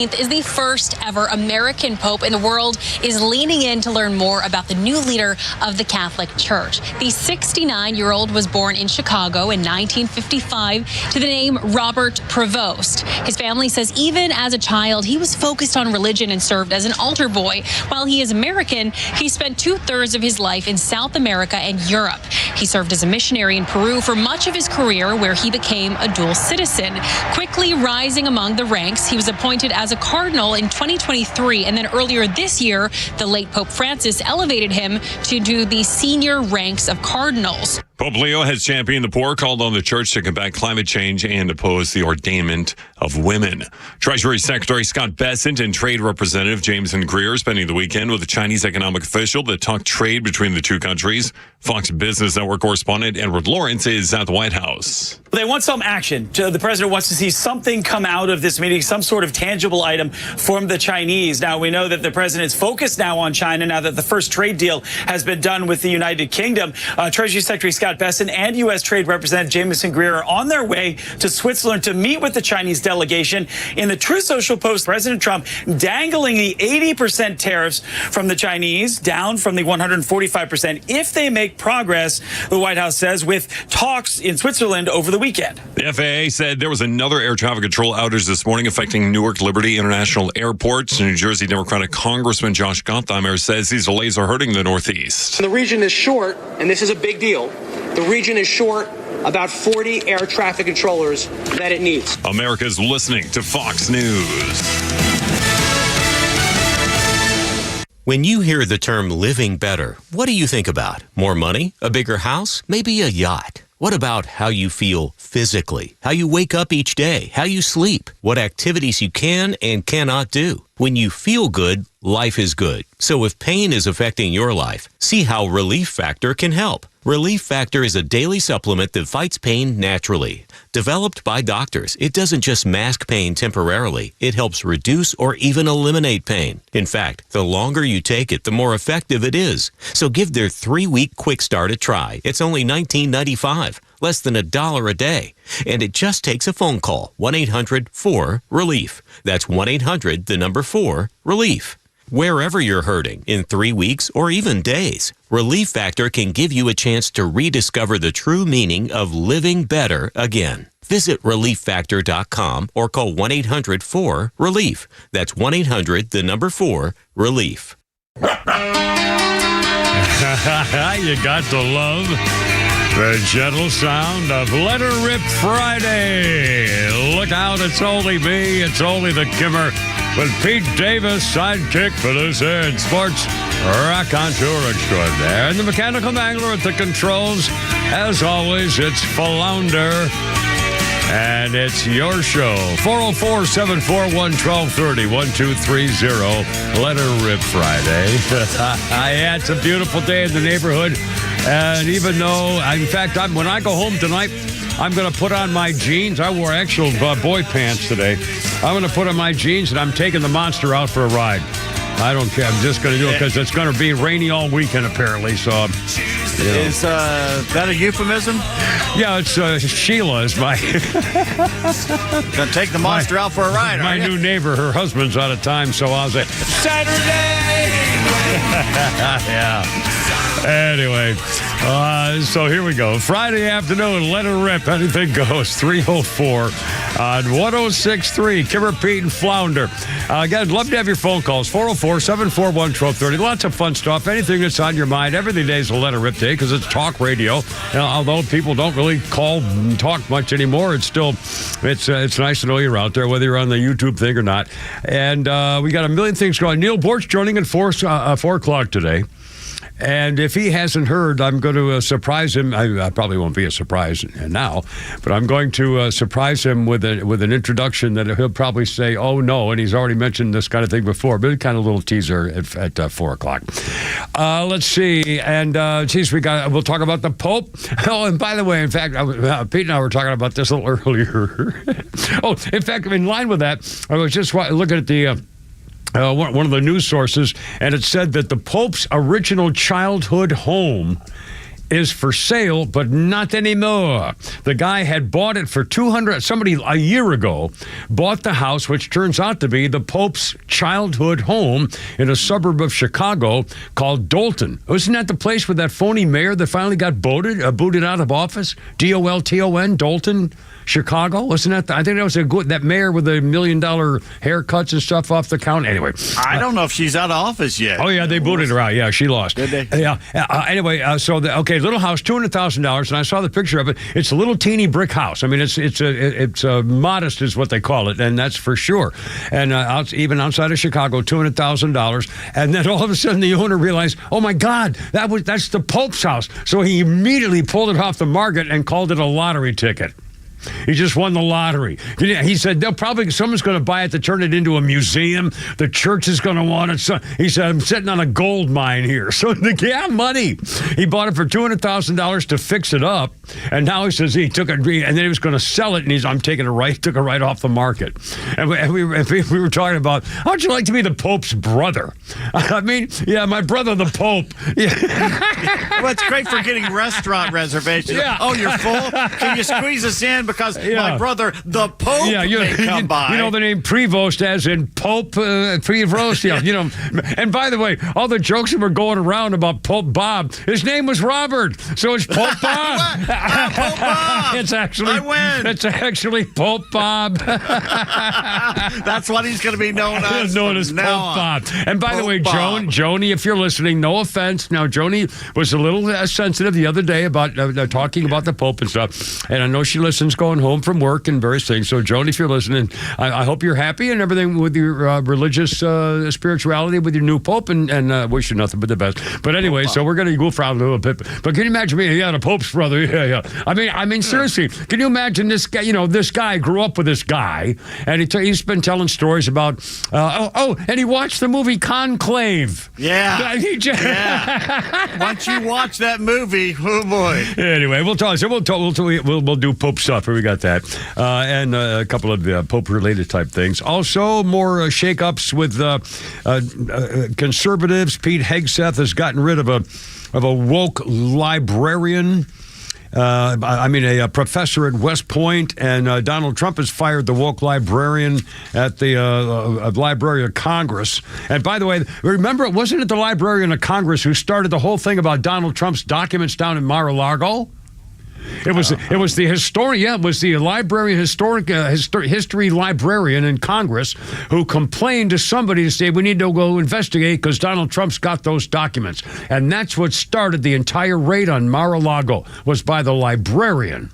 Is the first ever American Pope, and the world is leaning in to learn more about the new leader of the Catholic Church. The 69-year-old was born in Chicago in 1955 to the name Robert Prevost. His family says even as a child, he was focused on religion and served as an altar boy. While he is American, he spent 2/3 of his life in South America and Europe. He served as a missionary in Peru for much of his career, where he became a dual citizen. Quickly rising among the ranks, he was appointed as a cardinal in 2023, and then earlier this year, the late Pope Francis elevated him to do the senior ranks of cardinals. Pope Leo has championed the poor, called on the church to combat climate change and oppose the ordainment of women. Treasury Secretary Scott Bessent and Trade Representative Jameson Greer spending the weekend with a Chinese economic official that talked trade between the two countries. Fox Business Network correspondent Edward Lawrence is at the White House. They want some action. The president wants to see something come out of this meeting, some sort of tangible item from the Chinese. Now, we know that the president's focused now on China, now that the first trade deal has been done with the United Kingdom. Treasury Secretary Scott Bessent and U.S. Trade Representative Jameson Greer are on their way to Switzerland to meet with the Chinese delegation. In the Truth Social post, President Trump dangling the 80% tariffs from the Chinese down from the 145% if they make progress, the White House says, with talks in Switzerland over the weekend. The FAA said there was another air traffic control outage this morning affecting Newark Liberty International Airport. New Jersey Democratic Congressman Josh Gottheimer says these delays are hurting the Northeast. The region is short, and this is a big deal. The region is short about 40 air traffic controllers that it needs. America's listening to Fox News. When you hear the term living better, what do you think about? More money? A bigger house? Maybe a yacht? What about how you feel physically? How you wake up each day? How you sleep? What activities you can and cannot do? When you feel good, life is good. So if pain is affecting your life, see how Relief Factor can help. Relief Factor is a daily supplement that fights pain naturally. Developed by doctors, it doesn't just mask pain temporarily. It helps reduce or even eliminate pain. In fact, the longer you take it, the more effective it is. So give their 3-week quick start a try. It's only $19.95, less than $1 a day. And it just takes a phone call, 1-800-4-RELIEF. That's 1-800-4-RELIEF. Wherever you're hurting, in 3 weeks or even days, Relief Factor can give you a chance to rediscover the true meaning of living better again. Visit ReliefFactor.com or call 1-800-4-RELIEF. That's 1-800-4-RELIEF. You got to love the gentle sound of Let Her Rip Friday. Look out, it's only me, it's only the Kimmer, with Pete Davis, sidekick producer and sports raconteur extraordinaire. And the mechanical mangler at the controls, as always, it's Flounder. And it's your show. 404-741-1230, 1230. Let Her Rip Friday. Yeah, it's a beautiful day in the neighborhood. And even though, in fact, when I go home tonight, I'm going to put on my jeans. I wore actual boy pants today. I'm going to put on my jeans, and I'm taking the Monster out for a ride. I don't care. I'm just going to do it because it's going to be rainy all weekend, apparently. So, you know. Is that a euphemism? Yeah, it's Sheila is my... Going to take the Monster out for a ride, my new neighbor, her husband's out of time, so I'll say, Saturday! Yeah. Anyway, so here we go. Friday afternoon, let her rip. Anything goes. 304 on 106.3. Kimmer, Pete, and Flounder. Again, love to have your phone calls. 404-741-1230. Lots of fun stuff. Anything that's on your mind. Every day is a let her rip day because it's talk radio. Although people don't really call and talk much anymore, it's still, it's nice to know you're out there, whether you're on the YouTube thing or not. And we got a million things going. Neil Bortz joining at 4 o'clock today. And if he hasn't heard, I'm going to surprise him. I probably won't be a surprise now, but I'm going to surprise him with an introduction that he'll probably say, oh, no, and he's already mentioned this kind of thing before, but kind of a little teaser at 4 o'clock. Let's see. And, we'll talk about the Pope. Oh, and by the way, in fact, Pete and I were talking about this a little earlier. Oh, in fact, in line with that, I was just looking at the... one of the news sources, and it said that the Pope's original childhood home is for sale, but not anymore. The guy had bought it for $200. Somebody a year ago bought the house, which turns out to be the Pope's childhood home in a suburb of Chicago called Dolton. Wasn't that the place with that phony mayor that finally got booted out of office? Dolton, Dolton, Chicago. Wasn't that? I think that was that mayor with the $1 million haircuts and stuff off the counter. Anyway, I don't know if she's out of office yet. Oh yeah, they booted her out. Yeah, she lost. Did they? Yeah. Anyway, little house, $200,000, and I saw the picture of it. It's a little teeny brick house. I mean, it's modest is what they call it, and that's for sure. And even outside of Chicago, $200,000, and then all of a sudden the owner realized, oh my God, that's the Pope's house. So he immediately pulled it off the market and called it a lottery ticket. He just won the lottery. He said someone's going to buy it to turn it into a museum. The church is going to want it. So he said, I'm sitting on a gold mine here. So money. He bought it for $200,000 to fix it up, and now he says he took it, and then he was going to sell it, and took it right off the market. And we were talking about, how would you like to be the Pope's brother? I mean, yeah, my brother, the Pope. Yeah. Well, it's great for getting restaurant reservations. Yeah. Oh, you're full? Can you squeeze us in? Because my brother, the Pope, may come by. You know the name Prevost as in Pope Prevost? Yeah, you know. And by the way, all the jokes that were going around about Pope Bob, his name was Robert, so it's Pope Bob. Pope Bob. It's actually Pope Bob. That's what he's going to be known as. Known as Pope Bob. And by the way, Joni, if you're listening, no offense. Now, Joni was a little sensitive the other day about talking about the Pope and stuff, and I know she listens going home from work and various things. So, Joni, if you're listening, I hope you're happy and everything with your religious spirituality with your new Pope, and wish you nothing but the best. But anyway, so we're going to goof around a little bit. But can you imagine me? Yeah, the Pope's brother. Yeah. I mean, seriously, can you imagine this guy? You know, this guy grew up with this guy, and he's been telling stories about. And he watched the movie Conclave. Yeah. Once you watch that movie, oh boy. Anyway, we'll talk. So we'll do Pope stuff. We got that, and a couple of Pope-related type things. Also, more shakeups with conservatives. Pete Hegseth has gotten rid of a woke librarian. A professor at West Point, and Donald Trump has fired the woke librarian at the Library of Congress. And by the way, remember, it wasn't the Librarian of Congress who started the whole thing about Donald Trump's documents down in Mar-a-Lago? It was the historian. Yeah, it was the history librarian in Congress who complained to somebody to say we need to go investigate because Donald Trump's got those documents, and that's what started the entire raid on Mar-a-Lago, was by the librarian.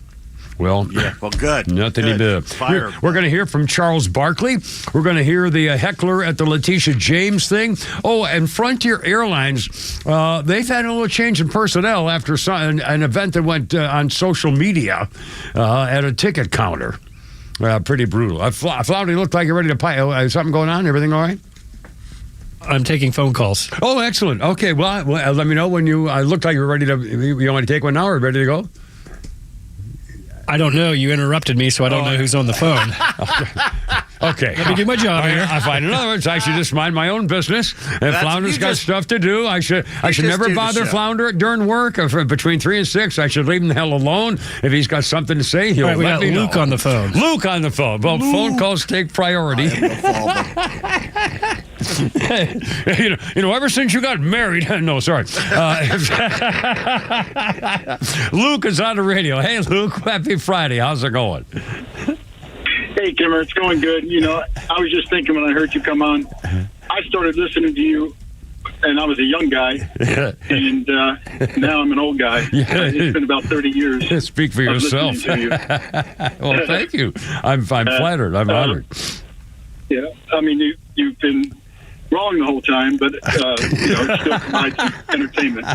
Well, good. Nothing to do. We're going to hear from Charles Barkley. We're going to hear the heckler at the Letitia James thing. Oh, and Frontier Airlines, they've had a little change in personnel after an event that went on social media at a ticket counter. Pretty brutal. Flounder, you look like you're ready to pie. Is something going on? Everything all right? I'm taking phone calls. Oh, excellent. Okay, well let me know when you looked like you were ready to. You want to take one now or ready to go? I don't know. You interrupted me, so I don't know who's on the phone. Okay. Let me do my job here. I find in other words, I should just mind my own business. If Flounder's got stuff to do, I should never bother Flounder during work or between 3 and 6. I should leave him the hell alone. If he's got something to say, he'll let me know. We got Luke on the phone. Luke on the phone. Well, phone calls take priority. Ever since you got married. No, sorry. Luke is on the radio. Hey, Luke, happy Friday. How's it going? Hey, Kimmer, it's going good. I was just thinking when I heard you come on, I started listening to you, and I was a young guy, and now I'm an old guy. It's been about 30 years. Speak for yourself. Well, thank you. I'm flattered. I'm honored. Yeah, I mean, you've been wrong the whole time, but it still provides entertainment.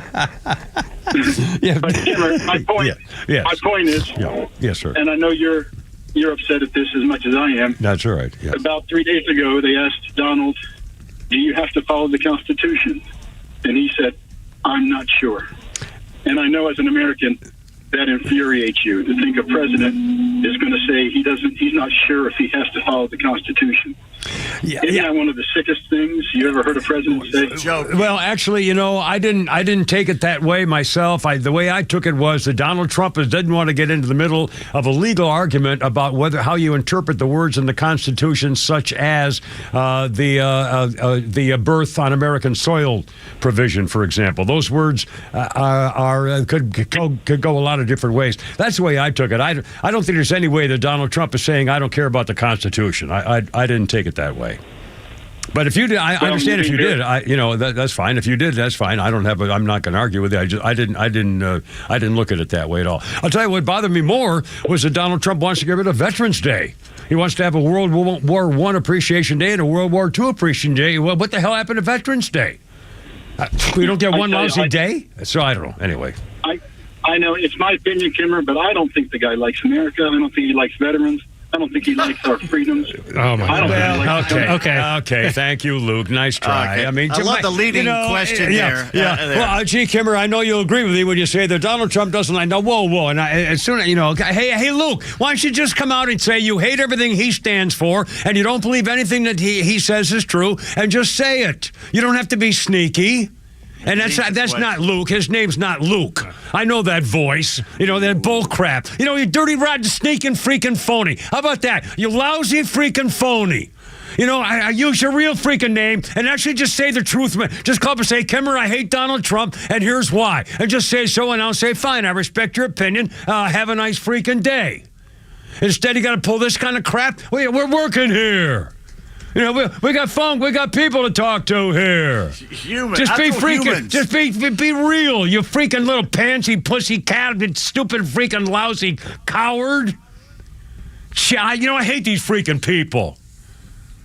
But Kimmer, my point is, yes, sir. And I know you're upset at this as much as I am. That's all right. Yes. About 3 days ago, they asked Donald, do you have to follow the Constitution? And he said, I'm not sure. And I know as an American, that infuriates you to think a president is going to say he's not sure if he has to follow the Constitution. Isn't that one of the sickest things you ever heard a president say? Well, actually, I didn't take it that way myself. The way I took it was that Donald Trump didn't want to get into the middle of a legal argument about how you interpret the words in the Constitution, such as the birth on American soil provision, for example. Those words could go a lot of different ways. That's the way I took it. I don't think there's any way that Donald Trump is saying I don't care about the Constitution. I didn't take it that way. But if you did, I understand if you did. That's fine. If you did, that's fine. I'm not going to argue with you. I didn't look at it that way at all. I'll tell you what bothered me more was that Donald Trump wants to get rid of Veterans Day. He wants to have a World War I Appreciation Day and a World War II Appreciation Day. Well, what the hell happened to Veterans Day? We don't get one lousy day? So I don't know. Anyway. I know it's my opinion, Kimmer, but I don't think the guy likes America. I don't think he likes veterans. I don't think he likes our freedoms. Oh, my God. Okay. Thank you, Luke. Nice try. Okay. I love the leading question there. Well, gee, Kimmer, I know you'll agree with me when you say that Donald Trump doesn't like. No, whoa. And as soon as, hey, Luke, why don't you just come out and say you hate everything he stands for and you don't believe anything that he says is true and just say it. You don't have to be sneaky. And that's not Luke. His name's not Luke. I know that voice. That bull crap. You dirty, rotten, sneaking, freaking phony. How about that? You lousy freaking phony. I use your real freaking name and actually just say the truth. Just come up and say, Kimmer, I hate Donald Trump, and here's why. And just say so, and I'll say, fine, I respect your opinion. Have a nice freaking day. Instead, you got to pull this kind of crap. We're working here. We got funk. We got people to talk to here. Just be freaking. Just be real. You freaking little pansy, pussy cat, stupid, freaking lousy coward. I hate these freaking people.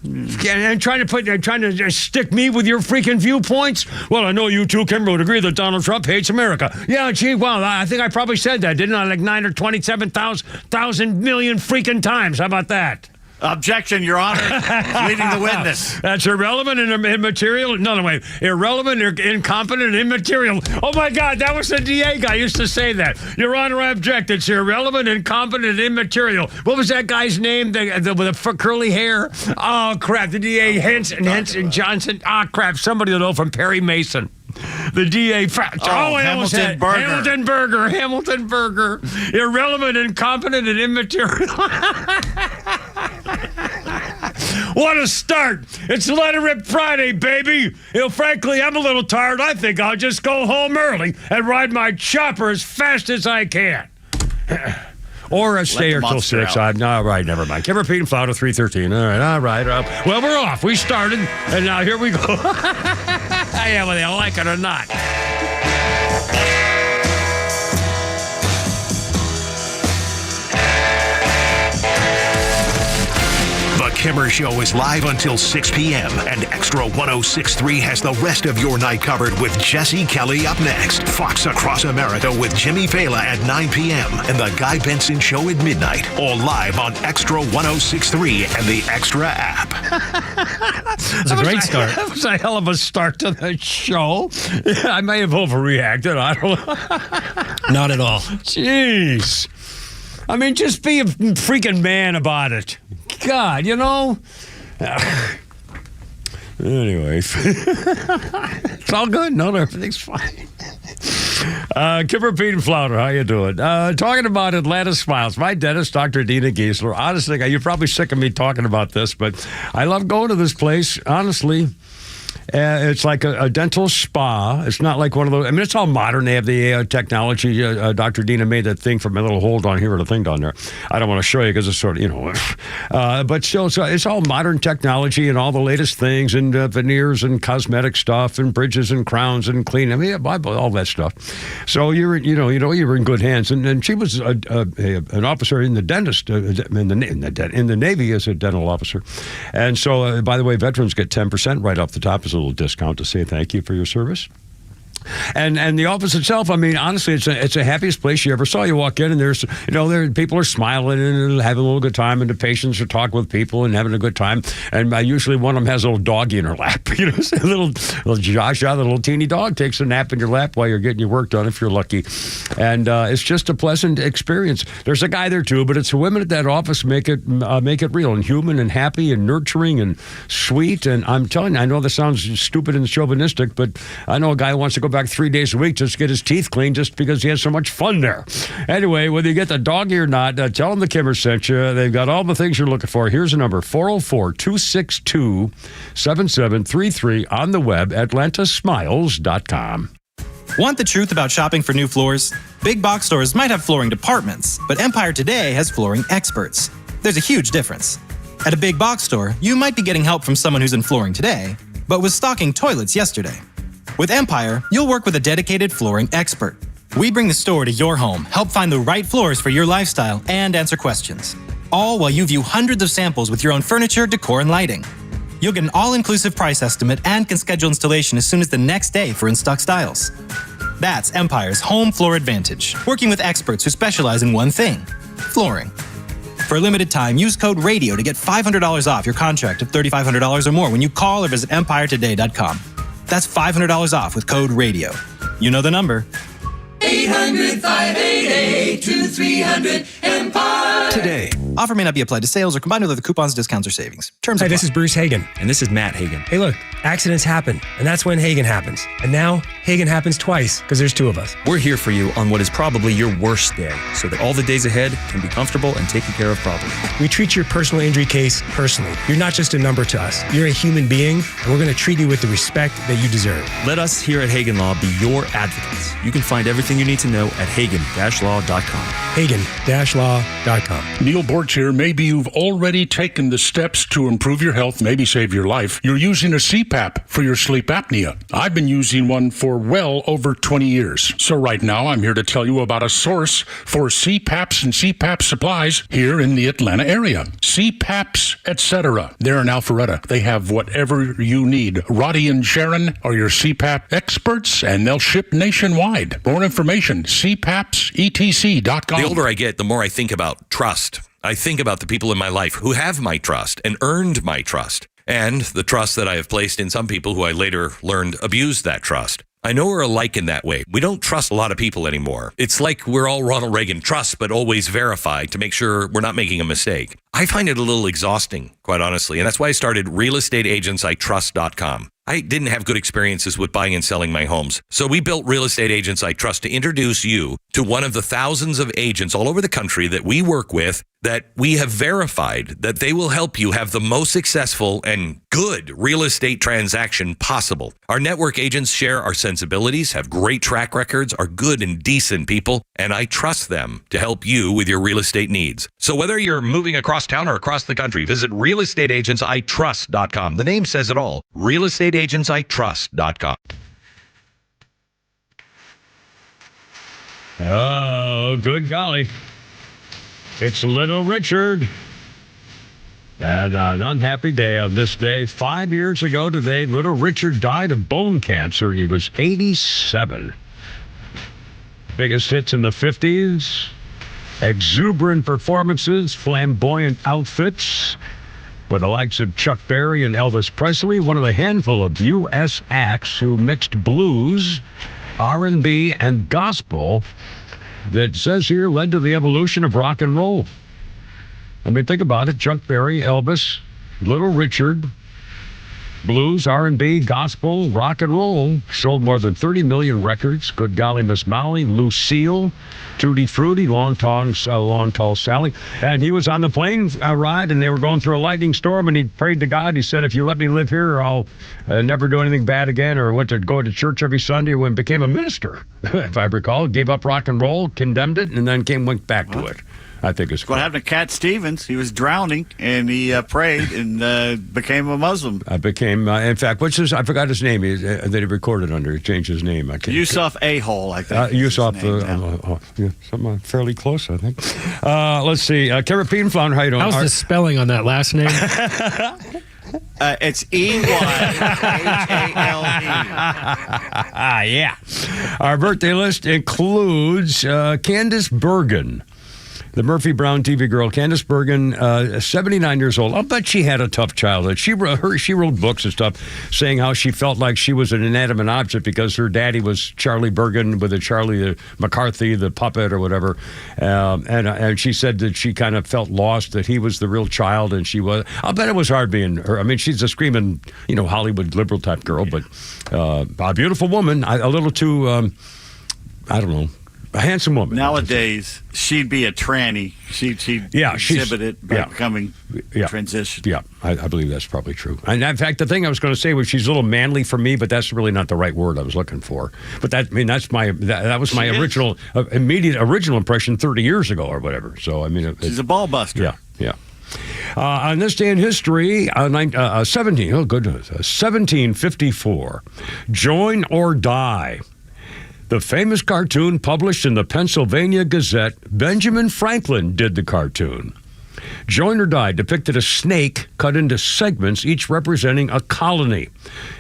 And trying to stick me with your freaking viewpoints. Well, I know you too, Kimber, would agree that Donald Trump hates America. Yeah, gee, well, I think I probably said that, didn't I? Like 9 or 27,000 million freaking times. How about that? Objection, Your Honor. Leading the witness. That's irrelevant and immaterial. No, wait. Irrelevant, incompetent, immaterial. Oh, my God. That was the DA guy used to say that. Your Honor, I object. It's irrelevant, incompetent, immaterial. What was that guy's name with the curly hair? Oh, crap. The DA, Henson Johnson. Ah, crap. Somebody will know from Perry Mason. The DA. Hamilton Berger. Hamilton Berger. Irrelevant, incompetent, and immaterial. What a start. It's Let It Rip Friday, baby. Frankly, I'm a little tired. I think I'll just go home early and ride my chopper as fast as I can. Or stay here till 6. All right, never mind. Kimmer, Pete, and Flauta, 313. All right. Well, we're off. We started, and now here we go. Yeah, whether you like it or not. The Kimmer Show is live until 6 p.m. and XTRA 106.3 has the rest of your night covered with Jesse Kelly up next. Fox Across America with Jimmy Fela at 9 p.m. and The Guy Benson Show at midnight. All live on XTRA 106.3 and the XTRA app. That's a great start. That was a hell of a start to the show. Yeah, I may have overreacted. I don't know. Not at all. Jeez. I mean, just be a freaking man about it. God, Anyway. It's all good. No, everything's fine. Kimber, Pete, and Flauta, how you doing? Talking about Atlanta Smiles. My dentist, Dr. Dina Giesler. Honestly, you're probably sick of me talking about this, but I love going to this place. Honestly, it's like a dental spa. It's not like one of those. I mean, it's all modern. They have the technology. Dr. Dina made that thing from a little hole down here or the thing down there. I don't want to show you because it's sort of, but still, it's all modern technology and all the latest things and veneers and cosmetic stuff and bridges and crowns and clean. I mean, all that stuff. So you were in good hands. And she was an officer in the dentist in the Navy as a dental officer. And so, by the way, veterans get 10% right off the top as a little discount to say thank you for your service. And the office itself, I mean, honestly, it's the happiest place you ever saw. You walk in and there's, there people are smiling and having a little good time, and the patients are talking with people and having a good time. And usually one of them has a little doggy in her lap. A little Joshua, the little teeny dog, takes a nap in your lap while you're getting your work done if you're lucky. And it's just a pleasant experience. There's a guy there too, but it's the women at that office make it real and human and happy and nurturing and sweet. And I'm telling you, I know this sounds stupid and chauvinistic, but I know a guy who wants to go back 3 days a week just to get his teeth cleaned just because he has so much fun there. Anyway, whether you get the doggy or not, tell them the Kimmer sent you. They've got all the things you're looking for. Here's a number, 404-262-7733 on the web, atlantasmiles.com. Want the truth about shopping for new floors? Big box stores might have flooring departments, but Empire Today has flooring experts. There's a huge difference. At a big box store, you might be getting help from someone who's in flooring today, but was stocking toilets yesterday. With Empire, you'll work with a dedicated flooring expert. We bring the store to your home, help find the right floors for your lifestyle, and answer questions. All while you view hundreds of samples with your own furniture, decor, and lighting. You'll get an all-inclusive price estimate and can schedule installation as soon as the next day for in-stock styles. That's Empire's Home Floor Advantage, working with experts who specialize in one thing, flooring. For a limited time, use code RADIO to get $500 off your contract of $3,500 or more when you call or visit EmpireToday.com. That's $500 off with code RADIO. You know the number. 800-588-2300 Empire. Today. Offer may not be applied to sales or combined with other coupons, discounts, or savings. Terms apply. Hi, this is Bruce Hagen. And this is Matt Hagen. Hey, look, accidents happen, and that's when Hagen happens. And now, Hagen happens twice, because there's two of us. We're here for you on what is probably your worst day, so that all the days ahead can be comfortable and taken care of properly. We treat your personal injury case personally. You're not just a number to us. You're a human being, and we're going to treat you with the respect that you deserve. Let us here at Hagen Law be your advocates. You can find everything you need to know at Hagen-Law.com. Hagen-Law.com. Neil Borch here. Maybe you've already taken the steps to improve your health, maybe save your life. You're using a CPAP for your sleep apnea. I've been using one for well over 20 years. So right now, I'm here to tell you about a source for CPAPs and CPAP supplies here in the Atlanta area. CPAPs, etc. They're in Alpharetta. They have whatever you need. Roddy and Sharon are your CPAP experts, and they'll ship nationwide. More information, cpapsetc.com. The older I get, the more I think about trust. I think about the people in my life who have my trust and earned my trust, and the trust that I have placed in some people who I later learned abused that trust. I know we're alike in that way. We don't trust a lot of people anymore. It's like we're all Ronald Reagan, trust, but always verify to make sure we're not making a mistake. I find it a little exhausting, quite honestly, and that's why I started realestateagentsitrust.com. I didn't have good experiences with buying and selling my homes. So we built Real Estate Agents I Trust to introduce you to one of the thousands of agents all over the country that we work with that we have verified that they will help you have the most successful and good real estate transaction possible. Our network agents share our sensibilities, have great track records, are good and decent people, and I trust them to help you with your real estate needs. So whether you're moving across town or across the country, visit realestateagentsitrust.com. The name says it all. realestateagentsitrust.com. Oh, good golly. It's Little Richard. And an unhappy day on this day. 5 years ago today, Little Richard died of bone cancer. He was 87. Biggest hits in the 50s. Exuberant performances, flamboyant outfits. With the likes of Chuck Berry and Elvis Presley, one of the handful of U.S. acts who mixed blues, R&B, and gospel that says here led to the evolution of rock and roll. I mean, think about it. Chuck Berry, Elvis, Little Richard, blues, R&B, gospel, rock and roll. Sold more than 30 million records. Good Golly Miss Molly, Lucille, Tutti Frutti, Long Tall Sally. And he was on the plane ride, and they were going through a lightning storm, and he prayed to God. He said, if you let me live here, I'll never do anything bad again, or went to go to church every Sunday and became a minister, if I recall. Gave up rock and roll, condemned it, and then went back to it. I think it's what happened to Cat Stevens. He was drowning, and he prayed and became a Muslim. In fact, what's his? I forgot his name. That he recorded under. He changed his name. Yusuf A-Hole, I think. Yusuf, something fairly close, I think. Let's see. Caribbean Flounder, how you doing? How's the spelling on that last name? It's E-Y-H-A-L-E. Yeah. Our birthday list includes Candace Bergen. The Murphy Brown TV girl, Candace Bergen, 79 years old. I'll bet she had a tough childhood. She wrote books and stuff saying how she felt like she was an inanimate object because her daddy was Charlie Bergen with Charlie McCarthy, the puppet or whatever. And she said that she kind of felt lost, that he was the real child, and she was. I'll bet it was hard being her. I mean, she's a screaming, Hollywood liberal type girl, but a beautiful woman. A little too, I don't know. A handsome woman. Nowadays, she'd be a tranny. She'd exhibit it by becoming transition. Yeah, I believe that's probably true. And in fact, the thing I was going to say was she's a little manly for me, but that's really not the right word I was looking for. But that was my immediate original impression 30 years ago or whatever. So she's a ball buster. Yeah. On this day in history, 1754, Join or Die. The famous cartoon published in the Pennsylvania Gazette, Benjamin Franklin did the cartoon. Join or Die depicted a snake cut into segments, each representing a colony.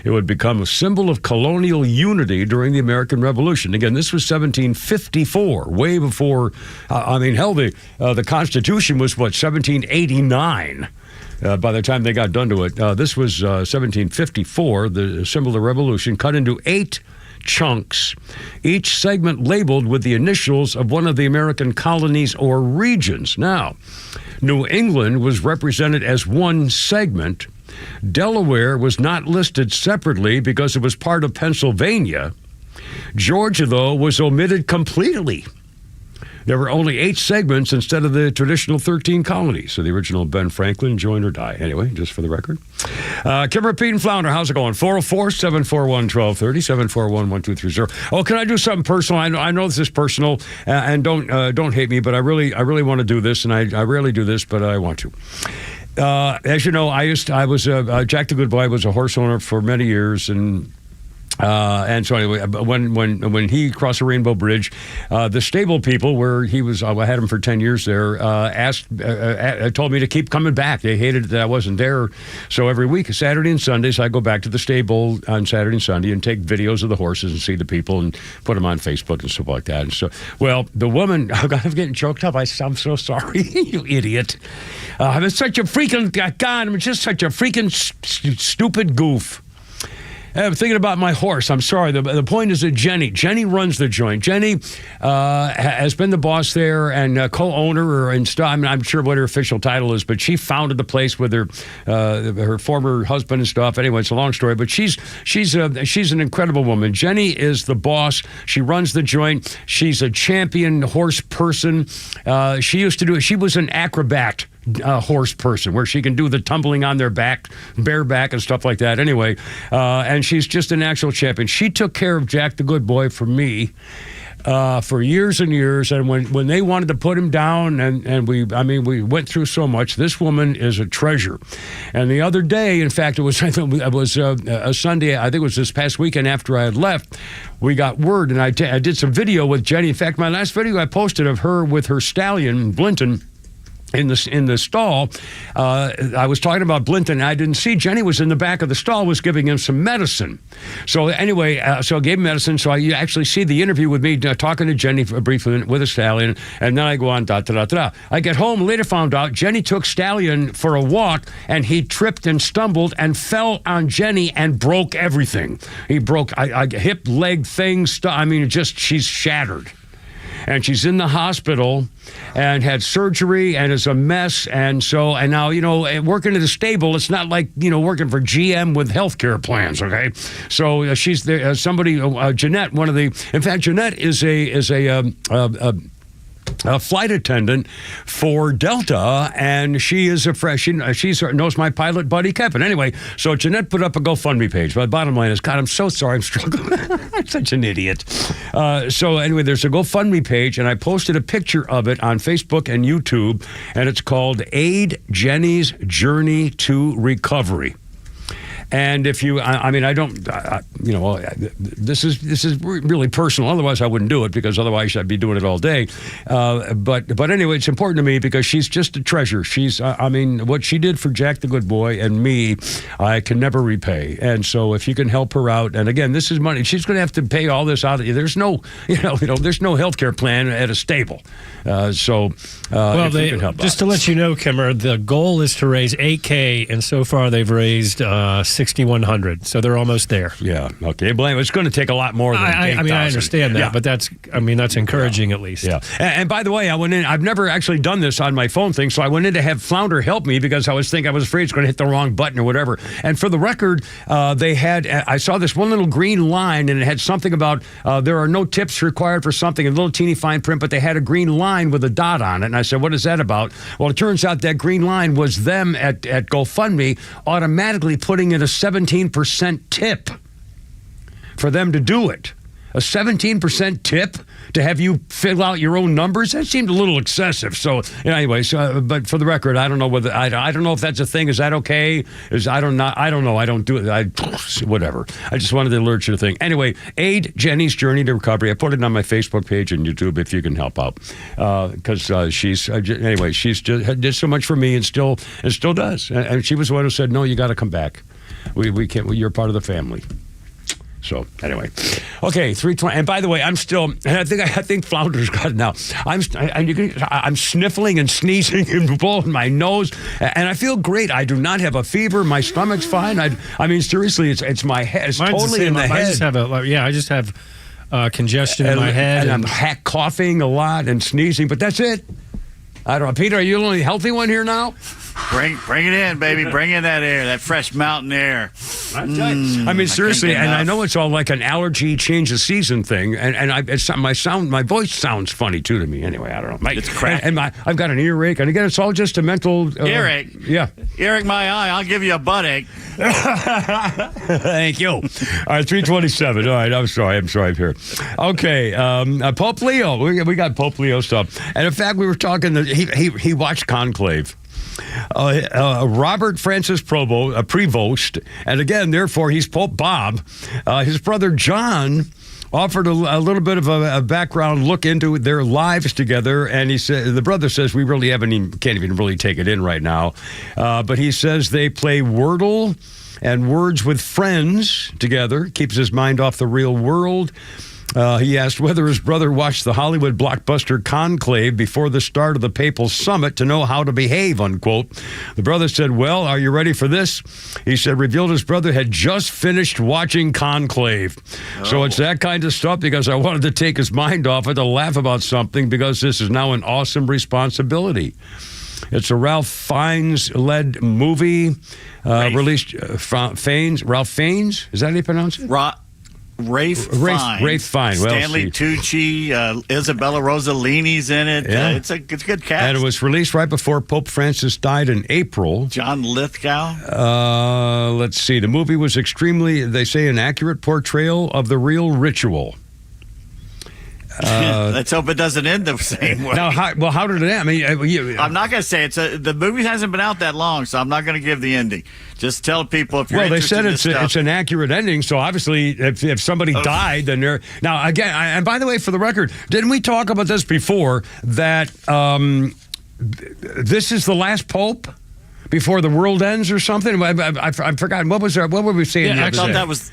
It would become a symbol of colonial unity during the American Revolution. Again, this was 1754, way before, the Constitution was, 1789. By the time they got done to it. This was 1754, the symbol of the Revolution, cut into 8 chunks, each segment labeled with the initials of one of the American colonies or regions. Now, New England was represented as one segment. Delaware was not listed separately because it was part of Pennsylvania. Georgia, though, was omitted completely. There were only 8 segments instead of the traditional 13 colonies. So the original Ben Franklin, Join or Die. Anyway, just for the record. Kimber, Pete, and Flounder, how's it going? 404-741-1230, 741-1230. Oh, can I do something personal? I know this is personal, and don't hate me, but I really want to do this, and I rarely do this, but I want to. As you know, Jack the Good Boy was a horse owner for many years, and so anyway, when he crossed the Rainbow Bridge, the stable people where he was, I had him for 10 years there, told me to keep coming back. They hated that I wasn't there. So every week, Saturday and Sundays, I go back to the stable on Saturday and Sunday and take videos of the horses and see the people and put them on Facebook and stuff like that. And so, the woman, I'm getting choked up. I'm so sorry, you idiot. I'm such a freaking, God, I'm just such a freaking stupid goof. I'm thinking about my horse. I'm sorry. The point is that Jenny runs the joint. Jenny has been the boss there and co-owner and stuff. I mean, I'm sure what her official title is, but she founded the place with her former husband and stuff. Anyway, it's a long story, but she's an incredible woman. Jenny is the boss. She runs the joint. She's a champion horse person. She was an acrobat horse person where she can do the tumbling on their back, bareback and stuff like that. Anyway, and she's just an actual champion. She took care of Jack the Good Boy for me for years and years. And when they wanted to put him down, and we went through so much. This woman is a treasure. And the other day, in fact, it was a Sunday. I think it was this past weekend after I had left. We got word, and I did some video with Jenny. In fact, my last video I posted of her with her stallion Blinton. In the stall, I was talking about Blinton. I didn't see Jenny was in the back of the stall, was giving him some medicine. So anyway, so I gave him medicine. So you actually see the interview with me talking to Jenny briefly with a stallion, and then I go on I get home, later found out Jenny took Stallion for a walk, and he tripped and stumbled and fell on Jenny and broke everything. He broke hip, leg, things. She's shattered. And she's in the hospital and had surgery and is a mess. And now, working at a stable, it's not like, working for GM with healthcare plans, okay? So she's there, Jeanette, in fact, Jeanette is a flight attendant for Delta, and she is she knows my pilot buddy Kevin. Anyway, so Jeanette put up a GoFundMe page. But the bottom line is, God, I'm so sorry I'm struggling. I'm such an idiot. So anyway, there's a GoFundMe page, and I posted a picture of it on Facebook and YouTube, and it's called Aid Jenny's Journey to Recovery. And if you, I don't, this is really personal. Otherwise, I wouldn't do it because otherwise I'd be doing it all day. But anyway, it's important to me because she's just a treasure. She's, what she did for Jack the Good Boy and me, I can never repay. And so if you can help her out, and again, this is money. She's going to have to pay all this out. There's no, there's no health care plan at a stable. Well, if you can help just out. To let you know, Kimmer, the goal is to raise $8,000, and so far they've raised $6,100. So they're almost there. Yeah. Okay. Blame. It's going to take a lot more than $8,000. I understand that, yeah. but that's encouraging at least. Yeah. And by the way, I went in. I've never actually done this on my phone thing, so I went in to have Flounder help me because I was afraid it's going to hit the wrong button or whatever. And for the record, I saw this one little green line, and it had something about there are no tips required for something, a little teeny fine print, but they had a green line with a dot on it. And I said, what is that about? Well, it turns out that green line was them at GoFundMe automatically putting in a 17% tip for them to do it. A 17% tip to have you fill out your own numbers? That seemed a little excessive. So, anyways, but for the record, I don't know whether I don't know if that's a thing. Is that okay? I don't know. I don't do it. Whatever. I just wanted to alert you to the thing. Anyway, aid Jenny's journey to recovery. I put it on my Facebook page and YouTube if you can help out, because she's did so much for me and still does. And she was the one who said, "No, you got to come back. We can't. You're part of the family." So anyway, okay, 320. And by the way, I'm still. And I think Flounder's got it now. I'm sniffling and sneezing and blowing my nose, and I feel great. I do not have a fever. My stomach's fine. Seriously, it's my head. It's totally in the head. I just have congestion in my head, and I'm coughing a lot and sneezing. But that's it. I don't know, Peter. Are you the only healthy one here now? Bring it in, baby. Bring in that air, that fresh mountain air. Seriously, and I know it's all like an allergy change of season thing, and my voice sounds funny too to me. Anyway, I don't know. It's crap. And I've got an earache, and again, it's all just a mental earache. Yeah, earache my eye. I'll give you a butt ache. Thank you. All right, 327. All right, I'm sorry I'm here. Okay, Pope Leo. We got Pope Leo stuff, and in fact, we were talking. He watched Conclave. Robert Francis Prevost, and again, therefore, he's Pope Bob. His brother John offered a little bit of a background look into their lives together, and he said the brother says we really can't even really take it in right now, but he says they play Wordle and Words with Friends together, keeps his mind off the real world. He asked whether his brother watched the Hollywood blockbuster Conclave before the start of the papal summit to know how to behave, unquote. The brother said, well, are you ready for this? He said, revealed his brother had just finished watching Conclave. Oh. So it's that kind of stuff because I wanted to take his mind off it to laugh about something because this is now an awesome responsibility. It's a Ralph Fiennes-led movie released. Ralph Fiennes? Is that how you pronounce it? Rafe Fiennes. Well, Stanley Tucci, Isabella Rossellini's in it. Yeah. It's a good cast. And it was released right before Pope Francis died in April. John Lithgow. Let's see. The movie was extremely, they say, an accurate portrayal of the real ritual. Let's hope it doesn't end the same way. Now, how did it end? I'm not going to say the movie hasn't been out that long, so I'm not going to give the ending. Just tell people if you're interested in this stuff. It's an accurate ending, so obviously if somebody died, then they're... Now, again, and by the way, for the record, didn't we talk about this before, that this is the last pope before the world ends or something? I've forgotten. What were we saying? Yeah, I thought that was...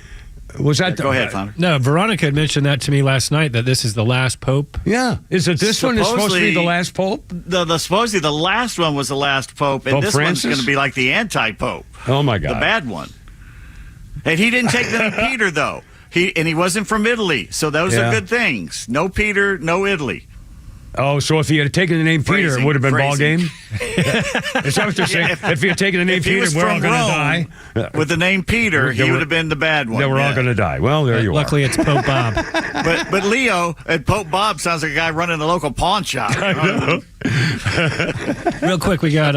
Was that? Go ahead, Founder. No, Veronica had mentioned that to me last night, that this is the last pope. Yeah. Is it this one is supposed to be the last pope? Supposedly the last one was the last pope, and this one's going to be like the anti-pope. Oh, my God. The bad one. And he didn't take the name Peter, though. He wasn't from Italy, so those are good things. No Peter, no Italy. Oh, so if he had taken the name Peter, it would have been ball game? Is that what you're saying? If he had taken the name Peter, we're all going to die? With the name Peter, he would have been the bad one. Then we're all going to die. Well, there you are. Luckily, it's Pope Bob. But Leo and Pope Bob sounds like a guy running the local pawn shop. Real quick, we got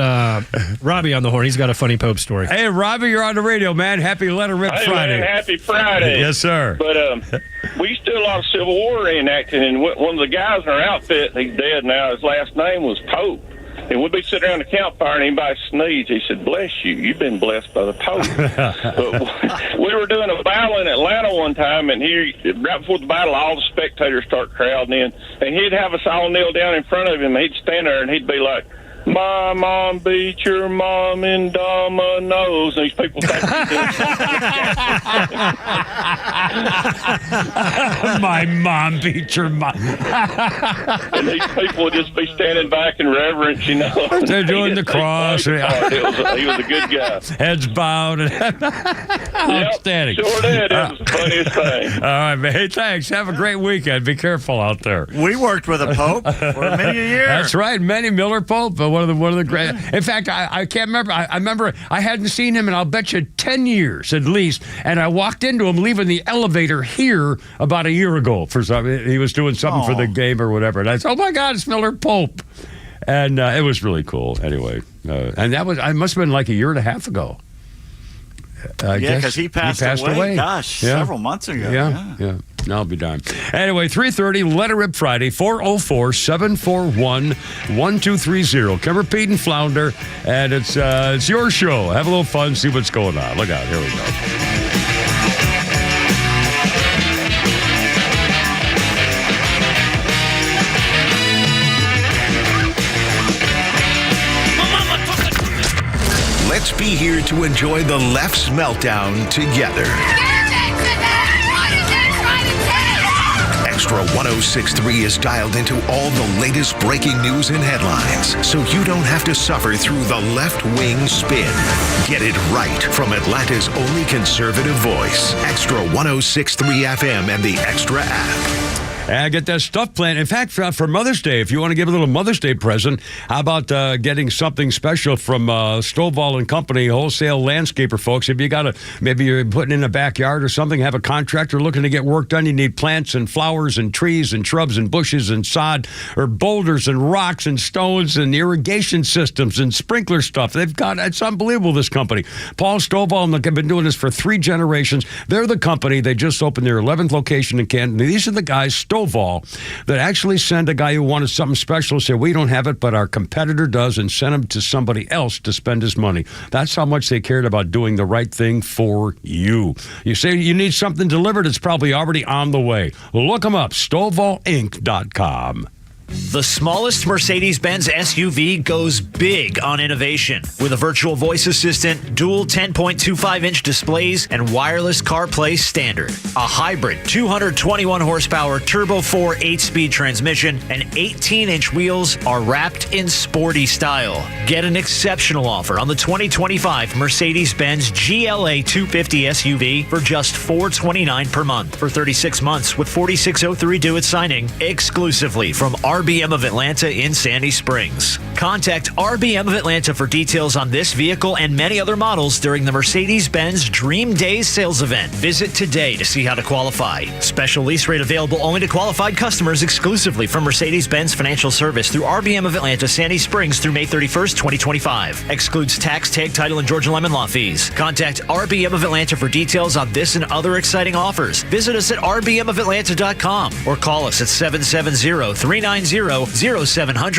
Robbie on the horn. He's got a funny Pope story. Hey, Robbie, you're on the radio, man. Happy Letter Rip Friday. Man, happy Friday. Yes, sir. But we used to do a lot of Civil War reenacting, and one of the guys in our outfit, he's dead now, his last name was Pope. And we'd be sitting around the campfire, and anybody sneezed. He said, "Bless you. You've been blessed by the Pope." But we were doing a battle in Atlanta one time, and right before the battle, all the spectators start crowding in, and he'd have us all kneel down in front of him. He'd stand there, and he'd be like, "My mom beat your mom in dominoes." And these people think my mom beat your mom. And these people would just be standing back in reverence, you know. They're doing the cross. He was a good guy. Heads bowed. Outstanding. Sure did. It was the funniest thing. All right, man. Hey, thanks. Have a great weekend. Be careful out there. We worked with a Pope for many a year. That's right. Manny Miller Pope, one of the great. In fact, I can't remember. I remember I hadn't seen him in, I'll bet you, 10 years at least. And I walked into him leaving the elevator here about a year ago for something. He was doing something for the game or whatever. And I said, "Oh my God, it's Miller Pope." And it was really cool. Anyway, and I must have been like a year and a half ago. Yeah, because he passed away. Gosh, several months ago. Yeah. I'll be darned. Anyway, 3:30, Let It Rip Friday, 404-741-1230. Kimmer, Pete, and Flounder, and it's your show. Have a little fun, see what's going on. Look out, here we go. Let's be here to enjoy the Left's Meltdown together. XTRA 106.3 is dialed into all the latest breaking news and headlines, so you don't have to suffer through the left-wing spin. Get it right from Atlanta's only conservative voice. XTRA 106.3 FM and the XTRA app. And get that stuff planned. In fact, for Mother's Day, if you want to give a little Mother's Day present, how about getting something special from Stovall and Company, wholesale landscaper folks? If you maybe you're putting in a backyard or something, have a contractor looking to get work done, you need plants and flowers and trees and shrubs and bushes and sod or boulders and rocks and stones and irrigation systems and sprinkler stuff. It's unbelievable, this company. Paul Stovall and have been doing this for 3 generations. They're the company. They just opened their 11th location in Canton. These are the guys, Stovall, that actually send a guy who wanted something special, say, "We don't have it, but our competitor does," and send him to somebody else to spend his money. That's how much they cared about doing the right thing for you. You say you need something delivered, it's probably already on the way. Look them up, StovallInc.com. The smallest Mercedes-Benz SUV goes big on innovation. With a virtual voice assistant, dual 10.25-inch displays, and wireless CarPlay standard. A hybrid 221 horsepower Turbo 4 8-speed transmission and 18-inch wheels are wrapped in sporty style. Get an exceptional offer on the 2025 Mercedes-Benz GLA 250 SUV for just $429 per month for 36 months with $4,603 due at signing, exclusively from RBM of Atlanta in Sandy Springs. Contact RBM of Atlanta for details on this vehicle and many other models during the Mercedes-Benz Dream Days sales event. Visit today to see how to qualify. Special lease rate available only to qualified customers exclusively from Mercedes-Benz Financial Service through RBM of Atlanta, Sandy Springs through May 31st, 2025. Excludes tax, tag, title, and Georgia Lemon law fees. Contact RBM of Atlanta for details on this and other exciting offers. Visit us at rbmofatlanta.com or call us at 770-390-0700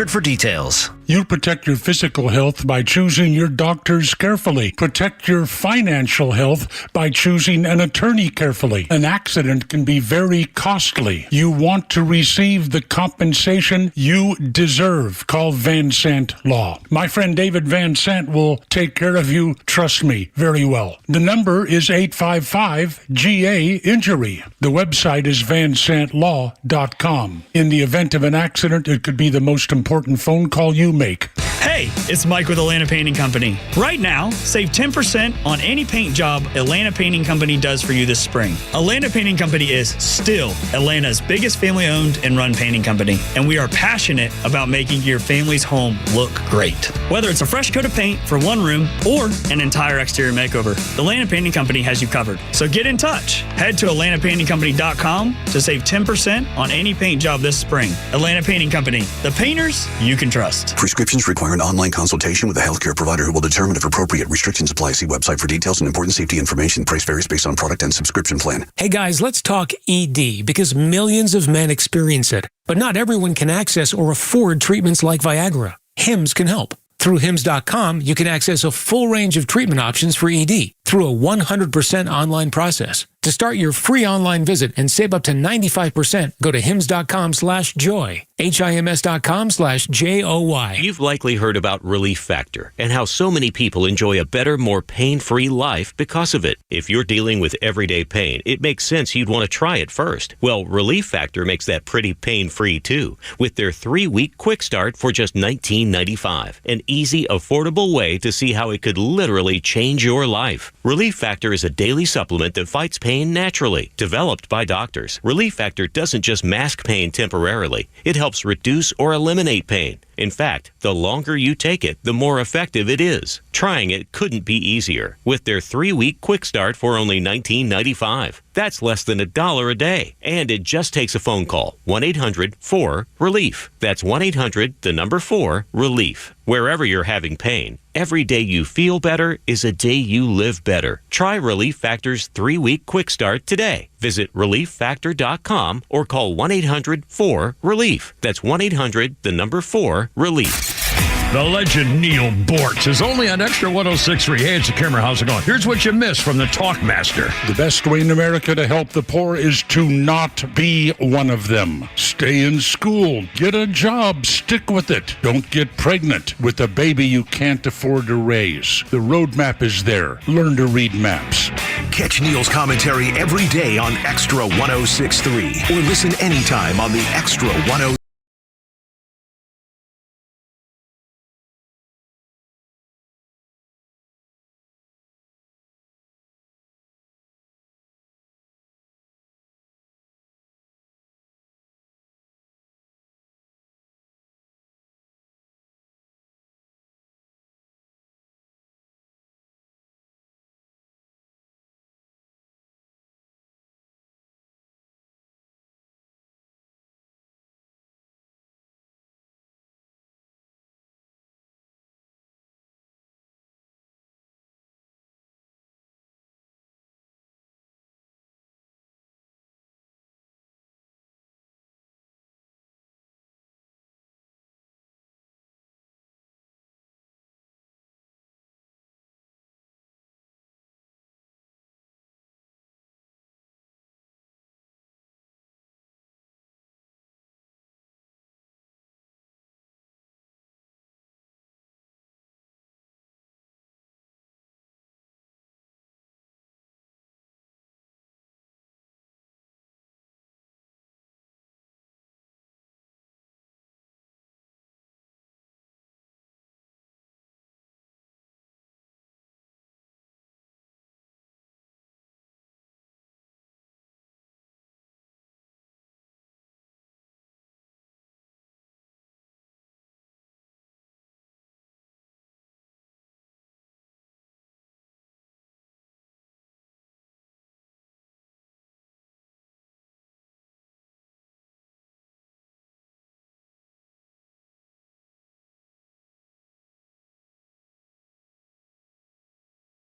for details. You protect your physical health by choosing your doctors carefully. Protect your financial health by choosing an attorney carefully. An accident can be very costly. You want to receive the compensation you deserve. Call Van Sant Law. My friend David Van Sant will take care of you, trust me, very well. The number is 855-GA-INJURY. The website is vansantlaw.com. In the event of an accident, it could be the most important phone call you make. Hey, it's Mike with Atlanta Painting Company. Right now, save 10% on any paint job Atlanta Painting Company does for you this spring. Atlanta Painting Company is still Atlanta's biggest family-owned and run painting company, and we are passionate about making your family's home look great. Whether it's a fresh coat of paint for one room or an entire exterior makeover, the Atlanta Painting Company has you covered. So get in touch. Head to AtlantaPaintingCompany.com to save 10% on any paint job this spring. Atlanta Painting Company, the painters you can trust. Prescriptions require an online consultation with a healthcare provider who will determine if appropriate. Restrictions apply. See website for details and important safety information. Price varies based on product and subscription plan. Hey guys, let's talk ED because millions of men experience it, but not everyone can access or afford treatments like Viagra. HIMS can help. Through HIMS.com, you can access a full range of treatment options for ED through a 100% online process. To start your free online visit and save up to 95%, go to HIMS.com/joy. HIMS.com/JOY. You've likely heard about Relief Factor and how so many people enjoy a better, more pain-free life because of it. If you're dealing with everyday pain, it makes sense you'd want to try it first. Well, Relief Factor makes that pretty pain-free too, with their 3-week quick start for just $19.95. An easy, affordable way to see how it could literally change your life. Relief Factor is a daily supplement that fights pain naturally, developed by doctors. Relief Factor doesn't just mask pain temporarily. It helps reduce or eliminate pain. In fact, the longer you take it, the more effective it is. Trying it couldn't be easier with their 3-week quick start for only $19.95. That's less than $1 a day. And it just takes a phone call. 1-800-4-RELIEF. That's 1-800-4-RELIEF. Wherever you're having pain, every day you feel better is a day you live better. Try Relief Factor's 3-week quick start today. Visit ReliefFactor.com or call 1-800-4-RELIEF. That's 1-800-4-RELIEF. The legend Neil Bortz is only on Extra 106.3. Hey, it's a Kimmer. How's it going? Here's what you missed from the Talkmaster. The best way in America to help the poor is to not be one of them. Stay in school, get a job, stick with it. Don't get pregnant with a baby you can't afford to raise. The roadmap is there. Learn to read maps. Catch Neil's commentary every day on Extra 106.3 or listen anytime on the Extra 106.3.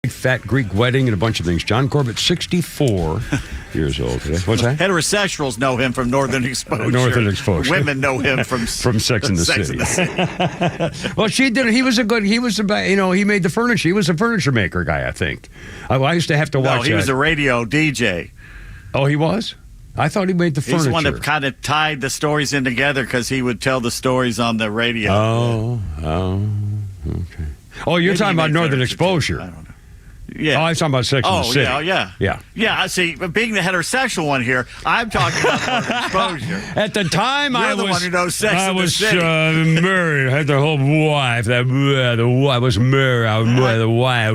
Fat Greek wedding and a bunch of things. John Corbett, 64 years old today. What's that? Heterosexuals know him from Northern Exposure. Northern Exposure. Women know him from Sex and the City. Well, she did. He was he made the furniture. He was a furniture maker guy, I think. I used to have to watch. No, he was a radio DJ. Oh, he was? I thought he made the furniture. He's the one that kind of tied the stories in together because he would tell the stories on the radio. Oh, okay. Oh, you're talking about Northern Exposure. I don't know. Yeah. Oh, I was talking about Sex and the City. Yeah. I see. But being the heterosexual one here, I'm talking about Northern Exposure. At the time, You're the one who knows Sex and the City. married. I had the whole wife. I was married. I was the wife.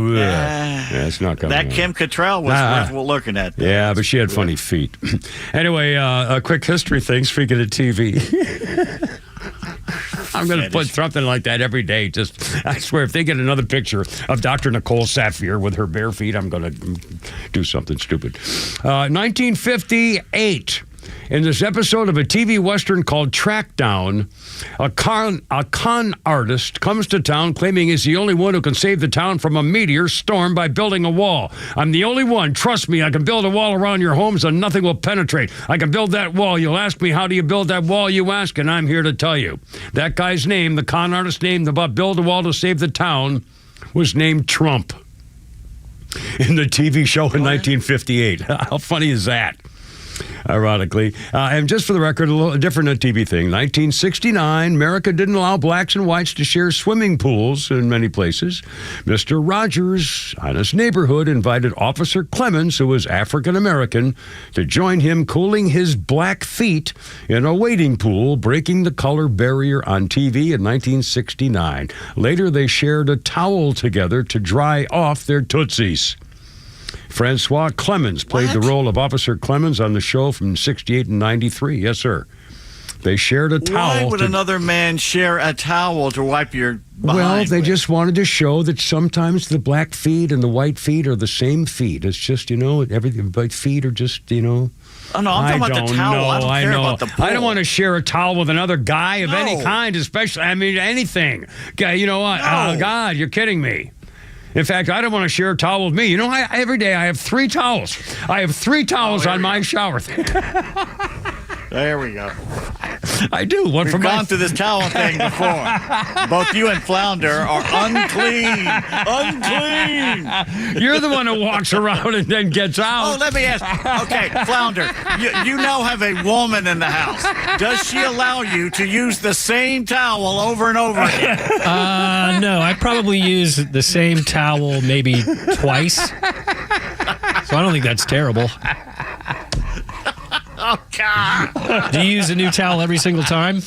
It's not coming. That Kim Cattrall was worth looking at. Though. Yeah, but she had funny feet. Anyway, a quick history thing. Speaking of TV. I'm going to put something like that every day. I swear, if they get another picture of Dr. Nicole Saphier with her bare feet, I'm going to do something stupid. 1958. In this episode of a TV Western called Trackdown, a con artist comes to town claiming he's the only one who can save the town from a meteor storm by building a wall. I'm the only one. Trust me, I can build a wall around your homes and nothing will penetrate. I can build that wall. You'll ask me, how do you build that wall, you ask, and I'm here to tell you. That guy's name, the con artist's name about build a wall to save the town, was named Trump in the TV show in 1958. How funny is that? Ironically. And just for the record, a little different TV thing. 1969, America didn't allow blacks and whites to share swimming pools in many places. Mr. Rogers, on his neighborhood, invited Officer Clemens, who was African-American, to join him cooling his black feet in a wading pool, breaking the color barrier on TV in 1969. Later, they shared a towel together to dry off their tootsies. Francois Clemens played the role of Officer Clemens on the show from 68 and 93. Yes, sir. They shared a towel. Why would another man share a towel to wipe your behind Well, they with? just wanted to show that sometimes the black feet and the white feet are the same feet. It's just, everybody feet are just, Oh, no, I'm talking about the towel. I don't care about the pool. I don't want to share a towel with another guy of any kind, especially, anything. You know what? Oh, God, you're kidding me. In fact, I don't want to share a towel with me. Every day I have 3 towels. I have 3 towels on my shower. There we go. I do. We've gone through this towel thing before. Both you and Flounder are unclean. Unclean. You're the one who walks around and then gets out. Oh, let me ask. Okay, Flounder, you now have a woman in the house. Does she allow you to use the same towel over and over again? No, I probably use the same towel maybe twice. So I don't think that's terrible. Oh, God. Do you use a new towel every single time?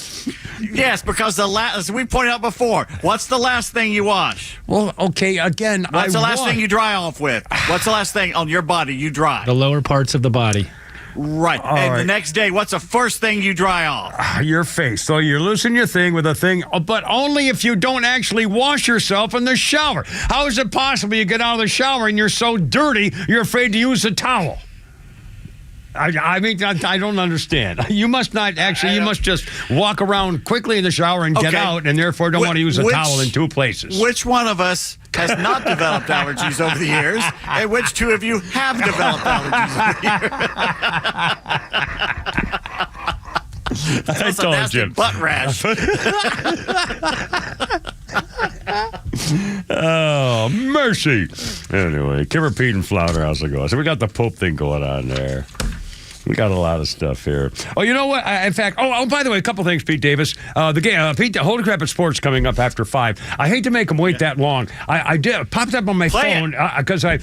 Yes, because as we pointed out before, what's the last thing you wash? Well, okay, again, What's the last thing you dry off with? What's the last thing on your body you dry? The lower parts of the body. Right. And the next day, what's the first thing you dry off? Your face. So you're loosening your thing with a thing, but only if you don't actually wash yourself in the shower. How is it possible you get out of the shower and you're so dirty you're afraid to use a towel? I don't understand. You must not actually, you must just walk around quickly in the shower and get out, and therefore don't want to use a towel in 2 places. Which one of us has not developed allergies over the years, and which 2 of you have developed allergies over the years? I told you. Butt rash. Oh, mercy. Anyway, Kimmer, Pete, and Flounder, how's it going? So we got the Pope thing going on there. We got a lot of stuff here. Oh, you know what? In fact, by the way, a couple things, Pete Davis. The game, Pete, Holy Crap at Sports coming up after 5. I hate to make them wait that long. I did popped up on my phone because I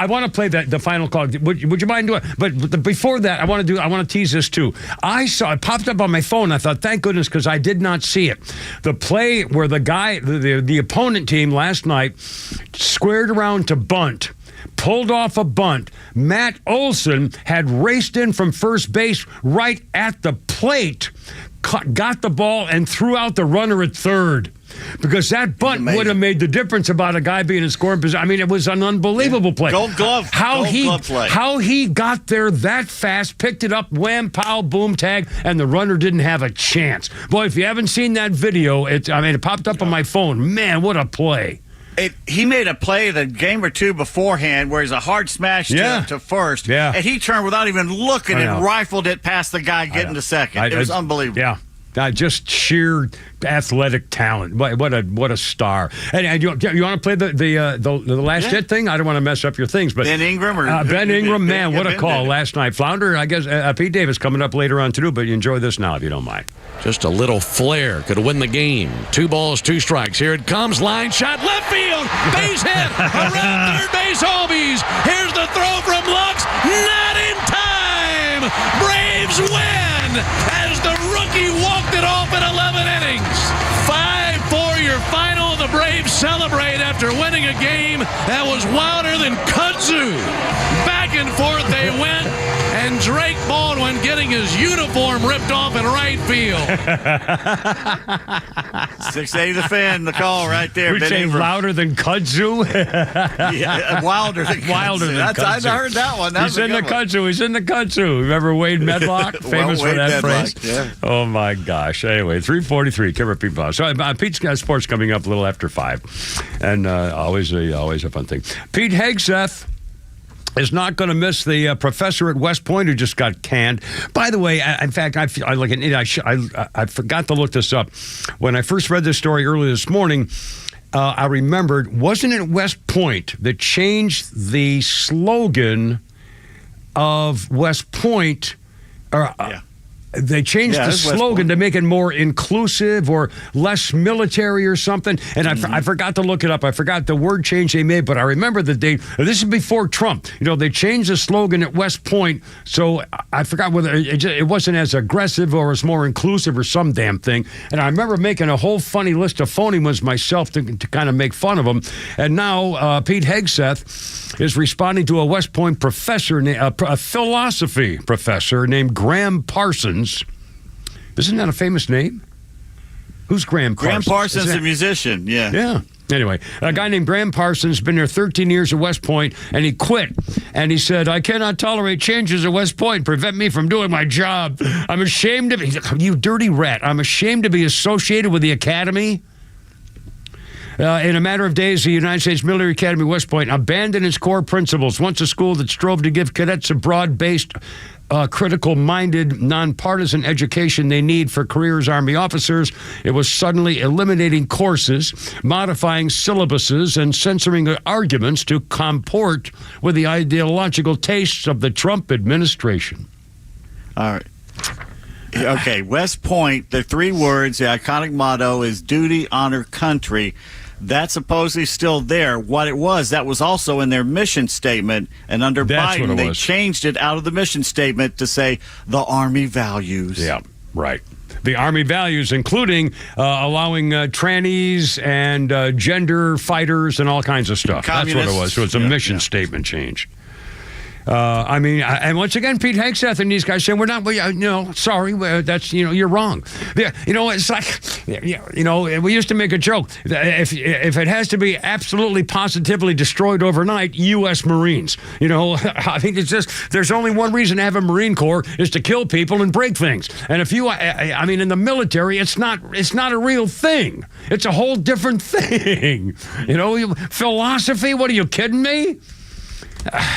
want to play the final call. Would you mind doing it? But before that, I want to tease this too. It popped up on my phone. I thought, thank goodness, because I did not see it. The play where the guy, the opponent team last night squared around to bunt. Pulled off a bunt. Matt Olson had raced in from first base right at the plate, got the ball, and threw out the runner at third. Because that bunt would have made the difference about a guy being in scoring position. It was an unbelievable play. Gold glove. How Glove he got there that fast, picked it up, wham, pow, boom, tag, and the runner didn't have a chance. Boy, if you haven't seen that video, it popped up on my phone. Man, what a play. He made a play the game or 2 beforehand where he's a hard smash to first. Yeah. And he turned without even looking and rifled it past the guy getting to second. It was unbelievable. Yeah. Just sheer athletic talent. What a star! And you want to play the last hit thing? I don't want to mess up your things, but Ben Ingram Ben Ingram, man, what a call last night. Flounder, I guess Pete Davis coming up later on too. But you enjoy this now if you don't mind. Just a little flair could win the game. 2 balls, 2 strikes. Here it comes. Line shot, left field, base hit around third base. Hobies. Here's the throw from Lux. Not in time. Braves win as the rookie walked it off in 11 innings. 5-4 your final. The Braves celebrate after winning a game that was wilder than kudzu. Back and forth they went, and Drake Baldwin getting his uniform ripped off in right field. 680 The Fan, the call right there. We say louder than kudzu? Yeah, wilder than kudzu. I heard that one. He's in the kudzu. He's in the kudzu. Remember Wade Medlock? Famous for that phrase? Yeah. Oh, my gosh. Anyway, 3:43, Kimmer Pete Boss. So Pete's got sports coming up a little after 5. And always a fun thing. Pete Hegseth is not going to miss the professor at West Point who just got canned. By the way, in fact, I forgot to look this up. When I first read this story earlier this morning, I remembered, wasn't it West Point that changed the slogan of West Point? They changed the slogan to make it more inclusive or less military or something. And I forgot to look it up. I forgot the word change they made, but I remember the date. This is before Trump. They changed the slogan at West Point. So I forgot whether it wasn't as aggressive or it's more inclusive or some damn thing. And I remember making a whole funny list of phony ones myself to kind of make fun of them. And now Pete Hegseth is responding to a West Point professor, a philosophy professor named Graham Parsons. Isn't that a famous name? Who's Graham Parsons? Graham Parsons, a musician, yeah. Yeah. Anyway, a guy named Graham Parsons, been there 13 years at West Point, and he quit. And he said, I cannot tolerate changes at West Point, prevent me from doing my job. I'm ashamed to be, you dirty rat, I'm ashamed to be associated with the academy. In a matter of days, the United States Military Academy West Point abandoned its core principles. Once a school that strove to give cadets a broad-based, critical-minded, nonpartisan education they need for career as Army officers, it was suddenly eliminating courses, modifying syllabuses, and censoring arguments to comport with the ideological tastes of the Trump administration. All right. Okay, West Point, the 3 words, the iconic motto is duty, honor, country. That's supposedly still there. What it was, that was also in their mission statement. And under Biden, they changed it out of the mission statement to say the Army values. Yeah, right. The Army values, including allowing trannies and gender fighters and all kinds of stuff. That's what it was. So it's a mission statement change. And once again, Pete Hegseth and these guys saying sorry, that's you're wrong. Yeah, it's like we used to make a joke that if it has to be absolutely positively destroyed overnight, U.S. Marines. I think it's just there's only one reason to have a Marine Corps is to kill people and break things. And if you, in the military, it's not a real thing. It's a whole different thing. Philosophy. What are you kidding me?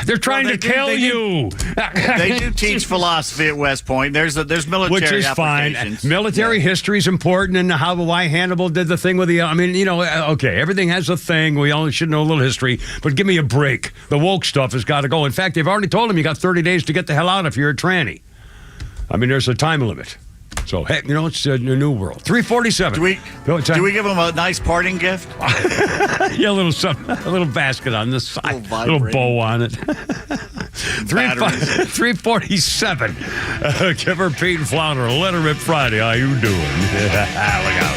They're trying to kill you. They do teach philosophy at West Point. There's military which is fine. Military history is important, and why Hannibal did the thing with the. Okay, everything has a thing. We all should know a little history, but give me a break. The woke stuff has got to go. In fact, they've already told him you got 30 days to get the hell out if you're a tranny. There's a time limit. So, hey, it's a new world. 3:47. Do we give them a nice parting gift? Yeah, a little basket on this side, a little bow on it. 3:47. Kimmer, Pete, and Flounder. Let her rip Friday. How you doing? Look out.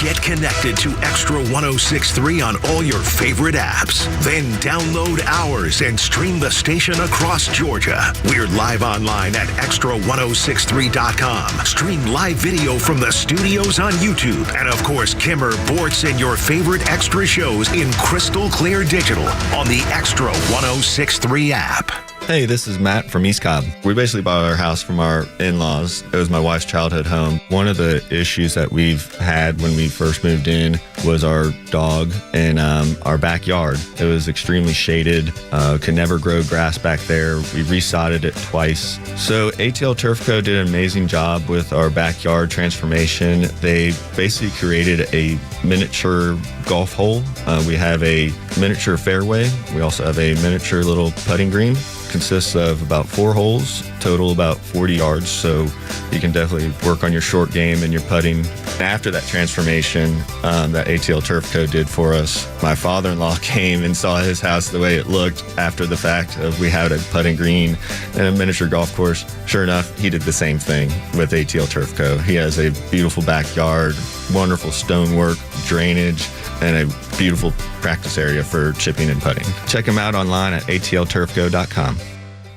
Get connected to XTRA 106.3 on all your favorite apps. Then download ours and stream the station across Georgia. We're live online at XTRA1063.com. Stream live video from the studios on YouTube. And of course, Kimmer, Bortz, and your favorite extra shows in crystal clear digital on the XTRA 106.3 app. Hey, this is Matt from East Cobb. We basically bought our house from our in-laws. It was my wife's childhood home. One of the issues that we've had when we first moved in was our dog in our backyard. It was extremely shaded, could never grow grass back there. We resodded it twice. So ATL Turf Co. did an amazing job with our backyard transformation. They basically created a miniature golf hole. We have a miniature fairway. We also have a miniature little putting green. Consists of about 4 holes, total about 40 yards, so you can definitely work on your short game and your putting. After that transformation that ATL Turf Co. did for us. My father-in-law came and saw his house the way it looked after the fact of we had a putting green and a miniature golf course. Sure enough, he did the same thing with ATL Turf Co. He has a beautiful backyard, wonderful stonework, drainage, and a beautiful practice area for chipping and putting. Check him out online at atlturfco.com.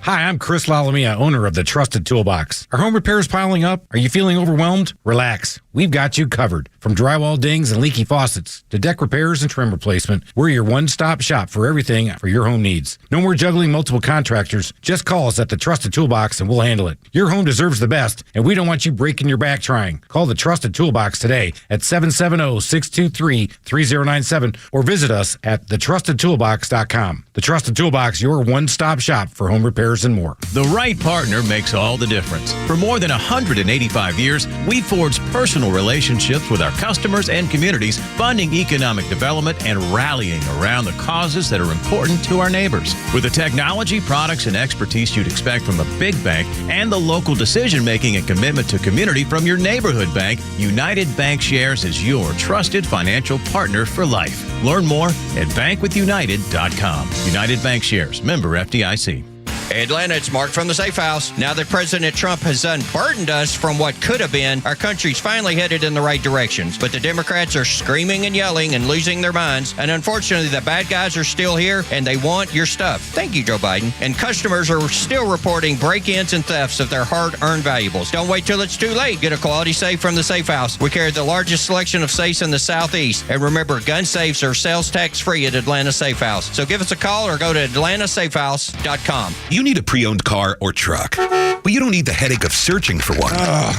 Hi, I'm Chris Lalomia, owner of the Trusted Toolbox. Are home repairs piling up? Are you feeling overwhelmed? Relax. We've got you covered. From drywall dings and leaky faucets to deck repairs and trim replacement, we're your one-stop shop for everything for your home needs. No more juggling multiple contractors. Just call us at the Trusted Toolbox and we'll handle it. Your home deserves the best, and we don't want you breaking your back trying. Call the Trusted Toolbox today at 770-623-3097 or visit us at thetrustedtoolbox.com. The Trusted Toolbox, your one-stop shop for home repairs and more. The right partner makes all the difference. For more than 185 years, we forged personal relationships with our customers and communities, funding economic development and rallying around the causes that are important to our neighbors. With the technology, products, and expertise you'd expect from a big bank and the local decision-making and commitment to community from your neighborhood bank, United Bank Shares is your trusted financial partner for life. Learn more at bankwithunited.com. United Bank Shares, member FDIC. Atlanta, it's Mark from the Safe House. Now that President Trump has unburdened us from what could have been, our country's finally headed in the right directions. But the Democrats are screaming and yelling and losing their minds. And unfortunately, the bad guys are still here and they want your stuff. Thank you, Joe Biden. And customers are still reporting break-ins and thefts of their hard-earned valuables. Don't wait till it's too late. Get a quality safe from the Safe House. We carry the largest selection of safes in the Southeast. And remember, gun safes are sales tax-free at Atlanta Safe House. So give us a call or go to atlantasafehouse.com. You need a pre-owned car or truck, but you don't need the headache of searching for one.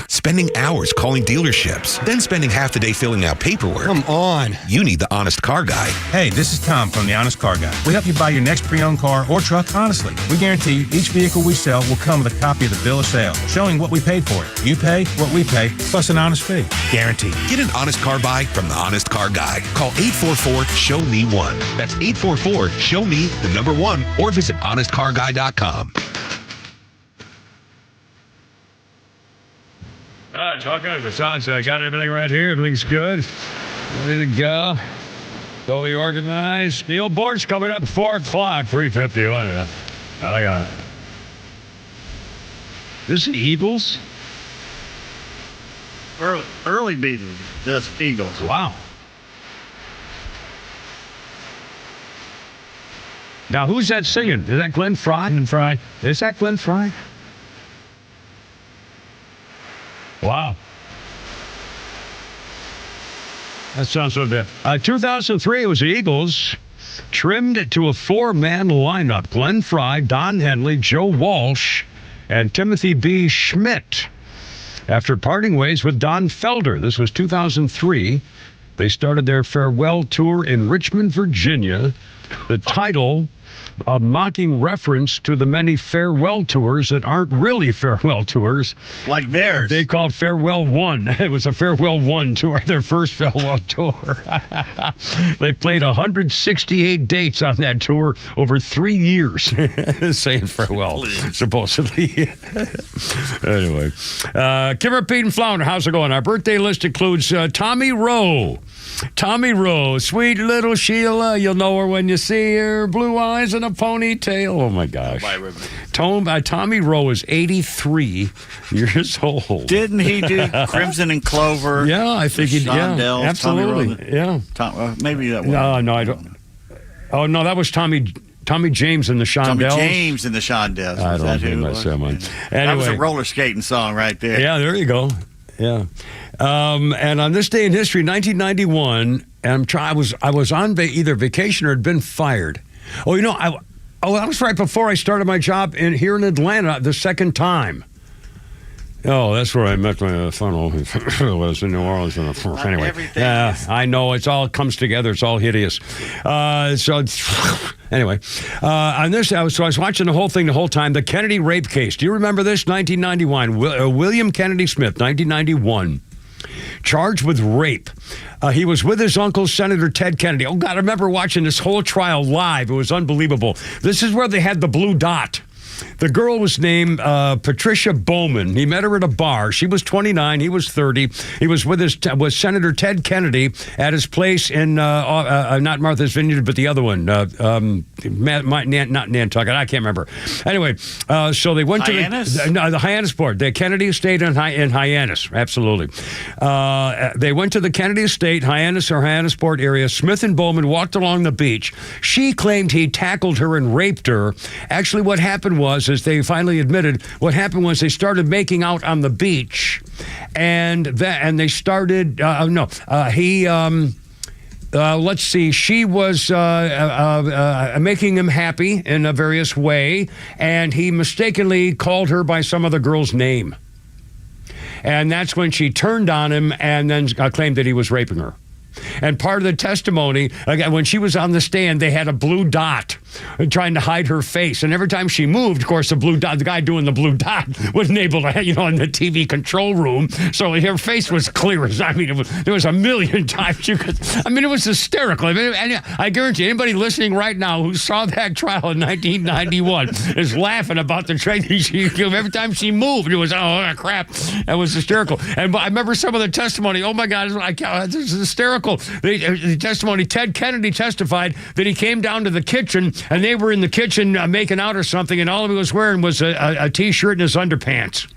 Spending hours calling dealerships, then spending half the day filling out paperwork. Come on. You need the Honest Car Guy. Hey, this is Tom from the Honest Car Guy. We help you buy your next pre-owned car or truck honestly. We guarantee each vehicle we sell will come with a copy of the bill of sale, showing what we paid for it. You pay what we pay, plus an honest fee. Guaranteed. Get an honest car buy from the Honest Car Guy. Call 844-SHOW-ME-1. That's 844-SHOW-ME-1, or visit honestcarguy.com. All right, talking to the sound. I got everything right here. Everything's good. Ready to go. Totally organized. Steel board's coming up at 4 o'clock. 3:50. I got it. This is the Eagles? Early Beatles. That's Eagles. Wow. Now, who's that singing? Is that Glenn Frey? Is that Glenn Frey? Wow. That sounds so good. 2003, it was the Eagles, trimmed to a four-man lineup. Glenn Frey, Don Henley, Joe Walsh, and Timothy B. Schmidt. After parting ways with Don Felder, this was 2003, they started their farewell tour in Richmond, Virginia. The title, a mocking reference to the many farewell tours that aren't really farewell tours. Like theirs. They called Farewell One. It was a Farewell One tour, their first farewell tour. They played 168 dates on that tour over 3 years, saying farewell, supposedly. Anyway, Kimmer, Pete, and Flounder, how's it going? Our birthday list includes Tommy Rowe. Tommy Rowe, sweet little Sheila, you'll know her when you see her, blue eyes and a ponytail. Oh, my gosh. Tommy Rowe is 83 years old. Didn't he do Crimson and Clover? Yeah, I think he did. Yeah, absolutely. Yeah. Maybe that was. No, I don't. Oh, no, that was Tommy James and the Shondells. Tommy James and the Shondells. I don't know someone. Anyway, that was a roller skating song right there. Yeah, there you go. Yeah. And on this day in history, 1991, I was on either vacation or had been fired. Oh, you know, that was right before I started my job here in Atlanta the second time. Oh, that's where I met my funnel. It was in New Orleans. Anyway, I know it all comes together. It's all hideous. Anyway, on this, I was watching the whole thing the whole time. The Kennedy rape case. Do you remember this? 1991. William Kennedy Smith, 1991. Charged with rape. He was with his uncle, Senator Ted Kennedy. Oh, God, I remember watching this whole trial live. It was unbelievable. This is where they had the blue dot. The girl was named Patricia Bowman. He met her at a bar. She was 29. He was 30. He was with Senator Ted Kennedy at his place in not Martha's Vineyard, but the other one, not Nantucket. I can't remember. Anyway, so they went Hyannis? to the Hyannis Board. The Kennedy Estate in Hyannis. Absolutely. They went to the Kennedy Estate, Hyannis Board area. Smith and Bowman walked along the beach. She claimed he tackled her and raped her. Actually, what happened was, as they finally admitted, what happened was they started making out on the beach, and they started. Let's see. She was making him happy in a various way, and he mistakenly called her by some other girl's name. And that's when she turned on him and then claimed that he was raping her. And part of the testimony, when she was on the stand, they had a blue dot trying to hide her face. And every time she moved, of course, the guy doing the blue dot wasn't able to, in the TV control room. So her face was clear. There was a million times you could. It was hysterical. I guarantee anybody listening right now who saw that trial in 1991 is laughing about the training every time she moved. It was, oh, crap. That was hysterical. And I remember some of the testimony. Oh, my God, this is hysterical. The testimony, Ted Kennedy testified that he came down to the kitchen and they were in the kitchen making out or something, and all he was wearing was a T-shirt and his underpants.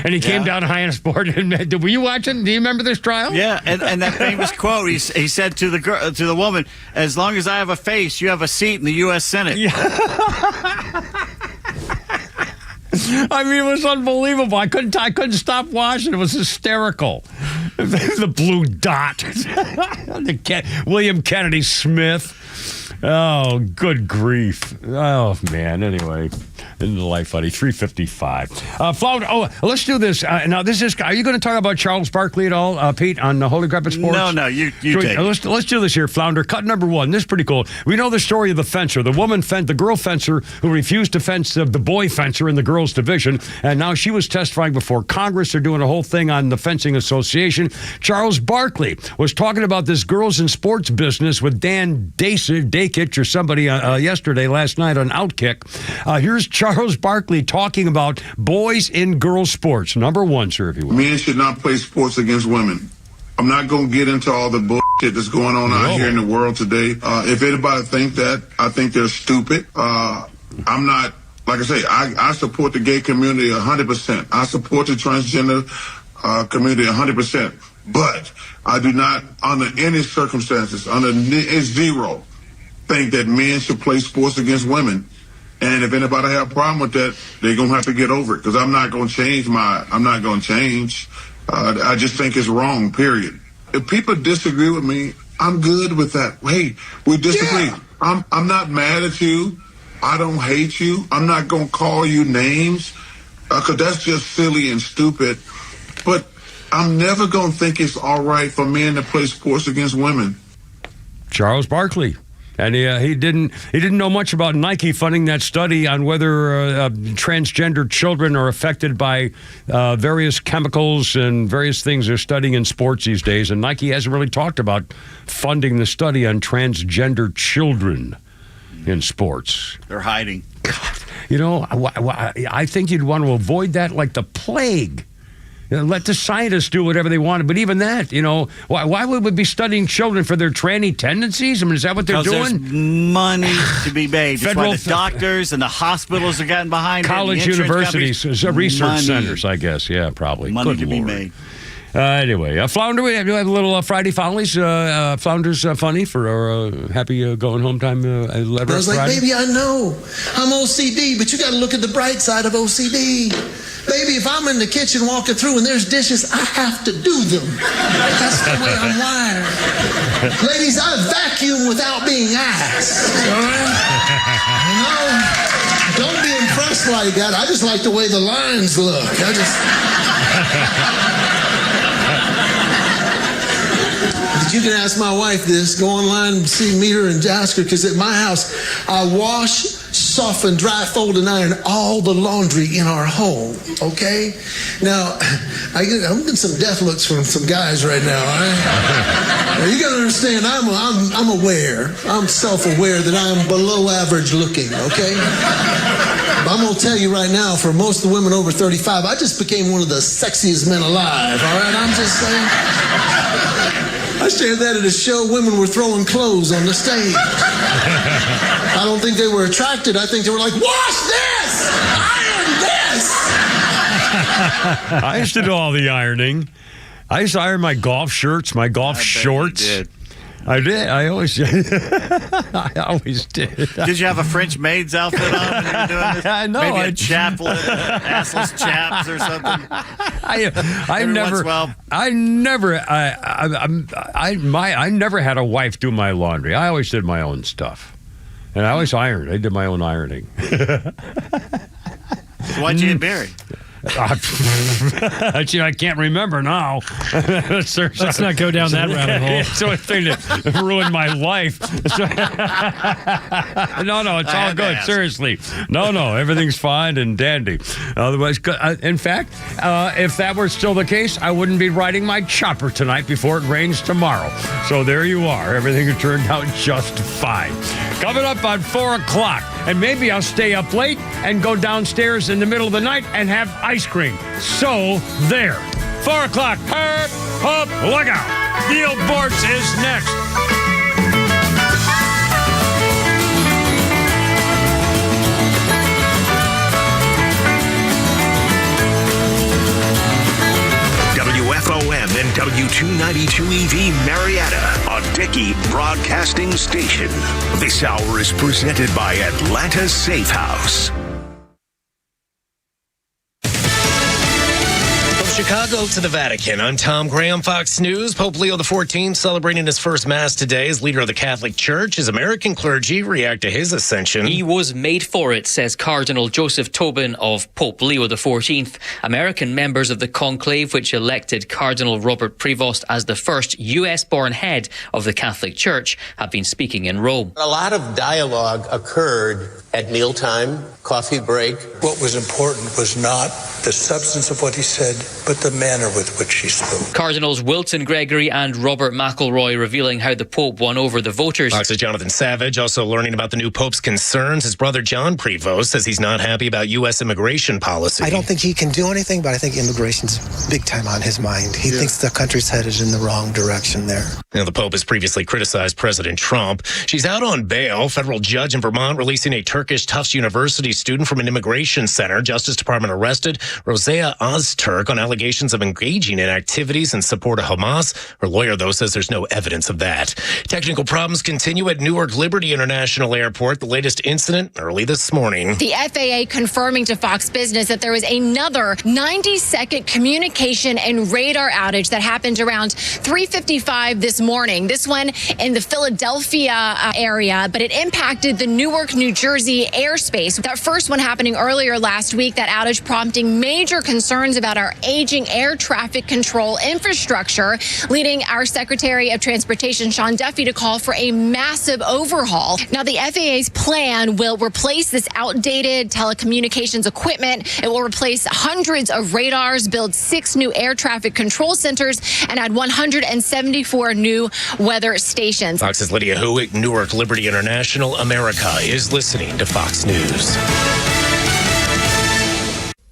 And he came down to Hyannis Board. And were you watching? Do you remember this trial? Yeah, and that famous quote, he said to the woman, "As long as I have a face, you have a seat in the U.S. Senate." Yeah. It was unbelievable. I couldn't stop watching. It was hysterical. The blue dot. William Kennedy Smith. Oh, good grief. Oh, man. Anyway, in the life, buddy. 3:55. Flounder. Oh, let's do this. Now, this is. Are you going to talk about Charles Barkley at all, Pete, on the Holy Grappling Sports? No. You take it. Let's do this here, Flounder. Cut number one. This is pretty cool. We know the story of the fencer, the girl fencer who refused to fence the boy fencer in the girls' division, and now she was testifying before Congress. They're doing a whole thing on the Fencing Association. Charles Barkley was talking about this girls in sports business with Dan Dakich or somebody last night on Outkick. Here's Charles Barkley talking about boys in girls sports. Number one, sir, if you will. Men should not play sports against women. I'm not going to get into all the bullshit that's going on out here in the world today. If anybody think that, I think they're stupid. I'm not, like I say, I support the gay community 100%. I support the transgender community 100%. But I do not, under any circumstances, zero, think that men should play sports against women. And if anybody have a problem with that, they're going to have to get over it, because I'm not going to change. I just think it's wrong, period. If people disagree with me, I'm good with that. Hey, we disagree. Yeah. I'm not mad at you. I don't hate you. I'm not going to call you names, because that's just silly and stupid. But I'm never going to think it's all right for men to play sports against women. Charles Barkley. And he didn't know much about Nike funding that study on whether transgender children are affected by various chemicals and various things they're studying in sports these days. And Nike hasn't really talked about funding the study on transgender children in sports. They're hiding. God, I think you'd want to avoid that like the plague. Let the scientists do whatever they want. But even that, why would we be studying children for their tranny tendencies? Is that what they're doing? There's money to be made. That's why the doctors and the hospitals are getting behind college universities, research centers, I guess. Yeah, probably. Money to be made. Anyway, Flounder, we have a little Friday Follies. Flounder's funny for our happy going home time letter. I was like, baby, I know I'm OCD, but you got to look at the bright side of OCD. Baby, if I'm in the kitchen walking through and there's dishes, I have to do them. That's the way I'm wired. Ladies, I vacuum without being asked. All right? Don't be impressed like that. I just like the way the lines look. You can ask my wife this. Go online and meet her and ask her, because at my house, I wash, soften, dry, fold, and iron all the laundry in our home. Okay? Now, I'm getting some death looks from some guys right now. All right? Now, you got to understand, I'm aware. I'm self-aware that I'm below average looking. Okay? But I'm going to tell you right now, for most of the women over 35, I just became one of the sexiest men alive, all right? I'm just saying. I shared that at a show. Women were throwing clothes on the stage. I don't think they were attracted. I think they were like, wash this! Iron this! I used to do all the ironing. I used to iron my golf shirts, my golf shorts. I did. I always did. I always did. Did you have a French maid's outfit on when you were doing this? No, maybe a chaplet, assless chaps or something. I never had a wife do my laundry. I always did my own stuff, and I always ironed. I did my own ironing. Why'd you get married? I can't remember now. Let's not go down that rabbit hole. It's the thing that ruined my life. No, it's all good. Seriously. No, everything's fine and dandy. Otherwise, in fact, if that were still the case, I wouldn't be riding my chopper tonight before it rains tomorrow. So there you are. Everything turned out just fine. Coming up on 4 o'clock, and maybe I'll stay up late and go downstairs in the middle of the night and have ice cream. So there. 4 o'clock. Herb, Hope, look out. Neil Bortz is next. WFOM and W292EV Marietta, a Dickey Broadcasting Station. This hour is presented by Atlanta Safe House. Chicago to the Vatican. I'm Tom Graham, Fox News. Pope Leo XIV celebrating his first Mass today as leader of the Catholic Church. His American clergy react to his ascension. He was made for it, says Cardinal Joseph Tobin of Pope Leo XIV. American members of the conclave, which elected Cardinal Robert Prevost as the first U.S.-born head of the Catholic Church, have been speaking in Rome. A lot of dialogue occurred at mealtime, coffee break. What was important was not the substance of what he said, but the manner with which he spoke. Cardinals Wilton Gregory and Robert McElroy revealing how the Pope won over the voters. Fox's Jonathan Savage also learning about the new Pope's concerns. His brother John Prevost says he's not happy about U.S. immigration policy. I don't think he can do anything, but I think immigration's big time on his mind. He thinks the country's headed in the wrong direction there. Now, the Pope has previously criticized President Trump. She's out on bail. Federal judge in Vermont releasing a Turkish Tufts University student from an immigration center. Justice Department arrested Rosea Ozturk on allegations of engaging in activities in support of Hamas. Her lawyer, though, says there's no evidence of that. Technical problems continue at Newark Liberty International Airport. The latest incident early this morning. The FAA confirming to Fox Business that there was another 90-second communication and radar outage that happened around 3:55 this morning. This one in the Philadelphia area, but it impacted the Newark, New Jersey airspace. That first one happening earlier last week, that outage prompting major concerns about our aging air traffic control infrastructure, leading our Secretary of Transportation, Sean Duffy, to call for a massive overhaul. Now, the FAA's plan will replace this outdated telecommunications equipment. It will replace hundreds of radars, build 6 new air traffic control centers, and add 174 new weather stations. Fox's Lydia Hewitt, Newark Liberty International. America is listening to Fox News.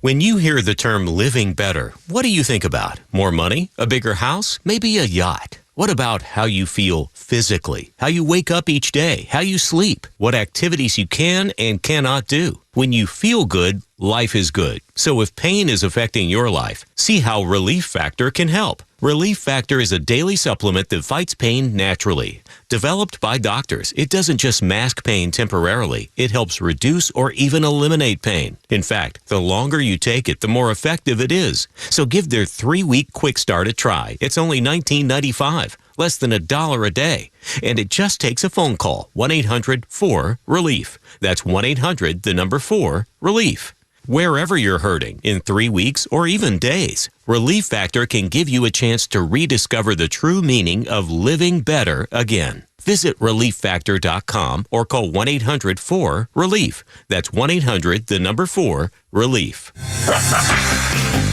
When you hear the term living better, what do you think about? More money? A bigger house? Maybe a yacht? What about how you feel physically? How you wake up each day? How you sleep? What activities you can and cannot do? When you feel good, life is good. So if pain is affecting your life, see how Relief Factor can help. Relief Factor is a daily supplement that fights pain naturally. Developed by doctors, it doesn't just mask pain temporarily. It helps reduce or even eliminate pain. In fact, the longer you take it, the more effective it is. So give their 3-week quick start a try. It's only $19.95, less than $1 a day. And it just takes a phone call, 1-800-4-RELIEF. That's 1-800-4-RELIEF. Wherever you're hurting, in 3 weeks or even days, Relief Factor can give you a chance to rediscover the true meaning of living better again. Visit ReliefFactor.com or call 1-800-4-RELIEF. That's 1-800-4-RELIEF.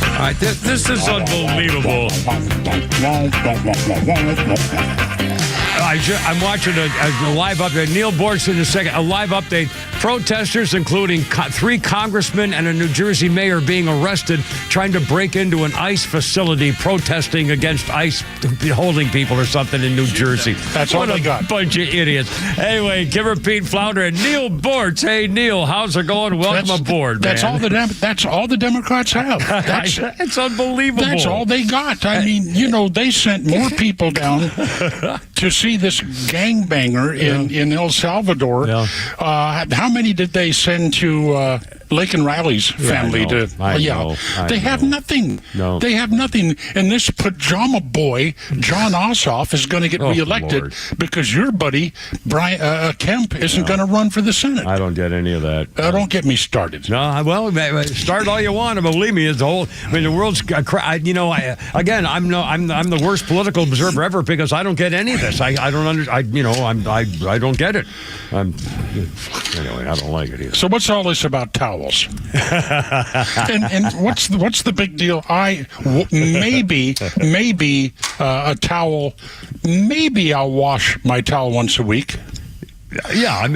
All right, this is unbelievable. I'm watching a live update. Neil Bortz in a second. A live update. Protesters, including 3 congressmen and a New Jersey mayor, being arrested trying to break into an ICE facility protesting against ICE holding people or something in New Jersey. That's all they got. Bunch of idiots. Anyway, Kimmer, Pete Flounder, and Neil Bortz. Hey, Neil, how's it going? Welcome aboard, that's man. That's all the Democrats have. It's unbelievable. That's all they got. I mean, they sent more people down to see this gangbanger in El Salvador. Yeah. How many did they send to Laken Riley's family? I know. They have nothing. No. They have nothing. And this pajama boy, John Ossoff, is going to get reelected Lord. because your buddy, Brian Kemp, isn't going to run for the Senate. I don't get any of that. Don't get me started. No, well, start all you want. Believe me, it's the whole. I mean, the world's. Again, I'm the worst political observer ever because I don't get any of this. I don't I don't get it. Anyway, I don't like it either. So what's all this about towels? and what's the big deal? Maybe a towel. Maybe I'll wash my towel once a week. Yeah, I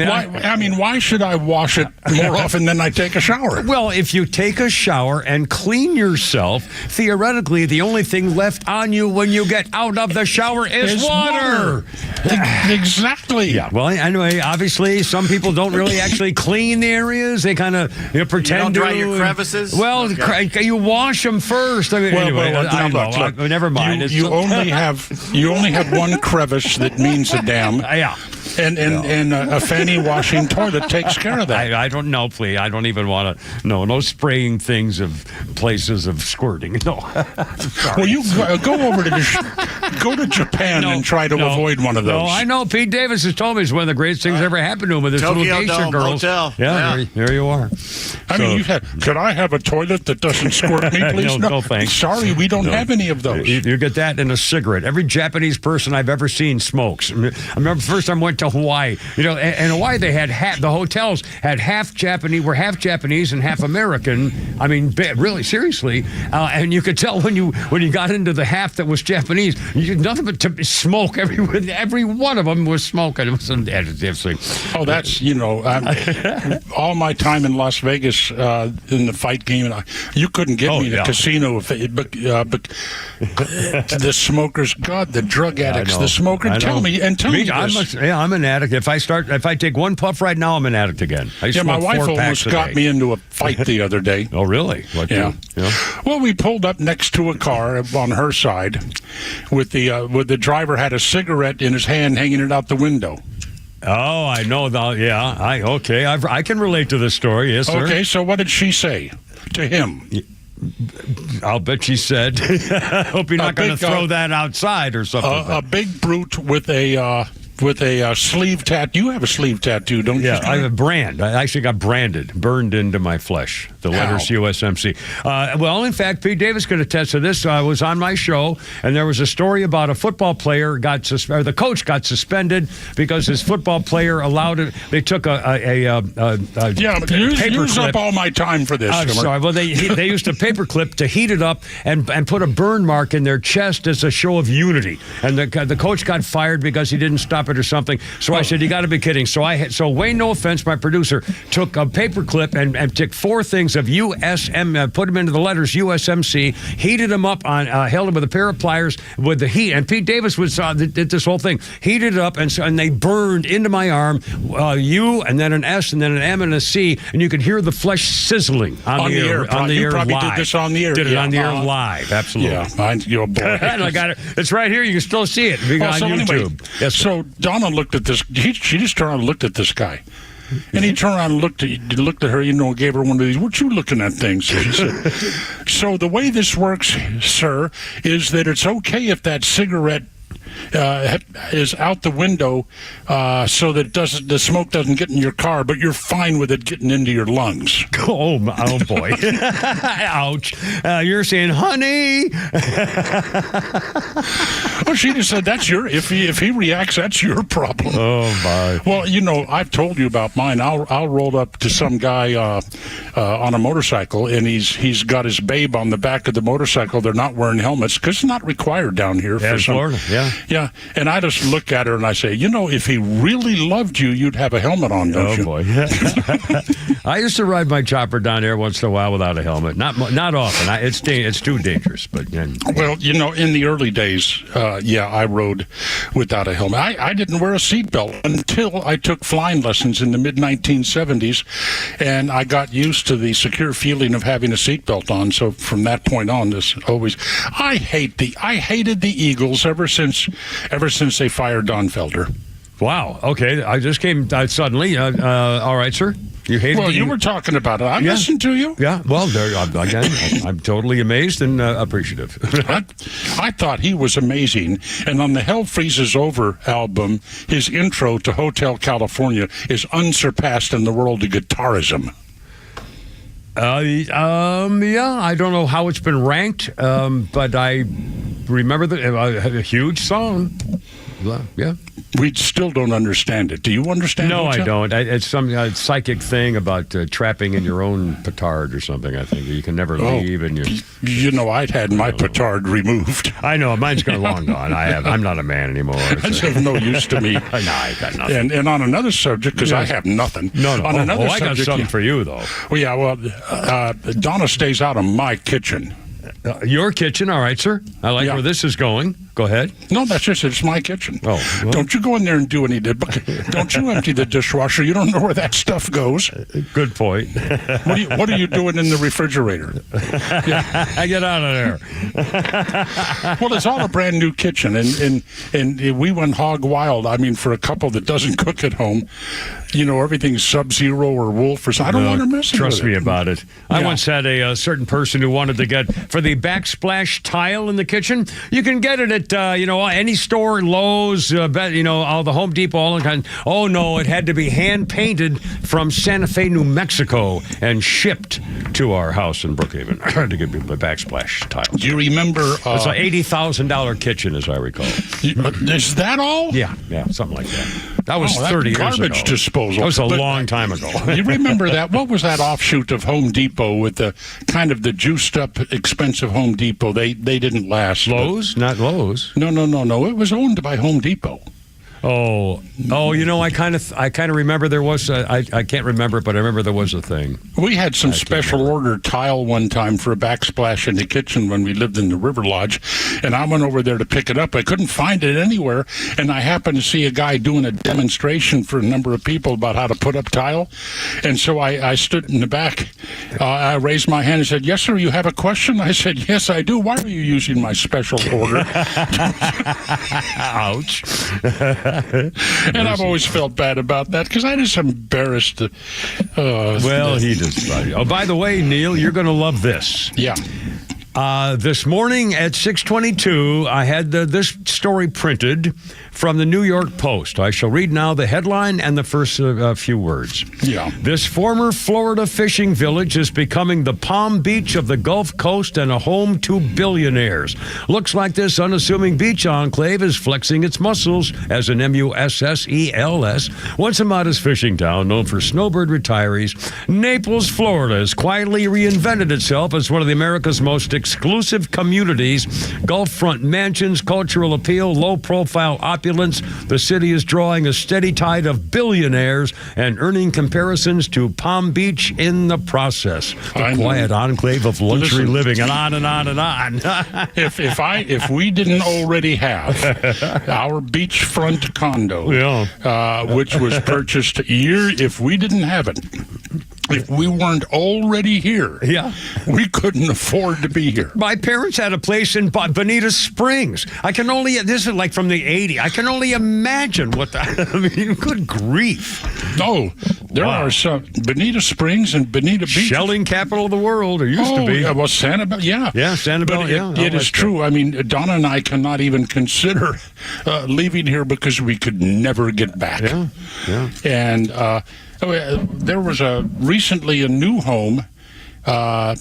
mean, why should I wash it more often than I take a shower? Well, if you take a shower and clean yourself, theoretically, the only thing left on you when you get out of the shower is water. Exactly. Yeah. Well, anyway, obviously, some people don't really actually clean the areas. They kind of pretend you don't to. dry your crevices? Well, you wash them first. I mean, never mind. You only have one crevice that means a dam. Yeah. And a fanny washing toilet takes care of that. I don't know, please. I don't even want to. No spraying things of places of squirting. No. Well, you go over to Japan and try to avoid one of those. No, I know. Pete Davis has told me it's one of the greatest things ever happened to him with his little geisha girls. Hotel. Yeah. There you are. Could I have a toilet that doesn't squirt me, please? No, thanks. Sorry, we don't have any of those. You get that in a cigarette. Every Japanese person I've ever seen smokes. I remember the first time I went to Hawaii. In Hawaii, they had the hotels had half Japanese and half American. I mean, really, seriously. And you could tell when you got into the half that was Japanese, nothing but smoke. Every one of them was smoking. It was interesting. Oh, that's all my time in Las Vegas in the fight game. You couldn't get me in a casino, but the smokers, the drug addicts, the smokers. Tell me this. I'm an addict. If I take one puff right now, I'm an addict again. My wife almost got me into a fight the other day. Oh, really? Yeah. Well, we pulled up next to a car on her side, with the driver had a cigarette in his hand, hanging it out the window. Oh, I know. I can relate to this story. Yes, sir. Okay, so what did she say to him? I'll bet she said, hope you're not going to throw that outside or something. A big brute with a sleeve tattoo. You have a sleeve tattoo, don't you? Yeah, I have a brand. I actually got burned into my flesh. The letters USMC. Well, in fact, Pete Davis could attest to this. I was on my show, and there was a story about a football player the coach got suspended because his football player allowed it. They took a but use up all my time for this. I'm sorry. Well, they used a paper clip to heat it up and put a burn mark in their chest as a show of unity. And the coach got fired because he didn't stop it or something. So I said, you got to be kidding. So Wayne, no offense, my producer, took a paper clip and took 4 things of USM, put them into the letters USMC, heated them up held them with a pair of pliers with the heat. And Pete Davis did this whole thing, heated it up, and they burned into my arm, U and then an S and then an M and a C, and you could hear the flesh sizzling on the air. On the air probably live. Did this on the air. Did it on the air live. Absolutely. Yeah, you're a boy. And I got it. It's right here. You can still see it on YouTube. Anyway, yes, sir. So Donna looked at this. She just turned around and looked at this guy. And he turned around and looked at her, gave her one of these, what you looking at things? She said, so the way this works, sir, is that it's okay if that cigarette is out the window so that the smoke doesn't get in your car, but you're fine with it getting into your lungs. Oh boy. Ouch. You're saying, honey. Well, she just said, if he reacts, that's your problem. Oh, my. Well, I've told you about mine. I'll roll up to some guy on a motorcycle, and he's got his babe on the back of the motorcycle. They're not wearing helmets because it's not required down here. Yeah, Florida, yeah. Yeah, and I just look at her and I say, if he really loved you, you'd have a helmet on, don't you? Oh, boy. I used to ride my chopper down there once in a while without a helmet. Not often. It's too dangerous. But Well, in the early days, I rode without a helmet. I didn't wear a seatbelt until I took flying lessons in the mid-1970s, and I got used to the secure feeling of having a seatbelt on. So from that point on, I hated the Eagles ever since they fired Don Felder. Wow. Okay. I just came suddenly. All right, sir. You hated Well, you were talking about it. I listened to you. Yeah. Well, again, I'm totally amazed and appreciative. I thought he was amazing. And on the Hell Freezes Over album, his intro to Hotel California is unsurpassed in the world of guitarism. I don't know how it's been ranked, but I remember that a huge song. Yeah. We still don't understand it. Do you understand it? No, I don't. It's some psychic thing about trapping in your own petard or something, I think. You can never leave. And I'd had my petard removed. I know. Mine's long gone. I'm not a man anymore. That's of no use to me. No, I got nothing. And on another subject, because I have nothing. No. On another I got subject, something for you, though. Well, Donna stays out of my kitchen. Your kitchen, all right, sir. I like where this is going. Go ahead. No, that's just it's my kitchen. Oh, well. Don't you go in there and do any. Don't you empty the dishwasher? You don't know where that stuff goes. Good point. What are you doing in the refrigerator? I get out of there. Well, it's all a brand new kitchen, and we went hog wild. I mean, for a couple that doesn't cook at home, everything's Sub-Zero or Wolf or something. I don't want to mess with it. Trust me about it. I once had a certain person who wanted to get for the backsplash tile in the kitchen. You can get it at any store, Lowe's, all the Home Depot, all the kind. Oh no, it had to be hand painted from Santa Fe, New Mexico, and shipped to our house in Brookhaven to get the backsplash tile. Do you remember? It's an $80,000 kitchen, as I recall. Is that all? Yeah, something like that. That was 30 years ago. Garbage disposal. That was a long time ago. You remember that? What was that offshoot of Home Depot with the kind of the juiced up, expensive Home Depot? They didn't last. Lowe's? Not Lowe's. No. It was owned by Home Depot. Oh! I kind of remember there was. I can't remember, but I remember there was a thing. We had some special order tile one time for a backsplash in the kitchen when we lived in the River Lodge, and I went over there to pick it up. I couldn't find it anywhere, and I happened to see a guy doing a demonstration for a number of people about how to put up tile, and so I stood in the back. I raised my hand and said, "Yes, sir. You have a question?" I said, "Yes, I do. Why are you using my special order?" Ouch. And I've always felt bad about that because I just embarrassed. Well, he does. Oh, by the way, Neil, you're going to love this. Yeah. This morning at 6:22, I had this story printed from the New York Post. I shall read now the headline and the first few words. Yeah. This former Florida fishing village is becoming the Palm Beach of the Gulf Coast and a home to billionaires. Looks like this unassuming beach enclave is flexing its muscles as an MUSSELS. Once a modest fishing town known for snowbird retirees, Naples, Florida has quietly reinvented itself as one of America's most exclusive communities. Gulf front mansions, cultural appeal, low-profile opulence. The city is drawing a steady tide of billionaires and earning comparisons to Palm Beach in the process. The quiet enclave of luxury living, and on and on and on. If we didn't already have our beachfront condo, which was purchased if we didn't have it. If we weren't already here, we couldn't afford to be here. My parents had a place in Bonita Springs. This is like from the 80s. I can only imagine good grief. Oh, there are some Bonita Springs and Bonita Beach. Shelling capital of the world, it used to be. Well, Sanibel, yeah. Yeah, Sanibel, It is true. I mean, Donna and I cannot even consider leaving here because we could never get back. Yeah. And there was recently a new home, a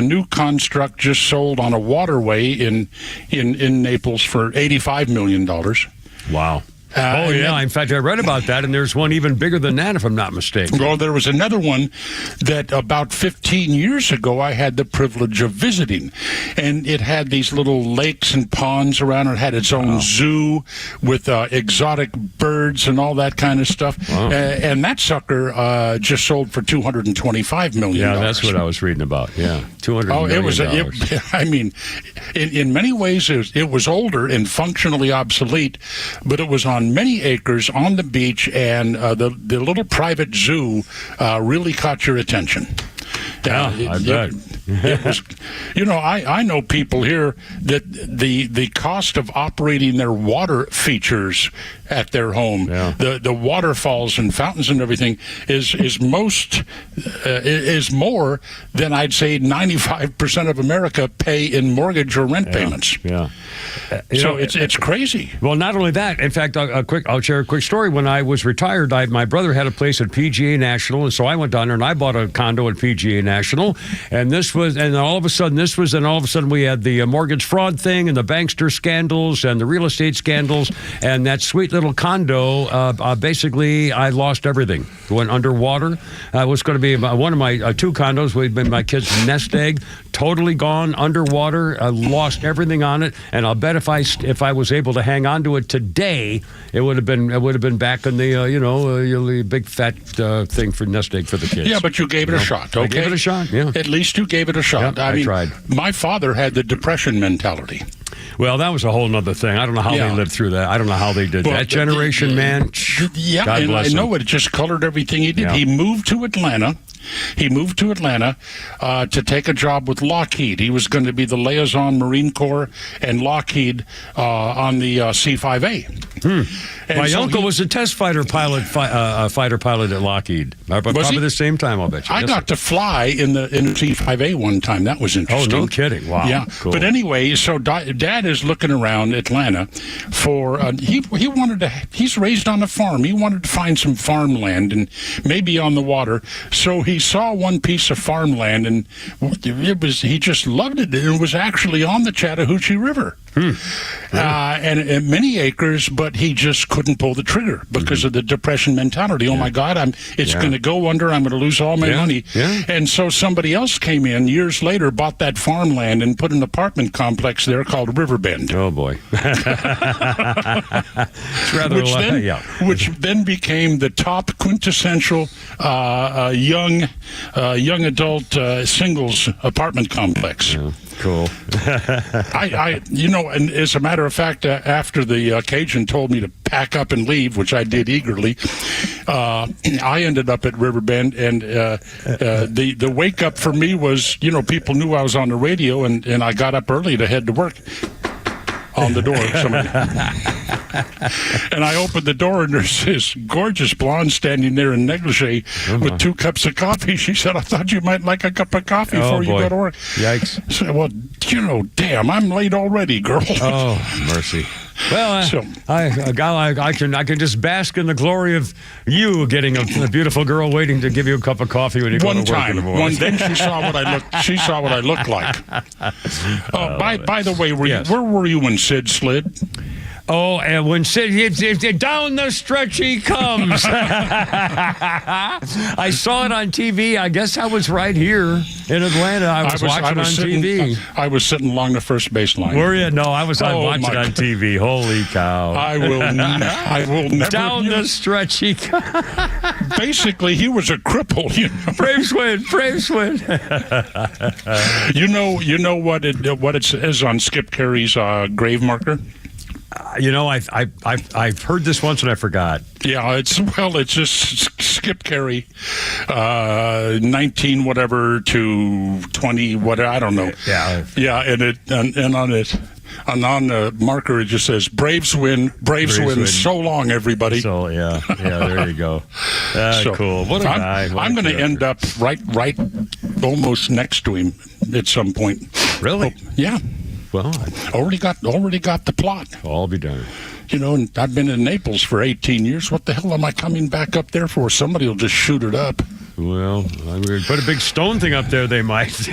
new construct just sold on a waterway in Naples for $85 million. Wow. In fact, I read about that, and there's one even bigger than that, if I'm not mistaken. Well, there was another one that about 15 years ago I had the privilege of visiting, and it had these little lakes and ponds around. It had its own zoo with exotic birds and all that kind of stuff. Wow. And that sucker just sold for $225 million. Yeah, that's what I was reading about. Yeah, $200 million. I mean, in many ways, it was older and functionally obsolete, but it was on many acres on the beach, and the little private zoo really caught your attention. I bet. It was, I know people here that the cost of operating their water features at their home, the waterfalls and fountains and everything is more than I'd say 95% of America pay in mortgage or rent payments. Yeah. So it's crazy. Well, not only that. In fact, I'll share a quick story. When I was retired, my brother had a place at PGA National, and so I went down there and I bought a condo at PGA National, and all of a sudden we had the mortgage fraud thing and the bankster scandals and the real estate scandals, and that sweet little condo, basically I lost everything. Went underwater. It was going to be one of my two condos. We'd been my kids' nest egg, totally gone underwater. I lost everything on it, and I'll bet if I was able to hang on to it today, it would have been back in the big fat thing for nest egg for the kids. Yeah, but you gave it a shot. Okay, I gave it a shot. Yeah, at least you gave it a shot. Yeah, I tried. My father had the depression mentality. Well, that was a whole other thing. I don't know how they lived through that. I don't know how they did that generation, man. Yeah, God bless I them. know it just colored everything he did. Yeah. He moved to Atlanta to take a job with Lockheed. He was going to be the liaison Marine Corps and Lockheed on the C-5A. My uncle was a test fighter pilot at Lockheed. Probably the same time, I'll bet you. I got to fly in the C-5A one time. That was interesting. Oh, no kidding. Wow. Yeah. Cool. But anyway, so Dad is looking around Atlanta for he's raised on a farm. He wanted to find some farmland and maybe on the water. So he saw one piece of farmland, and he just loved it. It was actually on the Chattahoochee River. And many acres, but he just couldn't pull the trigger because of the depression mentality. Oh my God, it's going to go under. I'm going to lose all my money. Yeah. And so somebody else came in years later, bought that farmland, and put an apartment complex there called Riverbend. Oh boy, which then became the top quintessential young adult singles apartment complex. Yeah. Cool. And as a matter of fact, after the Cajun told me to pack up and leave, which I did eagerly, I ended up at Riverbend, and the wake up for me was, people knew I was on the radio, and I got up early to head to work. On the door, and I opened the door, and there's this gorgeous blonde standing there in negligee with 2 cups of coffee. She said, "I thought you might like a cup of coffee before you go to work." Yikes! I said, "Well, damn, I'm late already, girl." Oh, mercy. Well, I can just bask in the glory of you getting a beautiful girl waiting to give you a cup of coffee when you go to work in the morning. Then she saw what I looked. She saw what I looked like. By the way, where were you when Sid slid? Oh, and when Sid, down the stretch he comes. I saw it on TV. I guess I was right here in Atlanta. I was watching on TV. I was sitting along the first base line. Were you? No, I was watching on TV. Holy cow. I will never. Down the stretch he comes. Basically, he was a cripple. Braves win. You know what it says on Skip Carey's grave marker? I've heard this once and I forgot. Yeah, it's just Skip Carey, 19 whatever to 20 whatever, I don't know. Yeah, and on it. And on the marker, it just says, Braves win. So long, everybody. So, yeah, there you go. Cool. What a guy. I'm going to end up right almost next to him at some point. Really? Oh, yeah. Well, already got the plot. I'll be darned. And I've been in Naples for 18 years. What the hell am I coming back up there for? Somebody will just shoot it up. Well, I'm going to put a big stone thing up there, they might.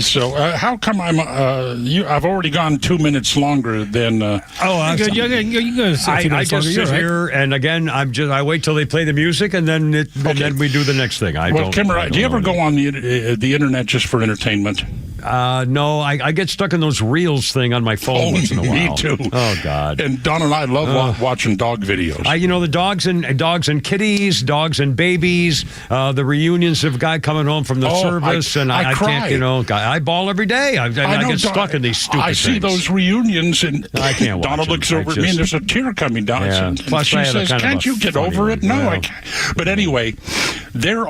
So how come I've already gone 2 minutes longer than. I just sit here, and again, I wait till they play the music, and then we do the next thing. Kimmer, do you ever go on the internet just for entertainment? No, I get stuck in those reels thing on my phone once in a while. Me too. Oh God! And Don and I love watching dog videos. The dogs and kitties, dogs and babies, the reunions of a guy coming home from the service, and I can't. I bawl every day. I get stuck in these stupid things. I see those reunions, and I can't. Donna looks over at me, and there's a tear coming down. Yeah. Plus, she says, "Can't you get over it?" No, I can't. But anyway, there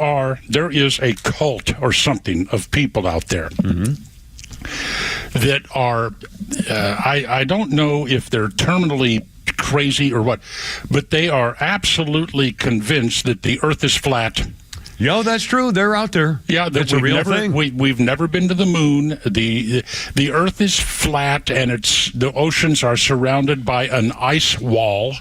is a cult or something of people out there. Mm-hmm. That are, I don't know if they're terminally crazy or what, but they are absolutely convinced that the Earth is flat. Yo, that's true. They're out there. Yeah, that's a real thing. We've never been to the moon. The Earth is flat, and the oceans are surrounded by an ice wall.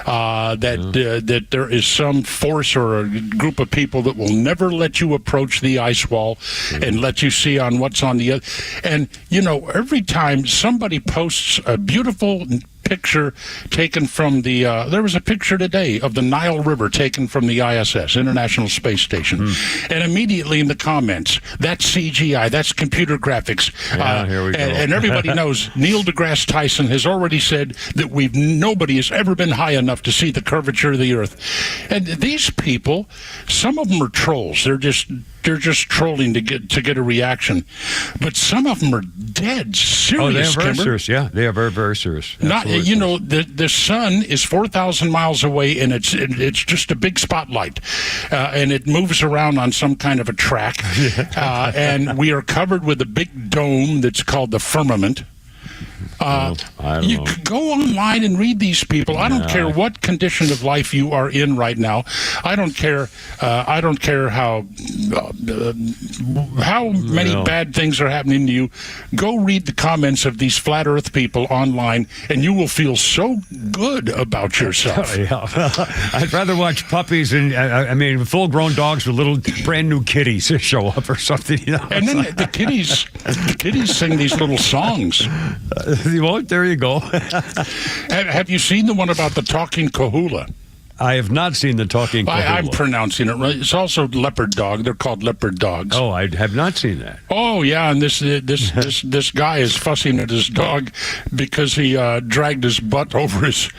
That there is some force or a group of people that will never let you approach the ice wall and let you see on what's on the other. And every time somebody posts a beautiful picture taken from there was a picture today of the Nile River taken from the ISS, International Space Station. And immediately in the comments, that's CGI, that's computer graphics. Here we go. And everybody knows Neil deGrasse Tyson has already said that nobody has ever been high enough to see the curvature of the Earth. And these people, some of them are trolls. They're just trolling to get a reaction. But some of them are dead serious. Oh, they are very serious. Yeah, they are very, very serious. The sun is 4,000 miles away, and it's just a big spotlight, and it moves around on some kind of a track, and we are covered with a big dome that's called the firmament. You could go online and read these people. I don't care what condition of life you are in right now. I don't care how many bad things are happening to you. Go read the comments of these flat Earth people online, and you will feel so good about yourself. I'd rather watch puppies and full-grown dogs with little brand-new kitties show up or something. And then the kitties sing these little songs. Well, there you go. Have you seen the one about the talking kahula? I have not seen the talking kahula. I'm pronouncing it right. It's also leopard dog. They're called leopard dogs. Oh, I have not seen that. Oh, yeah, and this guy is fussing at his dog because he dragged his butt over his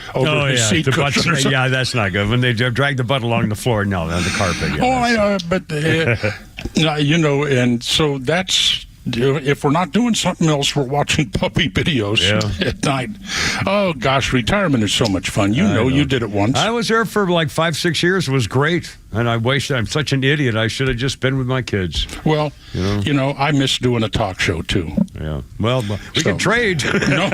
seat cushion or something. Yeah, that's not good. When they drag the butt along the floor, no, on the carpet. Yeah, I know, but and so that's. If we're not doing something else, we're watching puppy videos at night. Oh, gosh, retirement is so much fun. You know, you did it once. I was there for like 5-6 years. It was great. And I wish I'm such an idiot. I should have just been with my kids. Well, I miss doing a talk show, too. Yeah. Well, we can trade. No,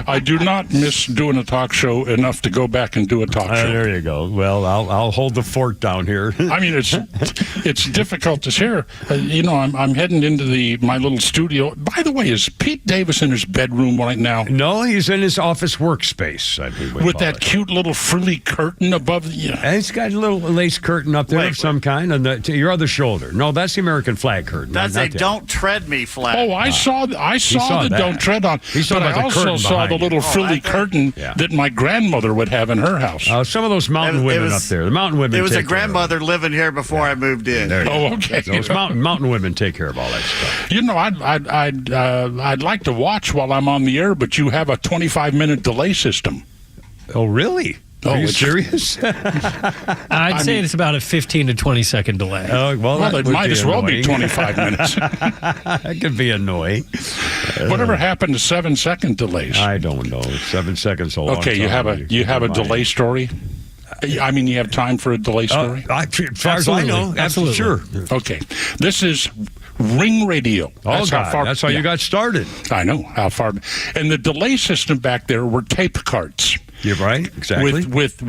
I do not miss doing a talk show enough to go back and do a talk show. There you go. Well, I'll hold the fort down here. I mean, it's difficult to share. I'm heading into my little studio. By the way, is Pete Davis in his bedroom right now? No, he's in his office workspace. With that cute little frilly curtain above It's got a little lace curtain up there of some kind on your other shoulder. No, that's the American flag curtain. That's a "Don't Tread Me" flag. Oh, I saw the that. "Don't Tread on." But I also saw the little frilly curtain that my grandmother would have in her house. Some of those mountain women up there. The mountain women. It was a grandmother living here before I moved in. Okay. Those mountain women take care of all that stuff. I'd like to watch while I'm on the air, but you have a 25-minute delay system. Oh, really? Are you serious? I'd say it's about a 15 to 20 second delay. Well, it might as well be 25 minutes. That could be annoying. Whatever happened to 7-second delays? I don't know. 7 seconds a long time. Okay, you have a delay story? I mean, you have time for a delay story? As far as I know, absolutely. Sure. Okay. This is Ring Radio. That's how you got started. I know how far. And the delay system back there were tape cards. You're right, exactly. With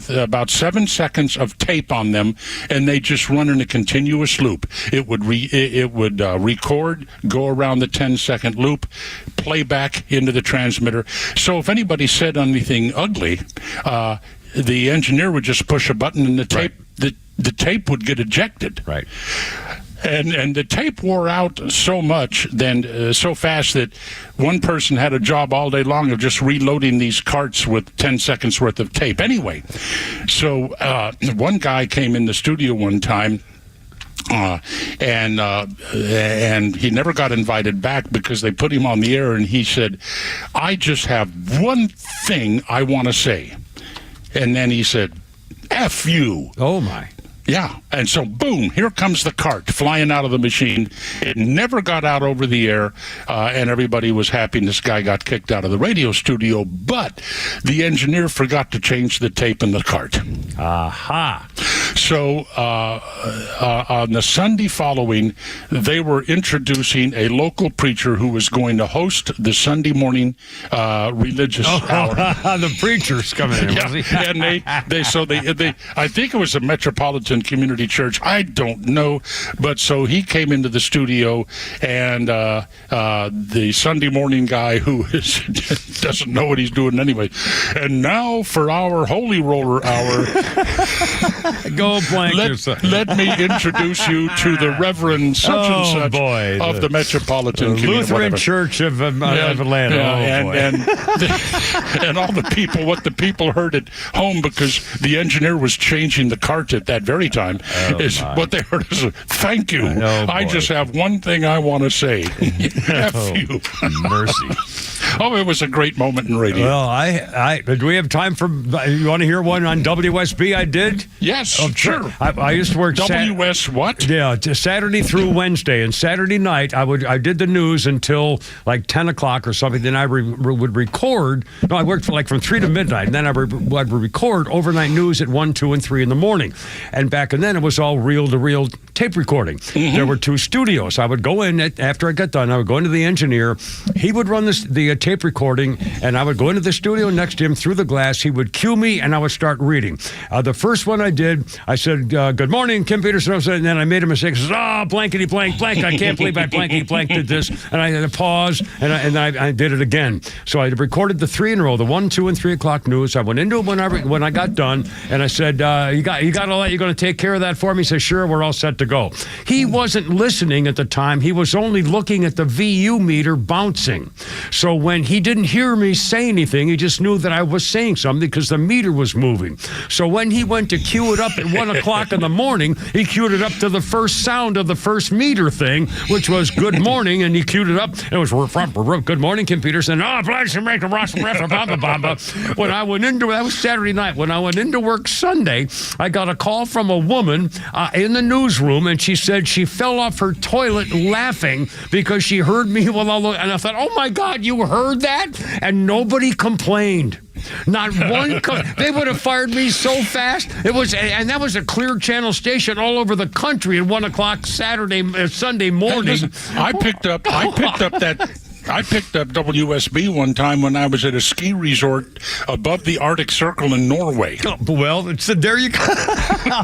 about 7 seconds of tape on them, and they just run in a continuous loop. It would record, go around the 10-second loop, play back into the transmitter. So if anybody said anything ugly, the engineer would just push a button and the tape the tape would get ejected. Right. And the tape wore out so much, so fast that one person had a job all day long of just reloading these carts with 10 seconds worth of tape. Anyway, so one guy came in the studio one time. And he never got invited back because they put him on the air, and he said, "I just have one thing I want to say." And then he said, "F you." Oh, my. Yeah, and so boom, here comes the cart flying out of the machine. It never got out over the air, and everybody was happy, and this guy got kicked out of the radio studio, but the engineer forgot to change the tape in the cart. Aha. So on the Sunday following, they were introducing a local preacher who was going to host the Sunday morning religious hour. The preacher's coming in, was he? And they I think it was a Metropolitan Community Church. I don't know, but so he came into the studio, and the Sunday morning guy who doesn't know what he's doing anyway. And now for our Holy Roller Hour, go blank yourself. Let me introduce you to the Reverend such and such of the Metropolitan Lutheran Church of Atlanta. And all the people, what the people heard at home, because the engineer was changing the cart at that very time, what they heard is, "Thank you. I just have one thing I want to say." F you. Mercy. Oh, it was a great moment in radio. Well, do we have time for, you want to hear one on WSB I did? Yes, sure. I used to work WS what? Yeah, Saturday through Wednesday. And Saturday night, I did the news until like 10 o'clock or something. Then I would record. No, I worked from 3 to midnight. And then I would record overnight news at 1, 2, and 3 in the morning. And back then, it was all reel-to-reel tape recording. Mm-hmm. There were 2 studios. I would go in, after I got done, I would go into the engineer. He would run the tape recording, and I would go into the studio next to him through the glass. He would cue me, and I would start reading. The first one I did, I said, "Good morning, Kim Peterson," and then I made a mistake. I said, blankety blank blank. I can't believe I blankety blanked did this. And I had to pause, and I did it again. So I recorded the 3 in a row, the 1, 2, and 3 o'clock news. I went into it when I got done, and I said, you got all that? You're going to take care of that for me? He said, "Sure, we're all set to go." He wasn't listening at the time. He was only looking at the VU meter bouncing. So when he didn't hear me say anything, he just knew that I was saying something because the meter was moving. So when he went to cue it up at 1 o'clock in the morning, he cued it up to the first sound of the first meter thing, which was "Good morning," and he cued it up. It was "Good morning, Kim Peterson." When I went into, that was Saturday night. When I went into work Sunday, I got a call from a woman in the newsroom, and she said she fell off her toilet laughing because she heard me and I thought, "Oh my God, you heard that?" And nobody complained. Not one. They would have fired me so fast. And that was a clear channel station all over the country at 1 o'clock Sunday morning. Hey, listen, I picked up WSB one time when I was at a ski resort above the Arctic Circle in Norway. Oh, well, there you go.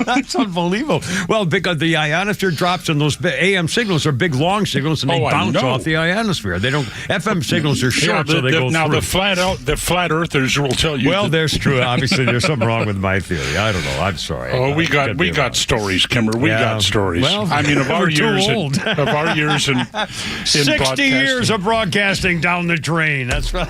That's unbelievable. Well, because the ionosphere drops and those AM signals are big, long signals, and they bounce off the ionosphere. They don't. FM signals are short, so they go now through. The flat earthers will tell you. Well, there's true. Obviously, there's something wrong with my theory. I don't know. I'm sorry. Oh, we got stories, Kimmer. We got stories. Well, I mean, of our years in 60 years of broadcasting down the drain. That's right.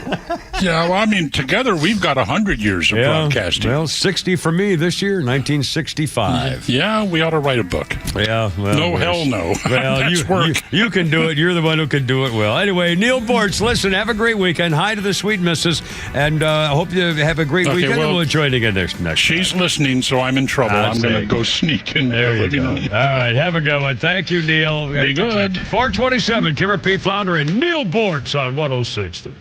Yeah, well, I mean, together we've got 100 years of broadcasting. Well, 60 for me this year, 1965. Yeah, we ought to write a book. Yeah. Well, no, hell no. Well, That's work. You can do it. You're the one who can do it well. Anyway, Neil Bortz, listen, have a great weekend. Hi to the sweet missus, and I hope you have a great weekend. Well, we'll join again next She's listening, so I'm in trouble. I'm going to go sneak in. There you go. All right, have a good one. Thank you, Neil. Be good. 427, Kimmer P. Flounder and Neil Bortz on 106.3.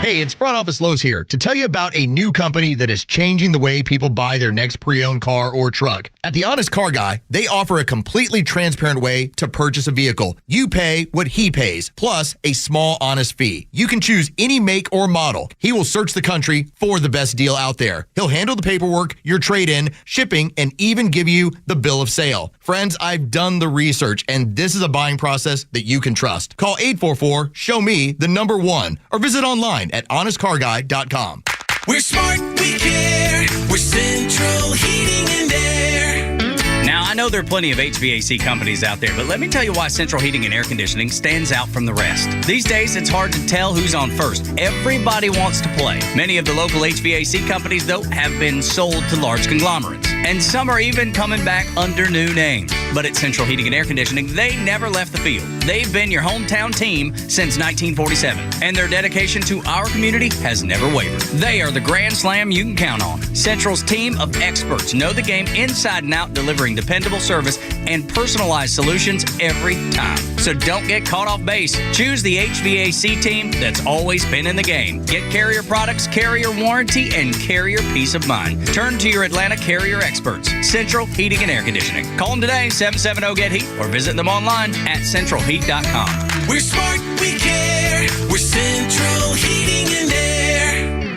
Hey, it's Front Office Lowe's here to tell you about a new company that is changing the way people buy their next pre-owned car or truck. At The Honest Car Guy, they offer a completely transparent way to purchase a vehicle. You pay what he pays, plus a small, honest fee. You can choose any make or model. He will search the country for the best deal out there. He'll handle the paperwork, your trade-in, shipping, and even give you the bill of sale. Friends, I've done the research, and this is a buying process that you can trust. Call 844-SHOW-ME, the number 1, or visit online at honestcarguy.com. We're smart, we care. We're Central Heating and Air. Now, I know there are plenty of HVAC companies out there, but let me tell you why Central Heating and Air Conditioning stands out from the rest. These days, it's hard to tell who's on first. Everybody wants to play. Many of the local HVAC companies, though, have been sold to large conglomerates. And some are even coming back under new names. But at Central Heating and Air Conditioning, they never left the field. They've been your hometown team since 1947. And their dedication to our community has never wavered. They are the grand slam you can count on. Central's team of experts know the game inside and out, delivering dependable service and personalized solutions every time. So don't get caught off base. Choose the HVAC team that's always been in the game. Get Carrier products, Carrier warranty, and Carrier peace of mind. Turn to your Atlanta Carrier experts. Central Heating and Air Conditioning. Call them today, 770-GET-HEAT, or visit them online at centralheat.com. We're smart, we care. We're Central Heating and Air.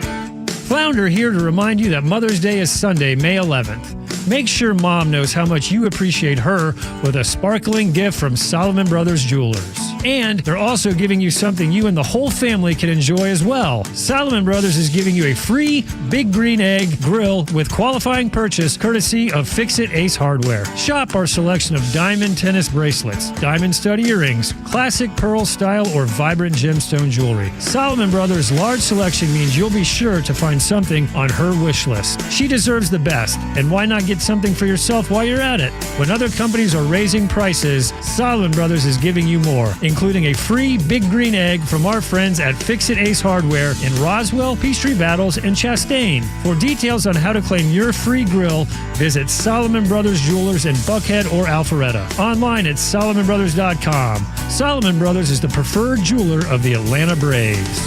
Flounder here to remind you that Mother's Day is Sunday, May 11th. Make sure Mom knows how much you appreciate her with a sparkling gift from Solomon Brothers Jewelers. And they're also giving you something you and the whole family can enjoy as well. Solomon Brothers is giving you a free Big Green Egg grill with qualifying purchase courtesy of Fix-It Ace Hardware. Shop our selection of diamond tennis bracelets, diamond stud earrings, classic pearl style, or vibrant gemstone jewelry. Solomon Brothers' large selection means you'll be sure to find something on her wish list. She deserves the best, and why not get something for yourself while you're at it? When other companies are raising prices, Solomon Brothers is giving you more, including a free Big Green Egg from our friends at Fix-It Ace Hardware in Roswell, Peachtree Battles, and Chastain. For details on how to claim your free grill, visit Solomon Brothers Jewelers in Buckhead or Alpharetta. Online at SolomonBrothers.com. Solomon Brothers is the preferred jeweler of the Atlanta Braves.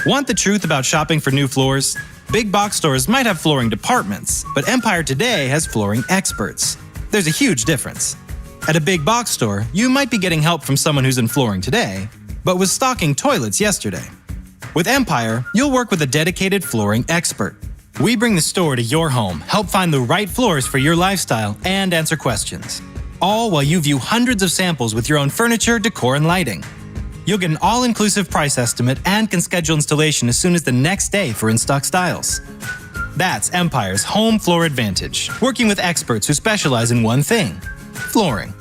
Want the truth about shopping for new floors? Big box stores might have flooring departments, but Empire today has flooring experts. There's a huge difference. At a big box store, you might be getting help from someone who's in flooring today, but was stocking toilets yesterday. With Empire, you'll work with a dedicated flooring expert. We bring the store to your home, help find the right floors for your lifestyle, and answer questions. All while you view hundreds of samples with your own furniture, decor, and lighting. You'll get an all-inclusive price estimate and can schedule installation as soon as the next day for in-stock styles. That's Empire's home floor advantage, working with experts who specialize in one thing: flooring.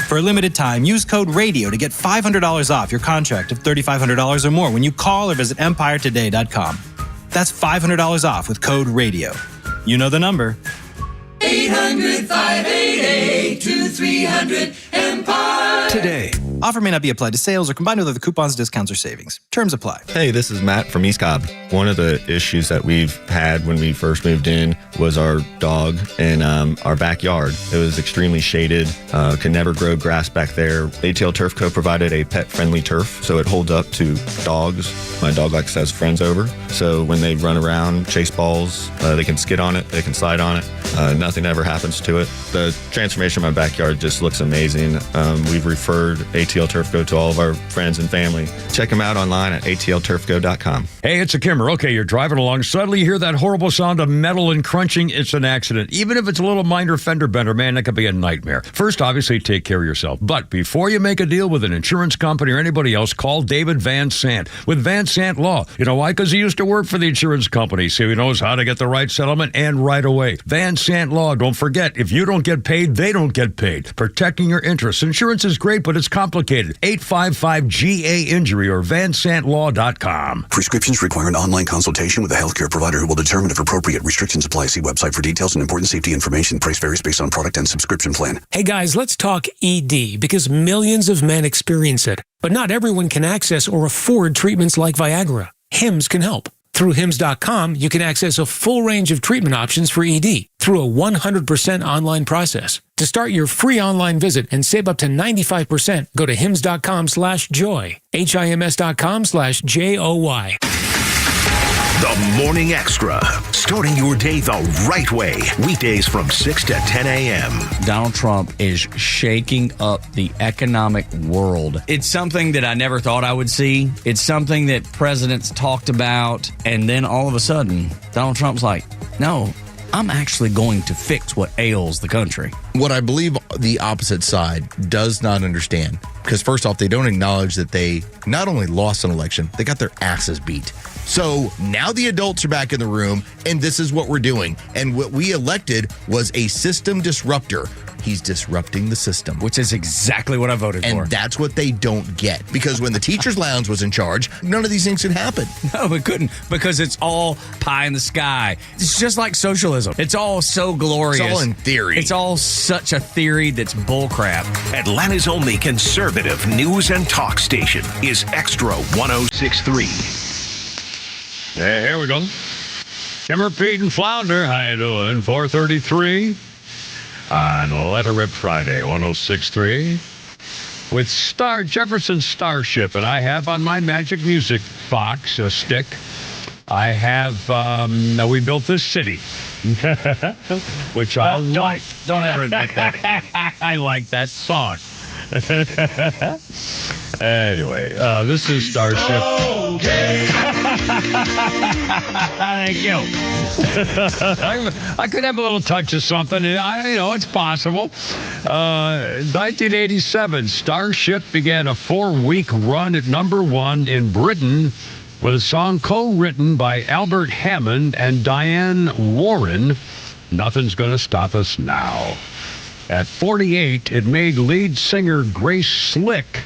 For a limited time, use code RADIO to get $500 off your contract of $3,500 or more when you call or visit EmpireToday.com. That's $500 off with code RADIO. You know the number. 800-588-2300 Today. Offer may not be applied to sales or combined with other coupons, discounts, or savings. Terms apply. Hey, this is Matt from East Cobb. One of the issues that we've had when we first moved in was our dog in our backyard. It was extremely shaded, could never grow grass back there. ATL Turf Co. provided a pet-friendly turf, so it holds up to dogs. My dog likes to have friends over, so when they run around, chase balls, they can skid on it, they can slide on it. Nothing ever happens to it. The transformation of my backyard just looks amazing. We've referred ATL Turf Co. to all of our friends and family. Check them out online at atlturfco.com. Hey, it's a Kimmer. Okay, you're driving along. Suddenly you hear that horrible sound of metal and crunching. It's an accident. Even if it's a little minor fender bender, man, that could be a nightmare. First, obviously, take care of yourself. But before you make a deal with an insurance company or anybody else, call David Van Sant with Van Sant Law. You know why? Because he used to work for the insurance company, so he knows how to get the right settlement and right away. Van Sant Law. Don't forget, if you don't get paid, they don't get paid. Protecting your interests. Insurance is great, but it's complicated. 855-GA-INJURY or vansantlaw.com. Prescriptions require an online consultation with a healthcare provider who will determine if appropriate. Restrictions apply. See website for details and important safety information. Price varies based on product and subscription plan. Hey guys, let's talk ED because millions of men experience it, but not everyone can access or afford treatments like Viagra. Hims can help. Through Hims.com, you can access a full range of treatment options for ED. through a 100% online process. To start your free online visit and save up to 95%, go to hims.com/joy, HIMS.com/JOY. The Morning Extra, starting your day the right way. Weekdays from 6 to 10 a.m. Donald Trump is shaking up the economic world. It's something that I never thought I would see. It's something that presidents talked about, and then all of a sudden, Donald Trump's like, no, I'm actually going to fix what ails the country. What I believe the opposite side does not understand, because first off, they don't acknowledge that they not only lost an election, they got their asses beat. So now the adults are back in the room, and this is what we're doing. And what we elected was a system disruptor. He's disrupting the system. Which is exactly what I voted for. And that's what they don't get. Because when the teacher's lounge was in charge, none of these things could happen. No, it couldn't. Because it's all pie in the sky. It's just like socialism. It's all so glorious. It's all in theory. It's all such a theory that's bullcrap. Atlanta's only conservative news and talk station is Extra 106.3. Hey, here we go. Kimmer, Pete, and Flounder. How you doing? 4:33 on Let Her Rip Friday, 106.3 with Jefferson Starship. And I have on my Magic Music box, a stick, I have, we built this city. Which I like. Don't ever admit that. I like that song. Anyway, this is Starship. Okay. Thank you. I could have a little touch of something. It's possible. 1987, Starship began a 4-week run at #1 in Britain with a song co-written by Albert Hammond and Diane Warren, Nothing's Gonna Stop Us Now. At 48, it made lead singer Grace Slick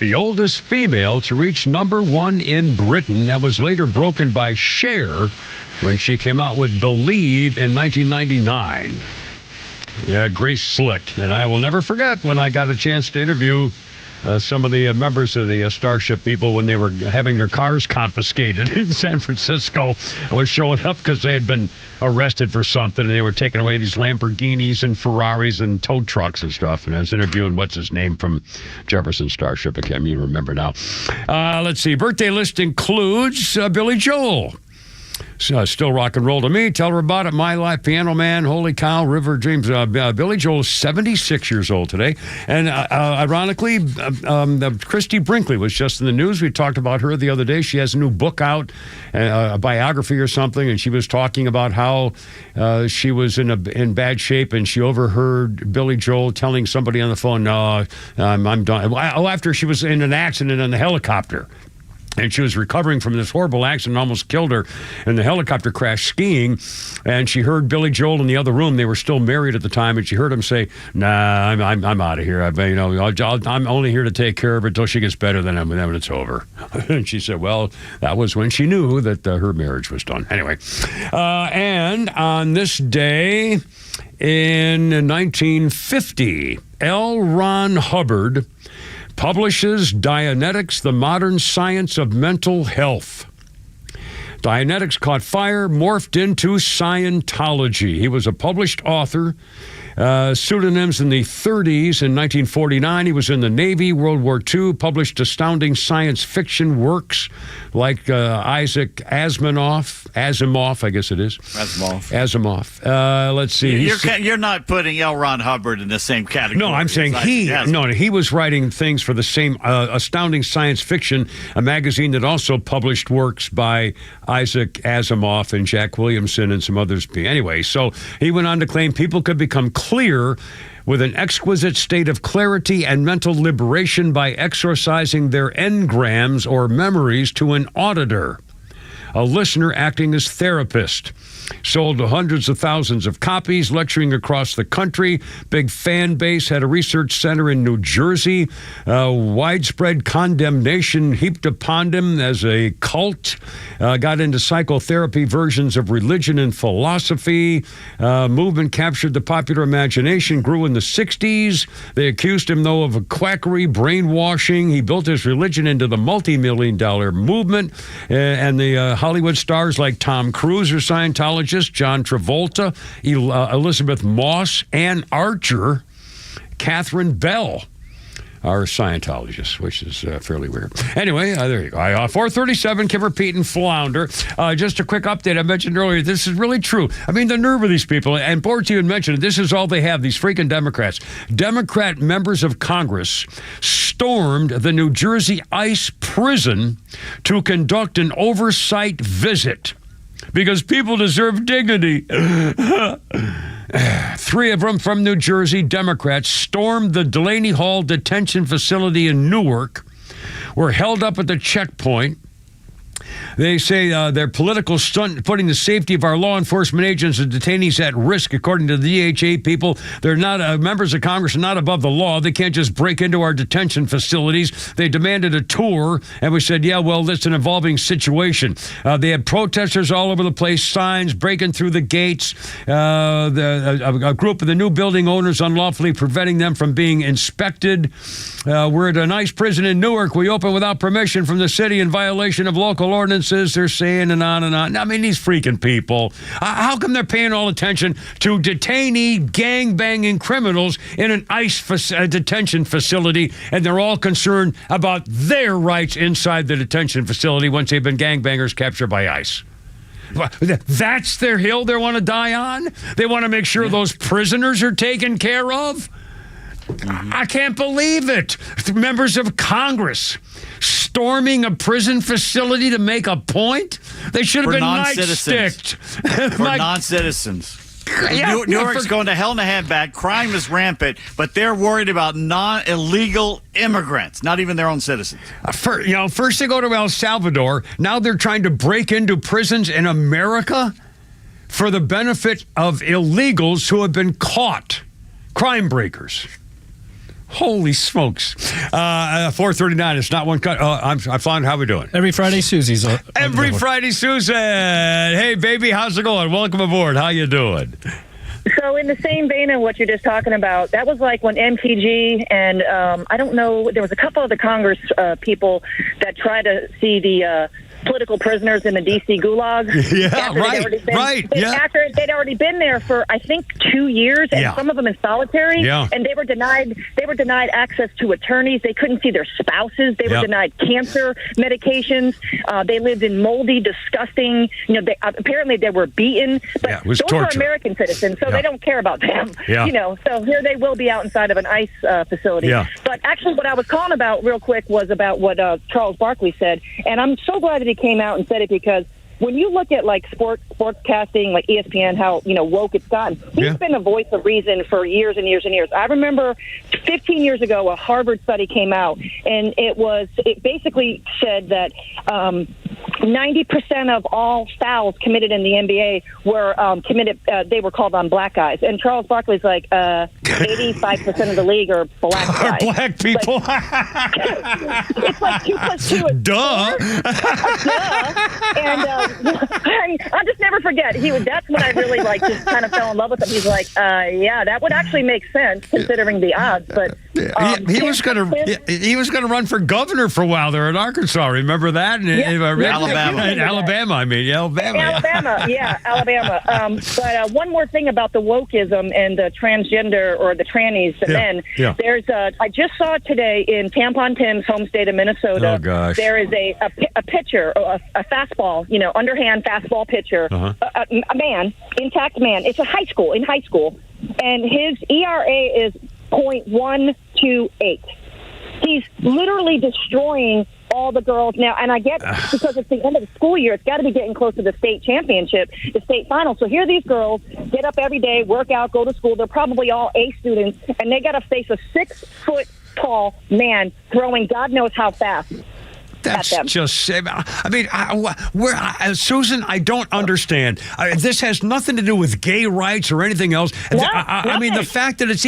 the oldest female to reach #1 in Britain. That was later broken by Cher when she came out with Believe in 1999. Yeah, Grace Slick. And I will never forget when I got a chance to interview some of the members of the Starship people when they were having their cars confiscated in San Francisco. I was showing up because they had been arrested for something, and they were taking away these Lamborghinis and Ferraris and tow trucks and stuff. And I was interviewing what's his name from Jefferson Starship. I can't even remember now. Let's see. Birthday list includes Billy Joel. Still rock and roll to me. Tell her about it. My Life, Piano Man, Holy Cow, River Dreams. Billy Joel is 76 years old today. And ironically, Christy Brinkley was just in the news. We talked about her the other day. She has a new book out, a biography or something, and she was talking about how she was in bad shape, and she overheard Billy Joel telling somebody on the phone, no, I'm done. After she was in an accident on the helicopter. And she was recovering from this horrible accident, almost killed her in the helicopter crash skiing. And she heard Billy Joel in the other room. They were still married at the time, and she heard him say, "Nah, I'm out of here. I'm only here to take care of her until she gets better. Then it's over." And she said, "Well, that was when she knew that her marriage was done." Anyway, and on this day in 1950, L. Ron Hubbard publishes Dianetics, the Modern Science of Mental Health. Dianetics caught fire, morphed into Scientology. He was a published author. Pseudonyms in the 30s. In 1949, he was in the Navy. World War II, published astounding science fiction works like Isaac Asimov, I guess it is. Asimov. Let's see. You're not putting L. Ron Hubbard in the same category. No, I'm saying he was writing things for the same astounding science fiction, a magazine that also published works by Isaac Asimov and Jack Williamson and some others. Anyway, so he went on to claim people could become clear with an exquisite state of clarity and mental liberation by exorcising their engrams or memories to an auditor, a listener acting as therapist. Sold to hundreds of thousands of copies, lecturing across the country. Big fan base, had a research center in New Jersey. Widespread condemnation heaped upon him as a cult. Got into psychotherapy versions of religion and philosophy. Movement captured the popular imagination, grew in the 60s. They accused him, though, of quackery, brainwashing. He built his religion into the multi-million-dollar movement. And the Hollywood stars like Tom Cruise are Scientologists. Scientologists, John Travolta, Elizabeth Moss, Ann Archer, Catherine Bell are Scientologists, which is fairly weird. Anyway, there you go. 437, Kimmer, Pete, and Flounder. Just a quick update. I mentioned earlier, this is really true. I mean, the nerve of these people, and Bortz even mentioned it, this is all they have, these freaking Democrats. Democrat members of Congress stormed the New Jersey ICE prison to conduct an oversight visit because people deserve dignity. Three of them from New Jersey, Democrats, stormed the Delaney Hall detention facility in Newark, were held up at the checkpoint. They say their political stunt putting the safety of our law enforcement agents and detainees at risk, according to the DHA people. They're not members of Congress are not above the law. They can't just break into our detention facilities. They demanded a tour, and we said, yeah, well, that's an evolving situation. They had protesters all over the place, signs breaking through the gates. A group of the new building owners unlawfully preventing them from being inspected. We're at a nice prison in Newark. We open without permission from the city in violation of local ordinances, they're saying, and on and on. I mean, these freaking people. How come they're paying all attention to detainee gang-banging criminals in an ICE detention facility, and they're all concerned about their rights inside the detention facility once they've been gangbangers captured by ICE? That's their hill they want to die on? They want to make sure those prisoners are taken care of? I can't believe it. Members of Congress storming a prison facility to make a point? They should have been nightsticked. For non-citizens. Newark's going to hell in a handbag. Crime is rampant, but they're worried about non-illegal immigrants, not even their own citizens. First they go to El Salvador. Now they're trying to break into prisons in America for the benefit of illegals who have been caught. Crime breakers. Holy smokes. 439, it's not one cut. I'm fine. How we doing? Every Friday, Susie's on. Every Friday, Susan. Hey, baby, how's it going? Welcome aboard. How you doing? So in the same vein of what you're just talking about, that was like when MPG and I don't know, there was a couple of the Congress people that tried to see the political prisoners in the D.C. gulag. Yeah, right. After they'd already been there for, I think, 2 years, and some of them in solitary. Yeah. And they were denied access to attorneys. They couldn't see their spouses. They were denied cancer medications. They lived in moldy, disgusting. Apparently they were beaten. But it was those torture. are American citizens, so they don't care about them. Yeah. So here they will be out inside of an ICE facility. Yeah. But actually, what I was calling about real quick was about what Charles Barkley said, and I'm so glad that he came out and said it, because when you look at like sportscasting, like ESPN, how woke it's gotten, he's been a voice of reason for years and years and years. I remember 15 years ago, a Harvard study came out, and it basically said that 90% of all fouls committed in the NBA were committed. They were called on black guys, and Charles Barkley's like 85% of the league are black guys. Black people. It's like 2 + 2 is Duh. 4. And I'll just never forget. That's when I really just kind of fell in love with him. He's like, yeah, that would actually make sense considering the odds. But he was going to run for governor for a while there in Arkansas. Remember that? Alabama. But one more thing about the wokeism and the transgender or the trannies, the men. Yeah. There's I just saw today in Tampon Tim's home state of Minnesota. Oh, gosh. There is a pitcher, a fastball, underhand fastball pitcher, a man, intact man. It's in high school, and his ERA is .128. He's literally destroying all the girls now, and I get because it's the end of the school year, it's got to be getting close to the state championship, the state final. So here these girls get up every day, work out, go to school. They're probably all A students, and they got to face a 6-foot tall man throwing God knows how fast. That's just, I mean, Susan, I don't understand. This has nothing to do with gay rights or anything else. I mean, the fact that it's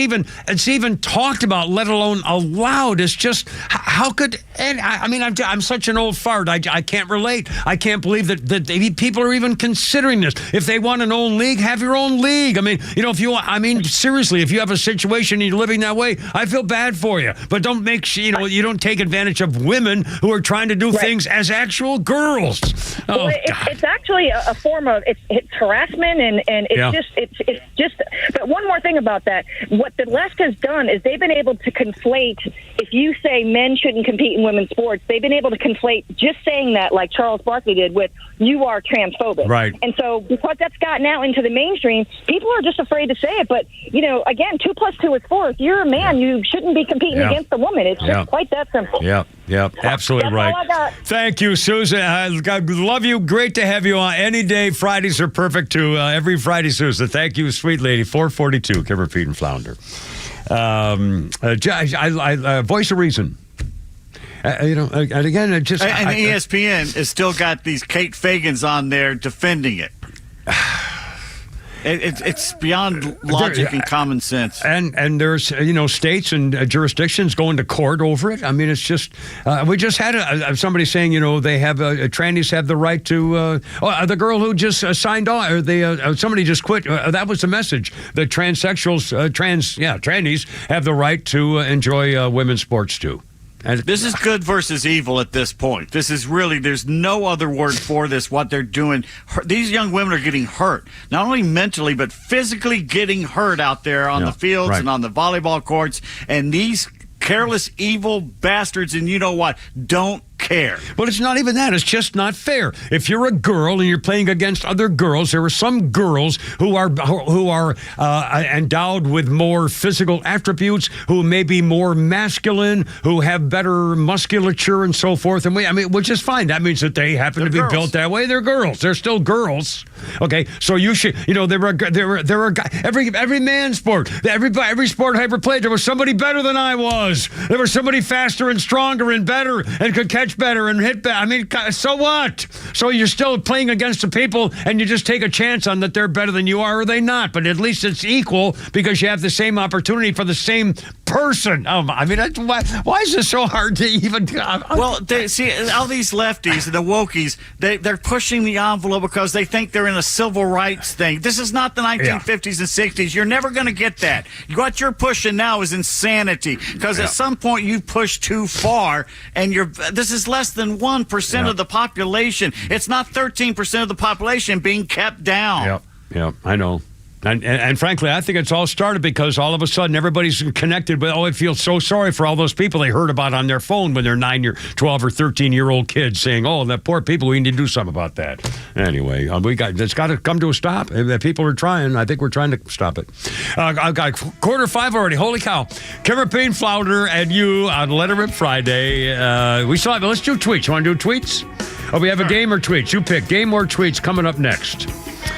even talked about, let alone allowed, is just, how could, I'm such an old fart. I can't relate. I can't believe that people are even considering this. If they want an own league, have your own league. I mean, seriously, if you have a situation and you're living that way, I feel bad for you. But don't make, you don't take advantage of women who are trying trying to do things as actual girls. Well, it's actually a form of it's harassment and it's just. But one more thing about that, what the left has done is they've been able to conflate. If you say men shouldn't compete in women's sports, they've been able to conflate just saying that, like Charles Barkley did, with you are transphobic. Right. And so because that's gotten out into the mainstream, people are just afraid to say it. But again, 2 + 2 is 4. If you're a man, you shouldn't be competing against a woman. It's just quite that simple. Yep, absolutely right. All I got. Thank you, Susan. I love you. Great to have you on any day. Fridays are perfect too. Every Friday, Susan. Thank you, sweet lady. 442, Kimmer, Pete, and Flounder. Voice of reason. And again, ESPN has still got these Kate Fagans on there defending it. It's beyond logic and common sense. And there's, states and jurisdictions going to court over it. I mean, it's just, we just had somebody saying, they have, trannies have the right to, the girl who just signed on, or somebody just quit. That was the message. The transsexuals, trannies have the right to enjoy women's sports too. And this is good versus evil at this point. This is really, there's no other word for this, what they're doing. These young women are getting hurt, not only mentally, but physically getting hurt out there on the fields and on the volleyball courts. And these careless, evil bastards, and you know what, don't care. But it's not even that. It's just not fair. If you're a girl and you're playing against other girls, there are some girls who are endowed with more physical attributes, who may be more masculine, who have better musculature and so forth. And which is fine. That means that they happen to be built that way. They're girls. They're still girls. Okay, so you should, there were every man's sport, every sport I ever played, there was somebody better than I was. There was somebody faster and stronger and better and could catch better and hit better. I mean, so what? So you're still playing against the people and you just take a chance on that they're better than you are, or they not. But at least it's equal because you have the same opportunity for the same person. I mean, why is this so hard to even... Well, see, all these lefties and the wokies, they're pushing the envelope because they think they're in a civil rights thing. This is not the 1950s and 60s. You're never going to get that. What you're pushing now is insanity because at some point you push too far and this is less than 1% of the population. It's not 13% of the population being kept down. Yep, I know. And frankly, I think it's all started because all of a sudden everybody's connected with, I feel so sorry for all those people they heard about on their phone when they're 12 or 13-year-old kids saying, that poor people, we need to do something about that. Anyway, it's got to come to a stop. If people are trying, I think we're trying to stop it. I've got 4:45 already. Holy cow. Kimmer, Payne, Flounder, and you on Letterman Friday. We still have, let's do tweets. You want to do tweets? We have a game or tweets. You pick. Game or tweets coming up next.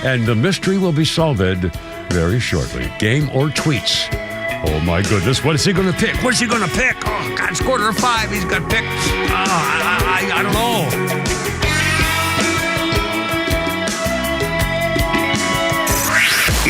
And the mystery will be solved very shortly. Game or tweets. Oh, my goodness. What is he going to pick? What's he going to pick? Oh, God, it's 4:45. He's got picked. I don't know.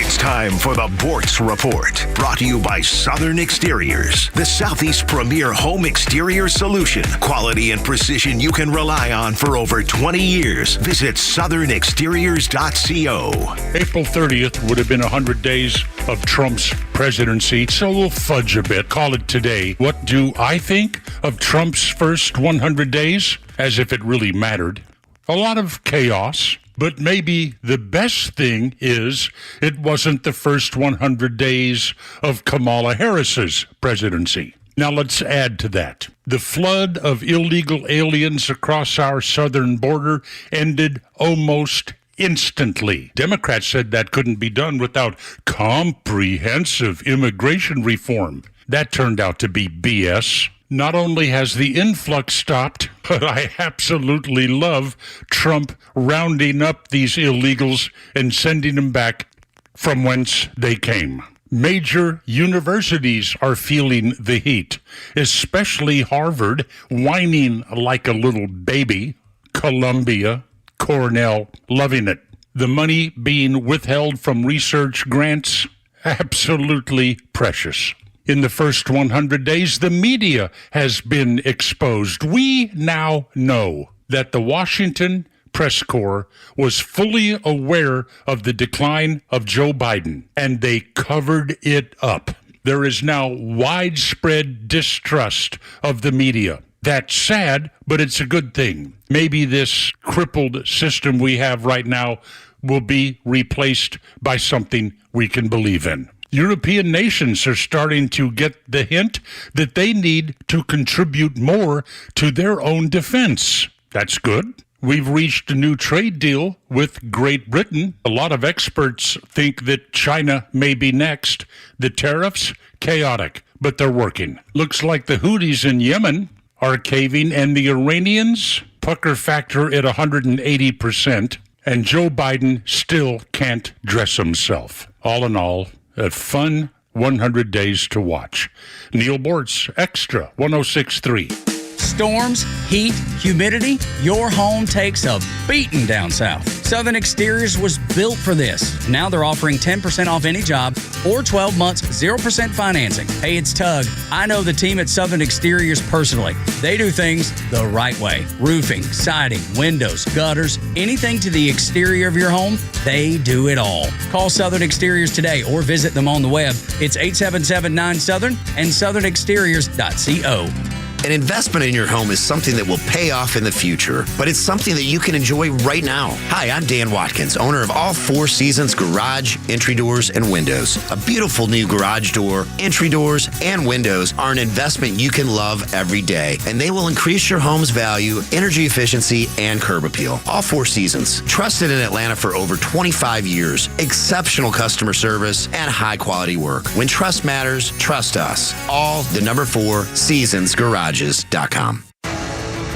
It's time for the Bortz Report, brought to you by Southern Exteriors, the Southeast premier home exterior solution. Quality and precision you can rely on for over 20 years. Visit southernexteriors.co. April 30th would have been 100 days of Trump's presidency, so we'll fudge a bit. Call it today. What do I think of Trump's first 100 days? As if it really mattered. A lot of chaos. But maybe the best thing is it wasn't the first 100 days of Kamala Harris's presidency. Now let's add to that. The flood of illegal aliens across our southern border ended almost instantly. Democrats said that couldn't be done without comprehensive immigration reform. That turned out to be BS. Not only has the influx stopped, but I absolutely love Trump rounding up these illegals and sending them back from whence they came. Major universities are feeling the heat, especially Harvard, whining like a little baby. Columbia, Cornell, loving it. The money being withheld from research grants, absolutely precious. In the first 100 days, the media has been exposed. We now know that the Washington press corps was fully aware of the decline of Joe Biden, and they covered it up. There is now widespread distrust of the media. That's sad, but it's a good thing. Maybe this crippled system we have right now will be replaced by something we can believe in. European nations are starting to get the hint that they need to contribute more to their own defense. That's good. We've reached a new trade deal with Great Britain. A lot of experts think that China may be next. The tariffs, chaotic, but they're working. Looks like the Houthis in Yemen are caving, and the Iranians, pucker factor at 180%, and Joe Biden still can't dress himself. All in all, a fun 100 days to watch. Neil Bortz, Extra 106.3. Storms, heat, humidity, your home takes a beating down south. Southern Exteriors was built for this. Now they're offering 10% off any job or 12 months, 0% financing. Hey, it's Tug. I know the team at Southern Exteriors personally. They do things the right way. Roofing, siding, windows, gutters, anything to the exterior of your home, they do it all. Call Southern Exteriors today or visit them on the web. It's 877-9-SOUTHERN and southernexteriors.co. An investment in your home is something that will pay off in the future, but it's something that you can enjoy right now. Hi, I'm Dan Watkins, owner of All Four Seasons Garage, Entry Doors, and Windows. A beautiful new garage door, entry doors, and windows are an investment you can love every day, and they will increase your home's value, energy efficiency, and curb appeal. All Four Seasons, trusted in Atlanta for over 25 years, exceptional customer service, and high-quality work. When trust matters, trust us. All the number 4 Seasons Garage.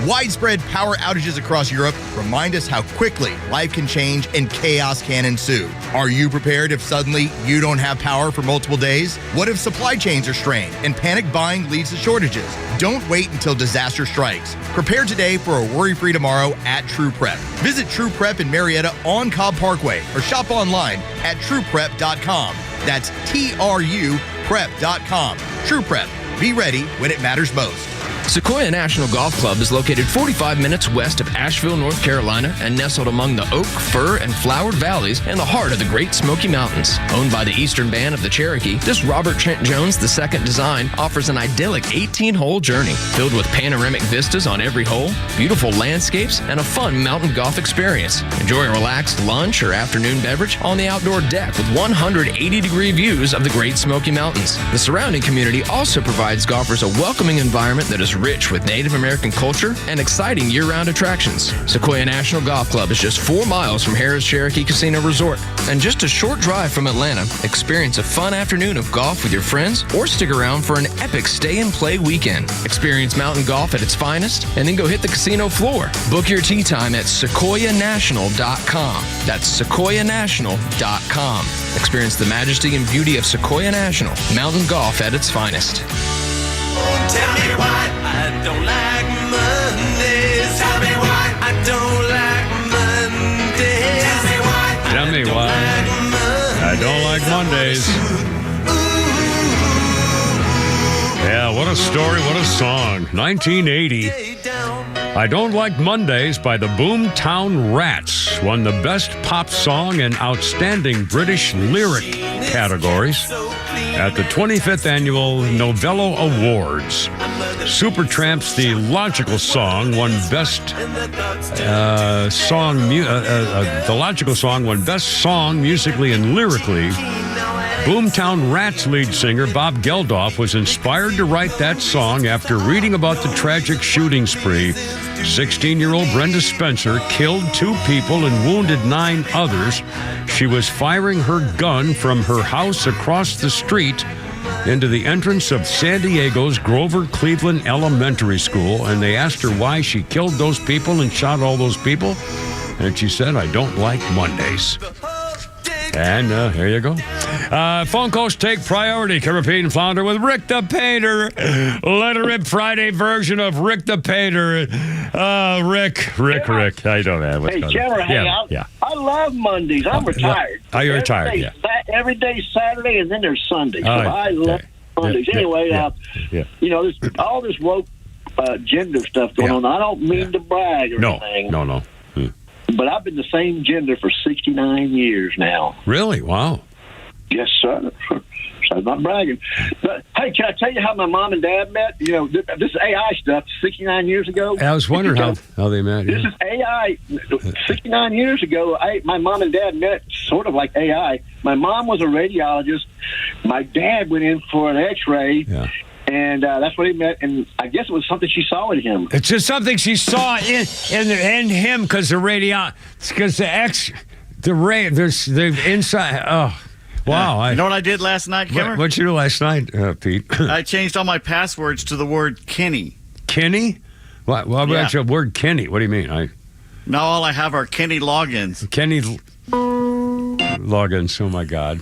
Widespread power outages across Europe remind us how quickly life can change and chaos can ensue. Are you prepared if suddenly you don't have power for multiple days? What if supply chains are strained and panic buying leads to shortages? Don't wait until disaster strikes. Prepare today for a worry-free tomorrow at True Prep. Visit True Prep in Marietta on Cobb Parkway or shop online at trueprep.com. That's TRU prep.com. True Prep. Be ready when it matters most. Sequoia National Golf Club is located 45 minutes west of Asheville, North Carolina, and nestled among the oak, fir, and flowered valleys in the heart of the Great Smoky Mountains. Owned by the Eastern Band of the Cherokee, this Robert Trent Jones II design offers an idyllic 18-hole journey filled with panoramic vistas on every hole, beautiful landscapes, and a fun mountain golf experience. Enjoy a relaxed lunch or afternoon beverage on the outdoor deck with 180-degree views of the Great Smoky Mountains. The surrounding community also provides golfers a welcoming environment that is rich with Native American culture and exciting year-round attractions. Sequoia National Golf Club is just 4 miles from Harrah's Cherokee Casino Resort and just a short drive from Atlanta. Experience a fun afternoon of golf with your friends or stick around for an epic stay-and-play weekend. Experience mountain golf at its finest and then go hit the casino floor. Book your tee time at sequoianational.com. That's sequoianational.com. Experience the majesty and beauty of Sequoia National, mountain golf at its finest. Tell me why I don't like Mondays. Tell me why I don't like Mondays. Tell me why I don't like Mondays. Yeah, what a story, what a song. 1980. I Don't Like Mondays by the Boomtown Rats won the Best Pop Song and Outstanding British Lyric categories at the 25th Annual Novello Awards. Supertramp's The Logical Song won Best The Logical Song won Best Song musically and lyrically. Boomtown Rats lead singer Bob Geldof was inspired to write that song after reading about the tragic shooting spree. 16-year-old Brenda Spencer killed 2 people and wounded 9 others. She was firing her gun from her house across the street into the entrance of San Diego's Grover Cleveland Elementary School, and they asked her why she killed those people and shot all those people, and she said, "I don't like Mondays." And here you go. Phone calls take priority. Can repeat and flounder with Rick the Painter. Let it rip Friday version of Rick the Painter. Rick. How you doing, man? Hey, Chandler, I love Mondays. I'm retired. Oh, you're retired, yeah. Every day's Saturday, and then there's Sunday. So I love Mondays. Anyway, you know, all this woke gender stuff going on. I don't mean to brag or anything. No. But I've been the same gender for 69 years now. Really? Wow. Yes, sir. I'm not bragging. But, hey, can I tell you how my mom and dad met? You know, this is AI stuff, 69 years ago. I was wondering how they met. This is AI. 69 years ago, my mom and dad met sort of like AI. My mom was a radiologist. My dad went in for an X-ray. Yeah. And that's where they met, and I guess it was something she saw in him. It's just something she saw in him because the inside. Oh, wow! You know what I did last night, Kimmer? What'd you do last night, Pete? I changed all my passwords to the word Kenny. Kenny? What about your word Kenny? What do you mean? Now all I have are Kenny logins. Kenny logins. Oh my God!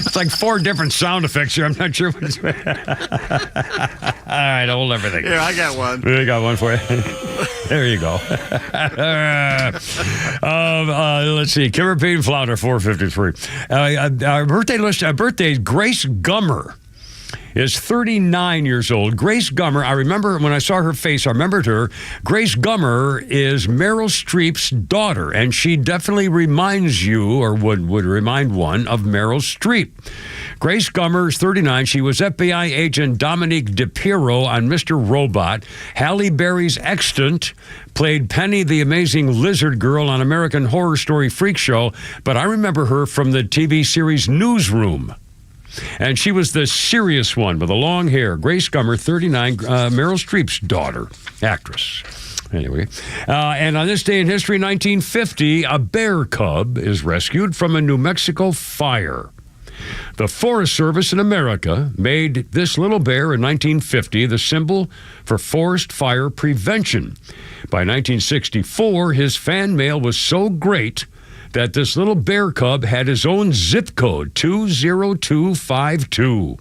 It's like 4 different sound effects here. I'm not sure what's. All right, hold everything. Here, I got one. I got one for you. There you go. Let's see. Kimmer Pete Flounder, 453. Our birthday, Grace Gummer is 39 years old. Grace Gummer, I remember when I saw her face, I remembered her. Grace Gummer is Meryl Streep's daughter, and she definitely reminds you, or would remind one, of Meryl Streep. Grace Gummer is 39. She was FBI agent Dominique DePiro on Mr. Robot. Halle Berry's extant played Penny the Amazing Lizard Girl on American Horror Story Freak Show, but I remember her from the TV series Newsroom. And she was the serious one with the long hair. Grace Gummer, 39, Meryl Streep's daughter, actress. Anyway, and on this day in history, 1950, a bear cub is rescued from a New Mexico fire. The Forest Service in America made this little bear in 1950 the symbol for forest fire prevention. By 1964, his fan mail was so great that this little bear cub had his own zip code, 20252.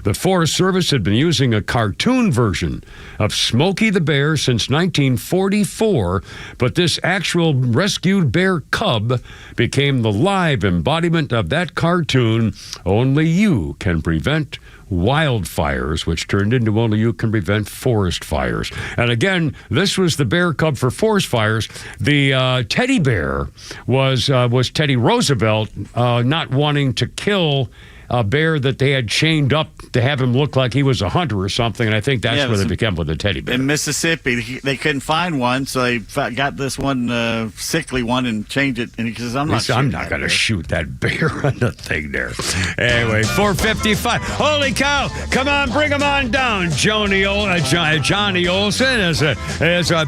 The Forest Service had been using a cartoon version of Smokey the Bear since 1944, but this actual rescued bear cub became the live embodiment of that cartoon. Only you can prevent wildfires, which turned into only you can prevent forest fires. And again, this was the bear cub for forest fires. The teddy bear was Teddy Roosevelt not wanting to kill a bear that they had chained up to have him look like he was a hunter or something, and I think that's where they became with the teddy bear. In Mississippi, they couldn't find one, so they got this one sickly one and changed it. And he says, I'm not going to shoot that bear on the thing there. Anyway, 455. Holy cow! Come on, bring him on down, Johnny Olsen. As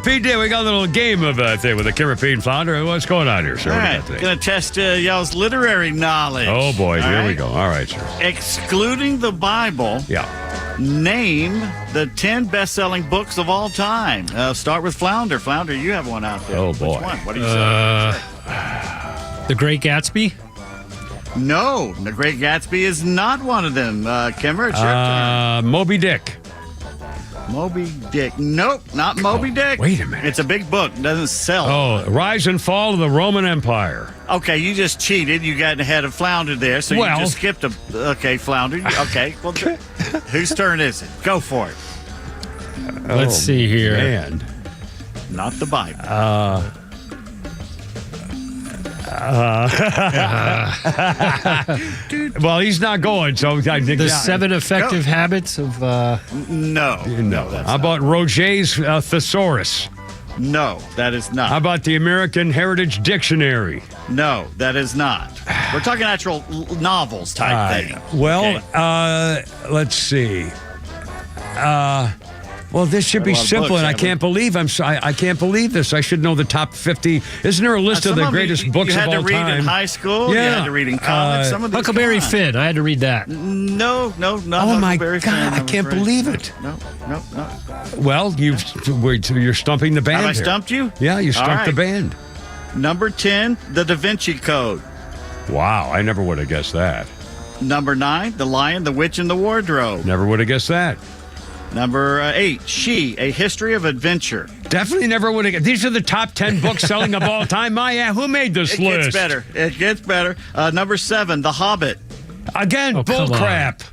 Pete did, we got a little game of thing with the Kimmer Pete Flounder. What's going on here, sir? All right, going to test y'all's literary knowledge. Oh boy, here we go. All right. Excluding the Bible, name the 10 best-selling books of all time. Start with Flounder. Flounder, you have one out there. Oh, boy. Which one? What do you say? The Great Gatsby? No, The Great Gatsby is not one of them. Kimmer, it's your turn. Moby Dick. Moby Dick. Nope, not Moby Dick. Wait a minute. It's a big book. It doesn't sell. Oh, Rise and Fall of the Roman Empire. Okay, you just cheated. You got ahead of Flounder there, so you just skipped a... Okay, Flounder. Okay, well, whose turn is it? Go for it. Let's see here. Man. Not the Bible. Well, he's not going, so... The 7 Effective Habits of... No. How about Roget's Thesaurus? No, that is not. How about the American Heritage Dictionary? No, that is not. We're talking actual novels type thing. Well, let's see. Well, this should be simple, and I can't believe I can't believe this. I should know the top 50. Isn't there a list of the greatest books of all time? You had to read in high school. Yeah. You had to read in college. Some of these, Huckleberry Finn. I had to read that. No, not Oh my Huckleberry God! Finn, I can't believe it. No. Well, you're stumping the band. Have I here. stumped you? Yeah, you stumped the band. Number 10, The Da Vinci Code. Wow, I never would have guessed that. Number 9, The Lion, the Witch, and the Wardrobe. Never would have guessed that. Number 8, She, A History of Adventure. Definitely never would have guessed. These are the top 10 books selling of all time. Who made this list? It gets better. Number 7, The Hobbit. Again, bull crap.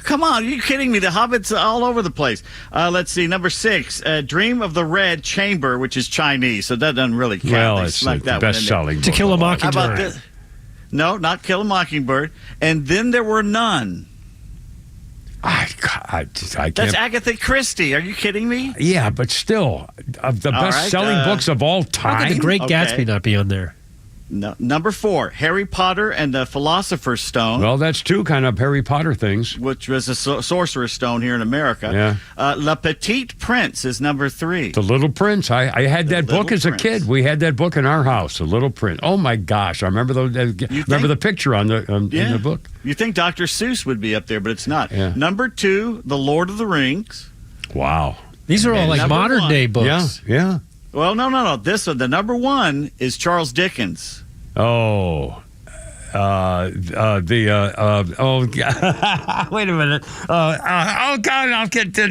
Come on, are you kidding me? The Hobbit's all over the place. Let's see, number 6, Dream of the Red Chamber, which is Chinese, so that doesn't really count. Well, it's like that best-selling book. To Kill a Mockingbird. How about this? No, not Kill a Mockingbird. And then there were none. I can't. That's Agatha Christie. Are you kidding me? Yeah, but still, of the best-selling books of all time. How could The Great Gatsby not be on there? No, number 4, Harry Potter and the Philosopher's Stone. Well, that's two kind of Harry Potter things. Which was a Sorcerer's Stone here in America. Yeah. Le Petit Prince is number 3. The Little Prince. I had that book as a kid. We had that book in our house, The Little Prince. Oh, my gosh. I remember the picture on the in the book. You think Dr. Seuss would be up there, but it's not. Yeah. Number 2, The Lord of the Rings. Wow. These are all like modern-day books. Yeah. Well, no. This one, the number 1 is Charles Dickens. Oh. Wait a minute. Oh God, I'll get to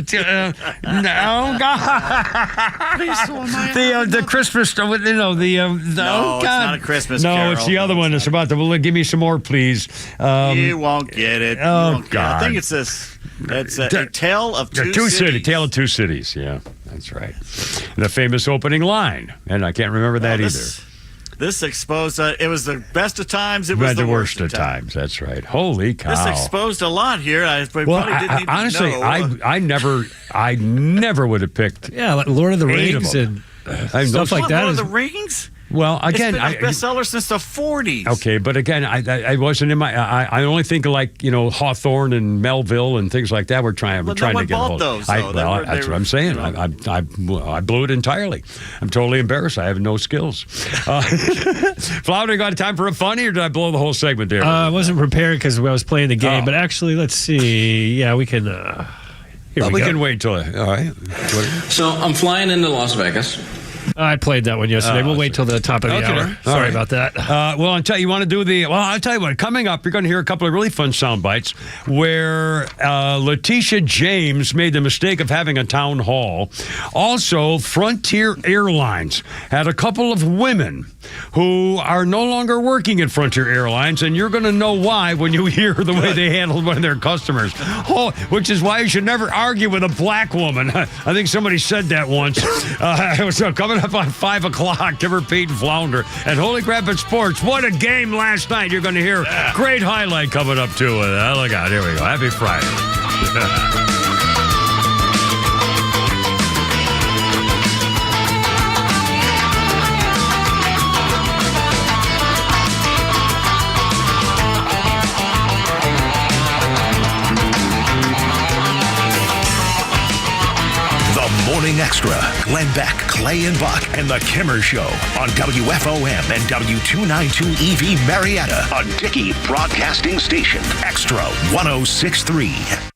no God. The Christmas, No, oh God, it's not a Christmas No, Carol. it's the other one. It's about the. Well, give me some more, please. You won't get it. Oh God, I think it's this. It's a Tale of Two Cities. Cities. Tale of Two Cities. Yeah, that's right. The famous opening line, and I can't remember that either. This exposed, it was the best of times, it was But the worst of times. That's right. Holy cow. This exposed a lot here. I probably didn't even honestly, know. I never would have picked. Yeah, like Lord of the 8 Rings of and stuff like that. Lord of the Rings? Well, again, it's been a bestseller since the 40s. Okay, but again, I wasn't in my. I only think of like Hawthorne and Melville and things like that. We're trying to get a hold. Those, that's what I'm saying. I blew it entirely. I'm totally embarrassed. I have no skills. Flounder, you got time for a funny, or did I blow the whole segment there? I wasn't prepared because I was playing the game, Oh. but actually, let's see. Yeah, we can. we can wait till. All right. So I'm flying into Las Vegas. I played that one yesterday. We'll wait till the top of the hour. Sorry about that. Well, you want to do the. Well, I'll tell you what. Coming up, you're going to hear a couple of really fun sound bites where Letitia James made the mistake of having a town hall. Also, Frontier Airlines had a couple of women who are no longer working at Frontier Airlines, and you're going to know why when you hear the way they handled one of their customers. Oh, which is why you should never argue with a black woman. I think somebody said that once. So coming up on 5 o'clock, Timber, Pete, and Flounder. And Holy Crap at Sports. What a game last night. You're going to hear great highlight coming up, too. Look out. Here we go. Happy Friday. Morning Extra. Glenn Beck, Clay and Buck, and The Kimmer Show on WFOM and W292 EV Marietta, a Dickey Broadcasting Station. Extra 106.3.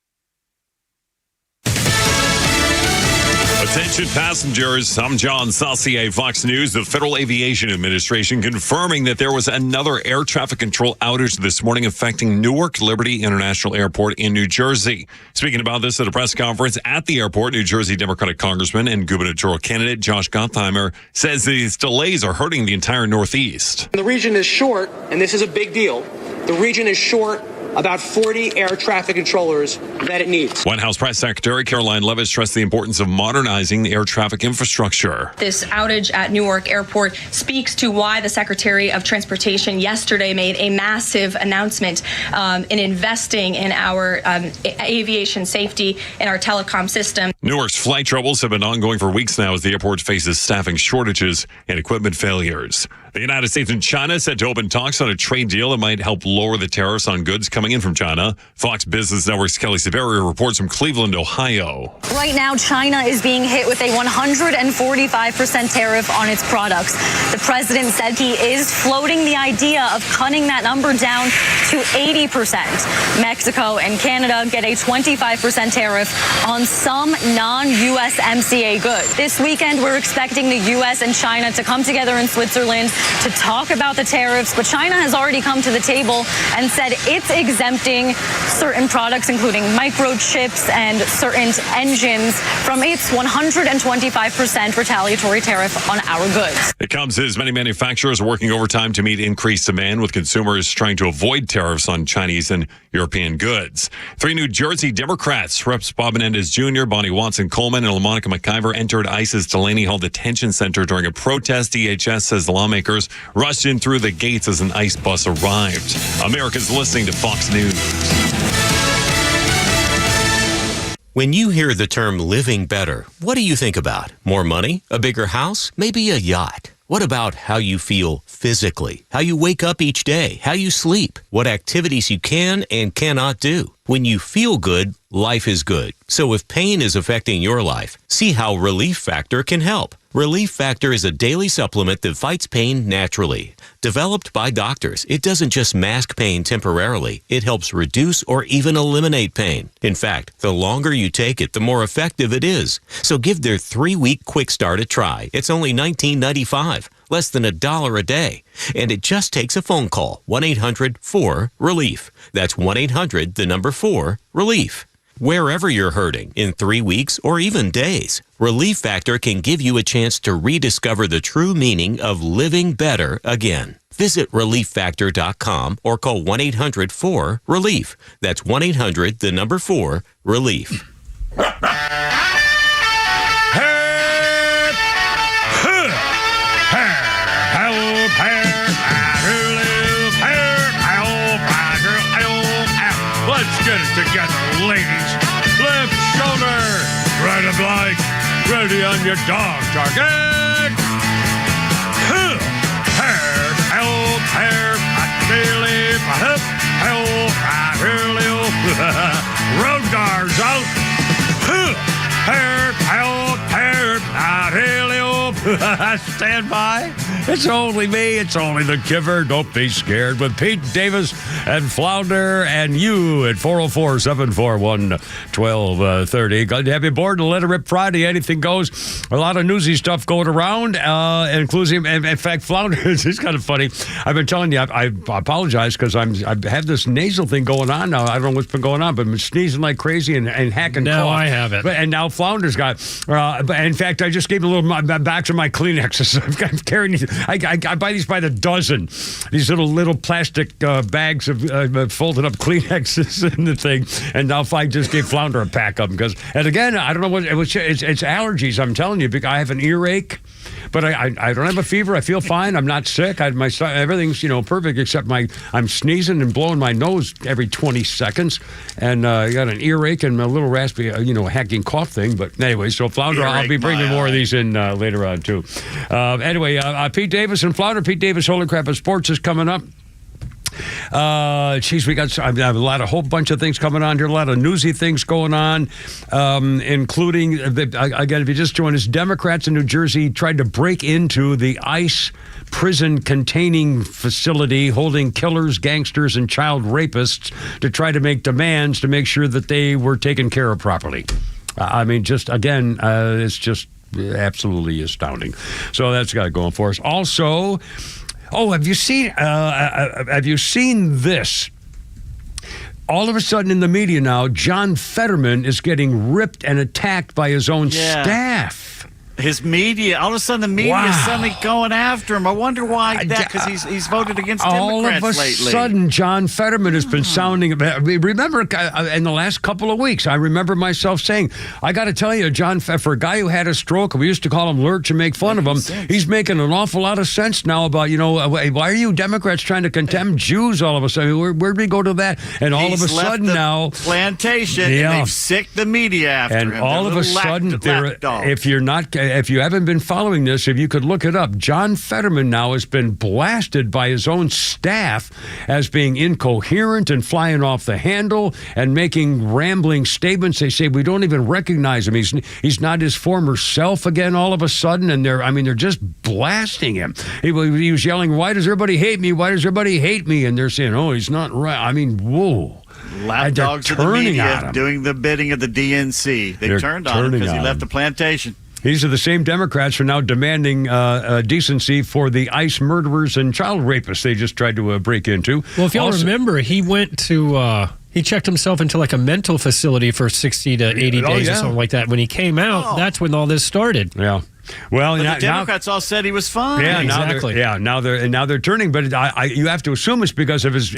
Attention passengers, I'm John Saucier, Fox News. The Federal Aviation Administration confirming that there was another air traffic control outage this morning affecting Newark Liberty International Airport in New Jersey. Speaking about this at a press conference at the airport, New Jersey Democratic Congressman and gubernatorial candidate Josh Gottheimer says these delays are hurting the entire Northeast. The region is short, and this is a big deal. The region is short about 40 air traffic controllers that it needs. White House Press Secretary Caroline Levitt stressed the importance of modernizing the air traffic infrastructure. This outage at Newark Airport speaks to why the Secretary of Transportation yesterday made a massive announcement in investing in our aviation safety and our telecom system. Newark's flight troubles have been ongoing for weeks now as the airport faces staffing shortages and equipment failures. The United States and China set to open talks on a trade deal that might help lower the tariffs on goods coming in from China. Fox Business Network's Kelly Severia reports from Cleveland, Ohio. Right now, China is being hit with a 145% tariff on its products. The president said he is floating the idea of cutting that number down to 80%. Mexico and Canada get a 25% tariff on some non-USMCA goods. This weekend, we're expecting the U.S. and China to come together in Switzerland to talk about the tariffs, but China has already come to the table and said it's exempting certain products, including microchips and certain engines, from its 125% retaliatory tariff on our goods. It comes as many manufacturers are working overtime to meet increased demand, with consumers trying to avoid tariffs on Chinese and European goods. 3 New Jersey Democrats, Reps Bob Menendez Jr., Bonnie Wise, Watson Coleman and LaMonica McIver entered ICE's Delaney Hall Detention Center during a protest. DHS says the lawmakers rushed in through the gates as an ICE bus arrived. America's listening to Fox News. When you hear the term living better, what do you think about? More money? A bigger house? Maybe a yacht? What about how you feel physically? How you wake up each day? How you sleep? What activities you can and cannot do? When you feel good, life is good. So if pain is affecting your life, see how Relief Factor can help. Relief Factor is a daily supplement that fights pain naturally. Developed by doctors, it doesn't just mask pain temporarily. It helps reduce or even eliminate pain. In fact, the longer you take it, the more effective it is. So give their 3-week quick start a try. It's only $19.95, less than $1 a day. And it just takes a phone call, 1-800-4-RELIEF. That's 1-800-4-RELIEF. Wherever you're hurting, in 3 weeks or even days, Relief Factor can give you a chance to rediscover the true meaning of living better again. Visit ReliefFactor.com or call 1-800-4-RELIEF. That's 1-800-4-RELIEF. Let's get it together, ladies. Left shoulder, right of like, ready on your dog target. Hair, help, hair, really, hip, help, really, road guards out. Hair, help, hair, really, stand by. It's only me. It's only the giver. Don't be scared. With Pete Davis and Flounder and you at 404-741-1230. Glad to have you aboard and Let It Rip Friday. Anything goes. A lot of newsy stuff going around, including, in fact, Flounder, it's kind of funny. I've been telling you, I apologize because I have this nasal thing going on now. I don't know what's been going on, but I'm sneezing like crazy and hacking now cough. I have it. And now Flounder's got, in fact, I just gave a little back to my Kleenexes. I'm carrying these. I buy these by the dozen. These little plastic bags of folded up Kleenexes in the thing. And now I just gave Flounder a pack of them and again, I don't know what it's allergies. I'm telling you, because I have an earache, but I don't have a fever. I feel fine. I'm not sick. Everything's perfect except I'm sneezing and blowing my nose every 20 seconds, and I got an earache and a little raspy, hacking cough thing. But anyway, so Flounder, I'll be bringing more of these in later on too. Anyway, Pete Davis and Flounder. Pete Davis, Holy Crap of Sports is coming up. We got a whole bunch of things coming on here, a lot of newsy things going on, including, again, if you just joined us, Democrats in New Jersey tried to break into the ICE prison containing facility holding killers, gangsters, and child rapists to try to make demands to make sure that they were taken care of properly. It's just absolutely astounding. So that's got it going for us. Also, have you seen this? All of a sudden in the media now, John Fetterman is getting ripped and attacked by his own staff. His media, all of a sudden the media is suddenly going after him. I wonder why that, because he's voted against Democrats lately. All of a sudden, John Fetterman has been sounding, remember in the last couple of weeks, I remember myself saying, I got to tell you, John, for a guy who had a stroke, we used to call him Lurch and make fun of him, he's making an awful lot of sense now about, why are you Democrats trying to condemn Jews all of a sudden? Where'd we go to that? And all of a sudden now. Plantation, and they've sicked the media after him. And all of a sudden, if you haven't been following this, if you could look it up, John Fetterman now has been blasted by his own staff as being incoherent and flying off the handle and making rambling statements. They say we don't even recognize him. He's not his former self again all of a sudden, and they're just blasting him. He was yelling, "Why does everybody hate me? Why does everybody hate me?" And they're saying, "Oh, he's not right." Whoa. Lapdogs of the media doing the bidding of the DNC. They're turned on him because he left the plantation. These are the same Democrats who are now demanding decency for the ICE murderers and child rapists they just tried to break into. Well, if y'all remember, he went to... he checked himself into like a mental facility for 60 to 80 days or something like that. When he came out, that's when all this started. Yeah. Well, but the Democrats all said he was fine. Yeah, exactly. Now they're turning, but you have to assume it's because of his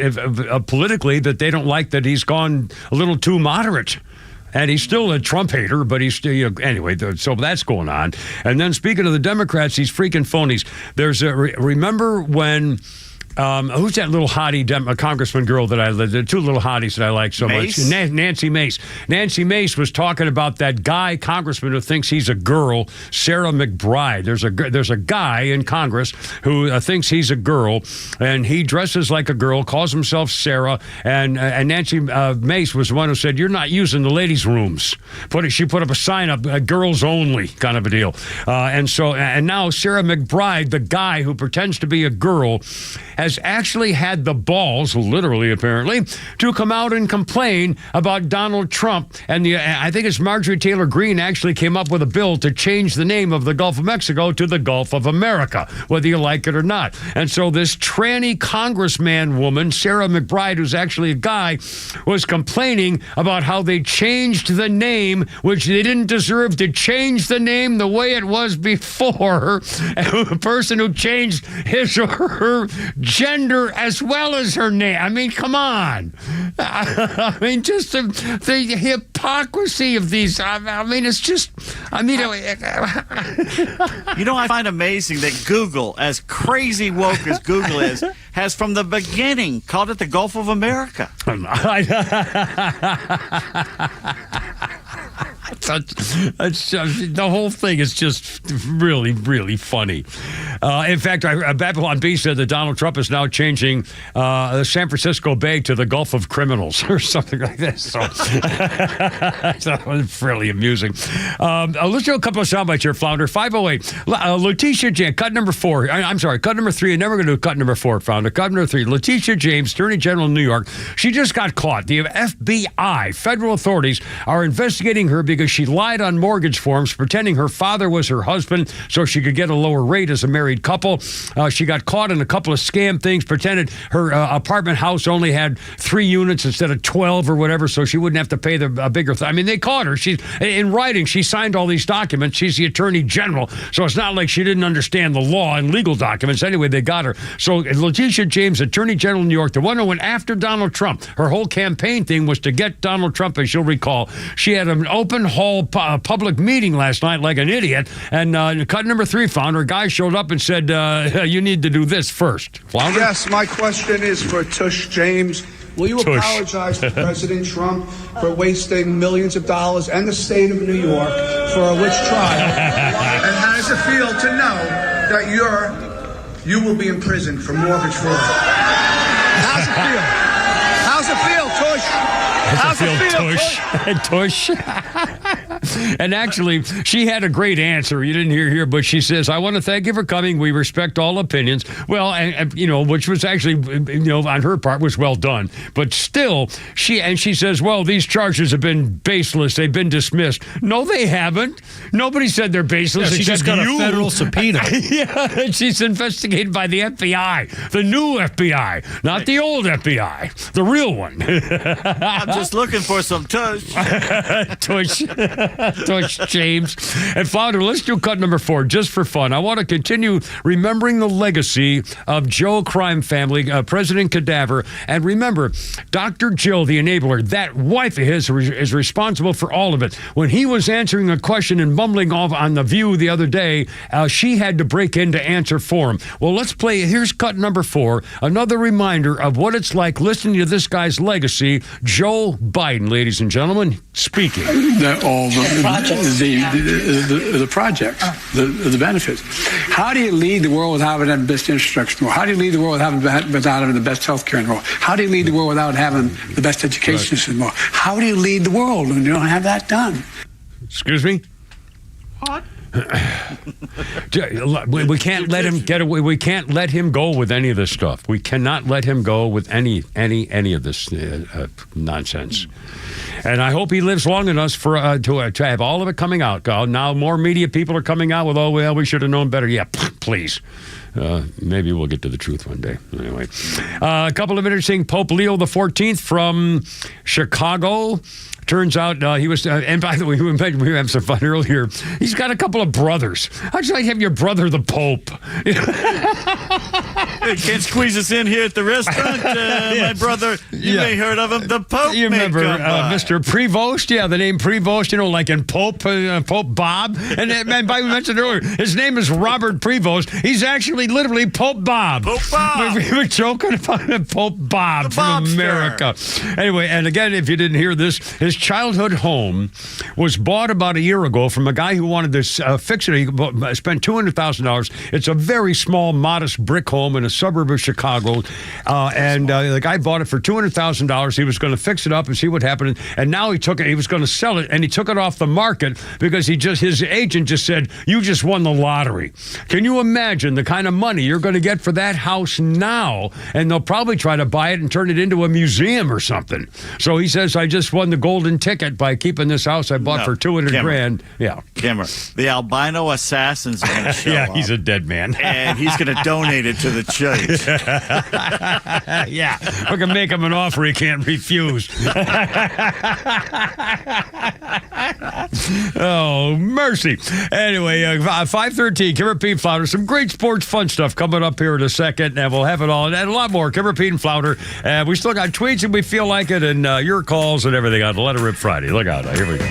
politically that they don't like that he's gone a little too moderate. And he's still a Trump hater, but he's still, anyway, so that's going on. And then speaking of the Democrats, these freaking phonies, there's remember when... who's that little hottie congressman girl that the two little hotties that I like so much? Nancy Mace. Nancy Mace was talking about that guy congressman who thinks he's a girl, Sarah McBride. There's a guy in Congress who thinks he's a girl, and he dresses like a girl, calls himself Sarah, and Nancy Mace was the one who said, "You're not using the ladies' rooms." She put up a sign up, girls only kind of a deal. And now Sarah McBride, the guy who pretends to be a girl, has actually had the balls, literally apparently, to come out and complain about Donald Trump. And I think it's Marjorie Taylor Greene actually came up with a bill to change the name of the Gulf of Mexico to the Gulf of America, whether you like it or not. And so this tranny congressman woman, Sarah McBride, who's actually a guy, was complaining about how they changed the name, which they didn't deserve to change the name the way it was before. And a person who changed his or her gender as well as her name. I mean, come on. I mean, just the hypocrisy of these. I mean, it's just, I find amazing that Google, as crazy woke as Google is, has from the beginning called it the Gulf of America. The whole thing is just really, really funny. In fact, Babylon B said that Donald Trump is now changing the San Francisco Bay to the Gulf of Criminals or something like this. So that was fairly amusing. Let's do a couple of soundbites here, Flounder. 508. Letitia James, cut number 4. I'm sorry, cut number 3. I'm never going to do cut number 4, Flounder. Cut number 3. Letitia James, Attorney General of New York. She just got caught. The FBI, federal authorities, are investigating her because she lied on mortgage forms, pretending her father was her husband so she could get a lower rate as a married couple. She got caught in a couple of scam things, pretended her apartment house only had 3 units instead of 12 or whatever, so she wouldn't have to pay the bigger I mean, they caught her. She's in writing. She signed all these documents. She's the Attorney General, so it's not like she didn't understand the law and legal documents. Anyway, they got her. So Letitia James, Attorney General of New York, the one who went after Donald Trump. Her whole campaign thing was to get Donald Trump, as you'll recall. She had an open hall public meeting last night like an idiot, and cut number 3, Flounder, a guy showed up and said, you need to do this first. Flounder? Yes, my question is for Tush James. Will you apologize to President Trump for wasting millions of dollars and the state of New York for a witch trial? And how does it feel to know that you will be in prison for mortgage fraud? How's it feel? How's it feel, Tush? How's it feel, Tush? And actually, she had a great answer. You didn't hear here, but she says, "I want to thank you for coming. We respect all opinions." Well, and which was actually, on her part was well done. But still, she says, "Well, these charges have been baseless. They've been dismissed." No, they haven't. Nobody said they're baseless. Yeah, she just got a federal subpoena. Yeah, she's investigated by the FBI, the new FBI, not the old FBI, the real one. I'm just looking for some Tush. Tush James. And Flounder, let's do cut number 4 just for fun. I want to continue remembering the legacy of Joe Crime Family, President Cadaver. And remember, Dr. Jill, the enabler, that wife of his is responsible for all of it. When he was answering a question and mumbling off on The View the other day, she had to break in to answer for him. Well, let's play. Here's cut number 4, another reminder of what it's like listening to this guy's legacy, Joe Biden, ladies and gentlemen, speaking. The projects, the benefits. How do you lead the world without having the best infrastructure? How do you lead the world without having the best healthcare in the world? How do you lead the world without having the best education system in the world? How do you lead the world when you don't have that done? Excuse me? What? We can't let him get away. We can't let him go with any of this stuff. We cannot let him go with any of this nonsense. And I hope he lives long enough for to have all of it coming out. Now more media people are coming out with, "Oh, well, we should have known better." Yeah, please. maybe we'll get to the truth one day. Anyway, a couple of interesting. Pope Leo XIV from Chicago. Turns out he was, and by the way, we were having some fun earlier. He's got a couple of brothers. How'd you like to have your brother the Pope? Can't squeeze us in here at the restaurant. My brother, you may have heard of him, the Pope. You remember Mr. Prevost? Yeah, the name Prevost, like in Pope Bob. And by we mentioned earlier, his name is Robert Prevost. He's actually literally Pope Bob. Pope Bob. We were joking about Pope Bob the from Bobster. America. Anyway, and again, if you didn't hear this, his childhood home was bought about a year ago from a guy who wanted to fix it. He spent $200,000. It's a very small, modest brick home in a suburb of Chicago. And the guy bought it for $200,000. He was going to fix it up and see what happened. And now he was going to sell it, and he took it off the market because his agent just said, you just won the lottery. Can you imagine the kind of money you're going to get for that house now? And they'll probably try to buy it and turn it into a museum or something. So he says, I just won the golden ticket by keeping this house I bought for $200,000. Yeah. Kimmer, the albino assassin's going to show up. He's a dead man. And he's going to donate it to the church. Yeah. We're going to make him an offer he can't refuse. Oh, mercy. Anyway, 5:13, Kimmer, Pete, Flounder. Some great sports fun stuff coming up here in a second, and we'll have it all. And a lot more. Kimmer, Pete, and Flounder. We still got tweets and we feel like it, and your calls and everything on the Let It Rip Friday. Look out. Here we go.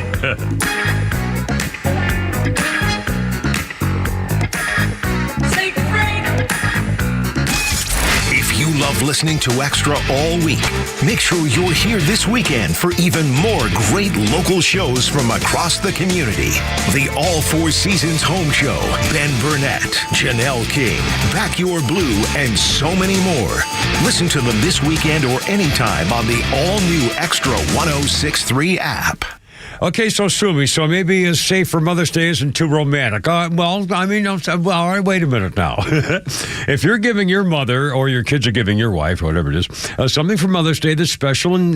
If you love listening to Extra all week, make sure you're here this weekend for even more great local shows from across the community. The All Four Seasons Home Show, Ben Burnett, Janelle King, Back Your Blue, and so many more. Listen to them this weekend or anytime on the all-new Extra 106.3 app. Okay, so Sumi, so maybe as safe for Mother's Day isn't too romantic. All right, wait a minute now. If you're giving your mother or your kids are giving your wife, whatever it is, something for Mother's Day that's special and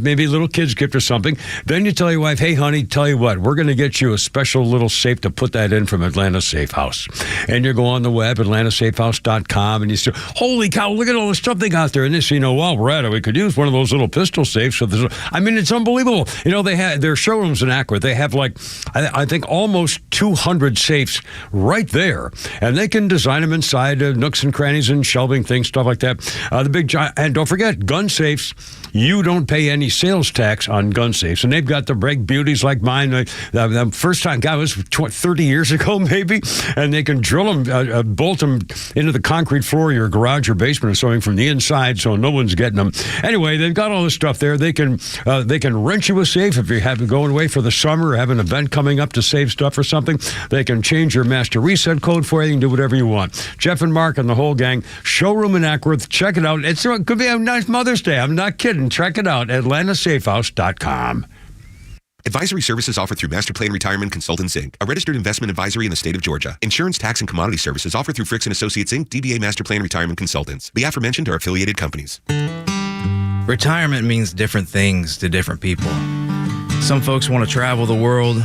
maybe a little kid's gift or something, then you tell your wife, hey, honey, tell you what, we're going to get you a special little safe to put that in from Atlanta Safe House. And you go on the web, atlantasafehouse.com, and you say, holy cow, look at all the stuff they got there. And they say, while we're at it, we could use one of those little pistol safes. So it's unbelievable. They have their showrooms in Akron. They have I think almost 200 safes right there, and they can design them inside nooks and crannies and shelving things, stuff like that. The big giant, and don't forget, gun safes. You don't pay any sales tax on gun safes, and they've got the break beauties like mine. The first time, God, it was 30 years ago maybe, and they can drill them, bolt them into the concrete floor of your garage or basement or something from the inside, so no one's getting them. Anyway, they've got all this stuff there. They can rent you a safe if you have going away for the summer or have an event coming up to save stuff or something. They can change your master reset code for you. You can do whatever you want. Jeff and Mark and the whole gang. Showroom in Ackworth. Check it out. It could be a nice Mother's Day. I'm not kidding. Check it out. AtlantaSafeHouse.com. Advisory services offered through Master Plan Retirement Consultants, Inc., a registered investment advisory in the state of Georgia. Insurance, tax, and commodity services offered through Fricks & Associates, Inc., DBA Master Plan Retirement Consultants. The aforementioned are affiliated companies. Retirement means different things to different people. Some folks want to travel the world.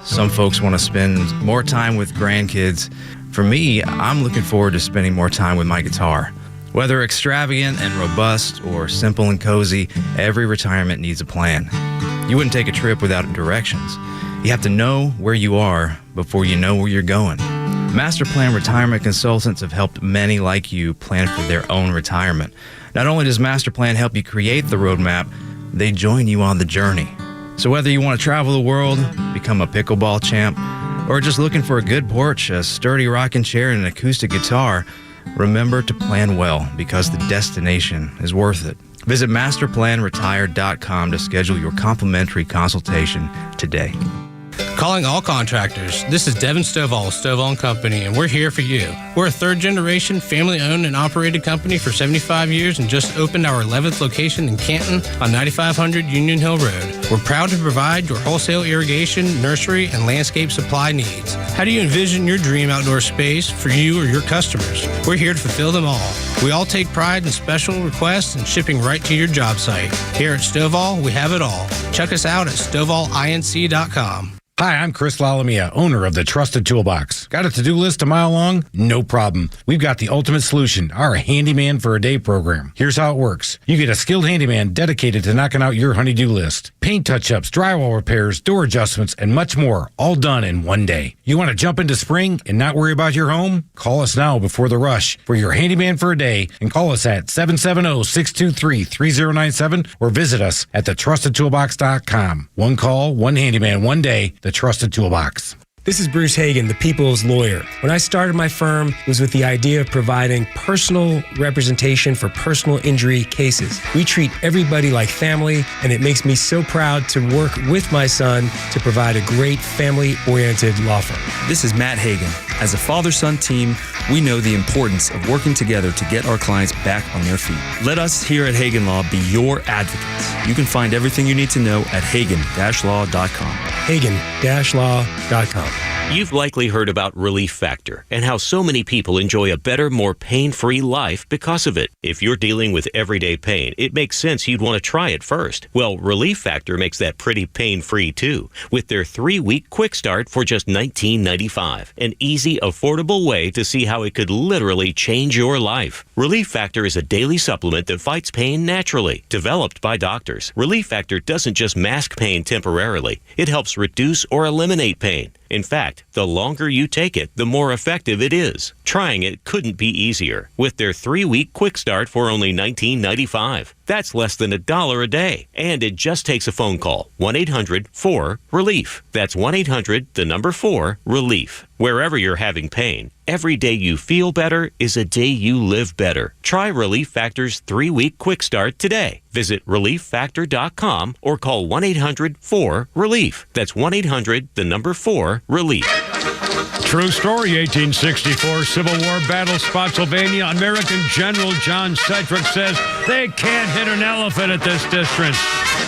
Some folks want to spend more time with grandkids. For me, I'm looking forward to spending more time with my guitar. Whether extravagant and robust or simple and cozy, every retirement needs a plan. You wouldn't take a trip without directions. You have to know where you are before you know where you're going. Master Plan Retirement Consultants have helped many like you plan for their own retirement. Not only does Master Plan help you create the roadmap, they join you on the journey. So whether you want to travel the world, become a pickleball champ, or just looking for a good porch, a sturdy rocking chair, and an acoustic guitar, remember to plan well because the destination is worth it. Visit masterplanretire.com to schedule your complimentary consultation today. Calling all contractors. This is Devin Stovall, Stovall & Company, and we're here for you. We're a third-generation, family-owned and operated company for 75 years and just opened our 11th location in Canton on 9500 Union Hill Road. We're proud to provide your wholesale irrigation, nursery, and landscape supply needs. How do you envision your dream outdoor space for you or your customers? We're here to fulfill them all. We all take pride in special requests and shipping right to your job site. Here at Stovall, we have it all. Check us out at StovallINC.com. Hi, I'm Chris Lalamia, owner of the Trusted Toolbox. Got a to-do list a mile long? No problem. We've got the ultimate solution, our Handyman for a Day program. Here's how it works. You get a skilled handyman dedicated to knocking out your honey-do list. Paint touch-ups, drywall repairs, door adjustments, and much more, all done in one day. You want to jump into spring and not worry about your home? Call us now before the rush for your Handyman for a Day and call us at 770-623-3097 or visit us at thetrustedtoolbox.com. One call, one handyman, one day. The Trusted Toolbox. This is Bruce Hagan, the people's lawyer. When I started my firm, it was with the idea of providing personal representation for personal injury cases. We treat everybody like family, and it makes me so proud to work with my son to provide a great family-oriented law firm. This is Matt Hagan. As a father-son team, we know the importance of working together to get our clients back on their feet. Let us here at Hagan Law be your advocates. You can find everything you need to know at hagan-law.com. hagan-law.com. You've likely heard about Relief Factor and how so many people enjoy a better, more pain-free life because of it. If you're dealing with everyday pain, it makes sense you'd want to try it first. Well, Relief Factor makes that pretty pain-free too, with their 3-week quick start for just $19.95. An easy, affordable way to see how it could literally change your life. Relief Factor is a daily supplement that fights pain naturally, developed by doctors. Relief Factor doesn't just mask pain temporarily. It helps reduce or eliminate pain. In fact, the longer you take it, the more effective it is. Trying it couldn't be easier with their 3-week quick start for only $19.95. That's less than $1 a day. And it just takes a phone call. 1-800-4-RELIEF. That's 1-800-4-RELIEF. Wherever you're having pain, every day you feel better is a day you live better. Try Relief Factor's 3-week quick start today. Visit ReliefFactor.com or call 1-800-4-RELIEF. That's 1-800-4-RELIEF. True story, 1864 Civil War battle, Spotsylvania. American General John Sedgwick says they can't hit an elephant at this distance,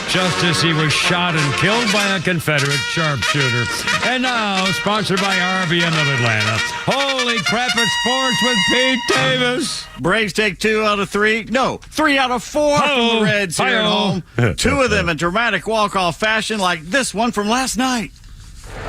just as he was shot and killed by a Confederate sharpshooter. And now, sponsored by RBN of Atlanta. Holy crap, it's sports with Pete Davis. Braves take 2 out of 3. No, 3 out of 4 from the Reds here at home. 2 of them in dramatic walk-off fashion like this one from last night.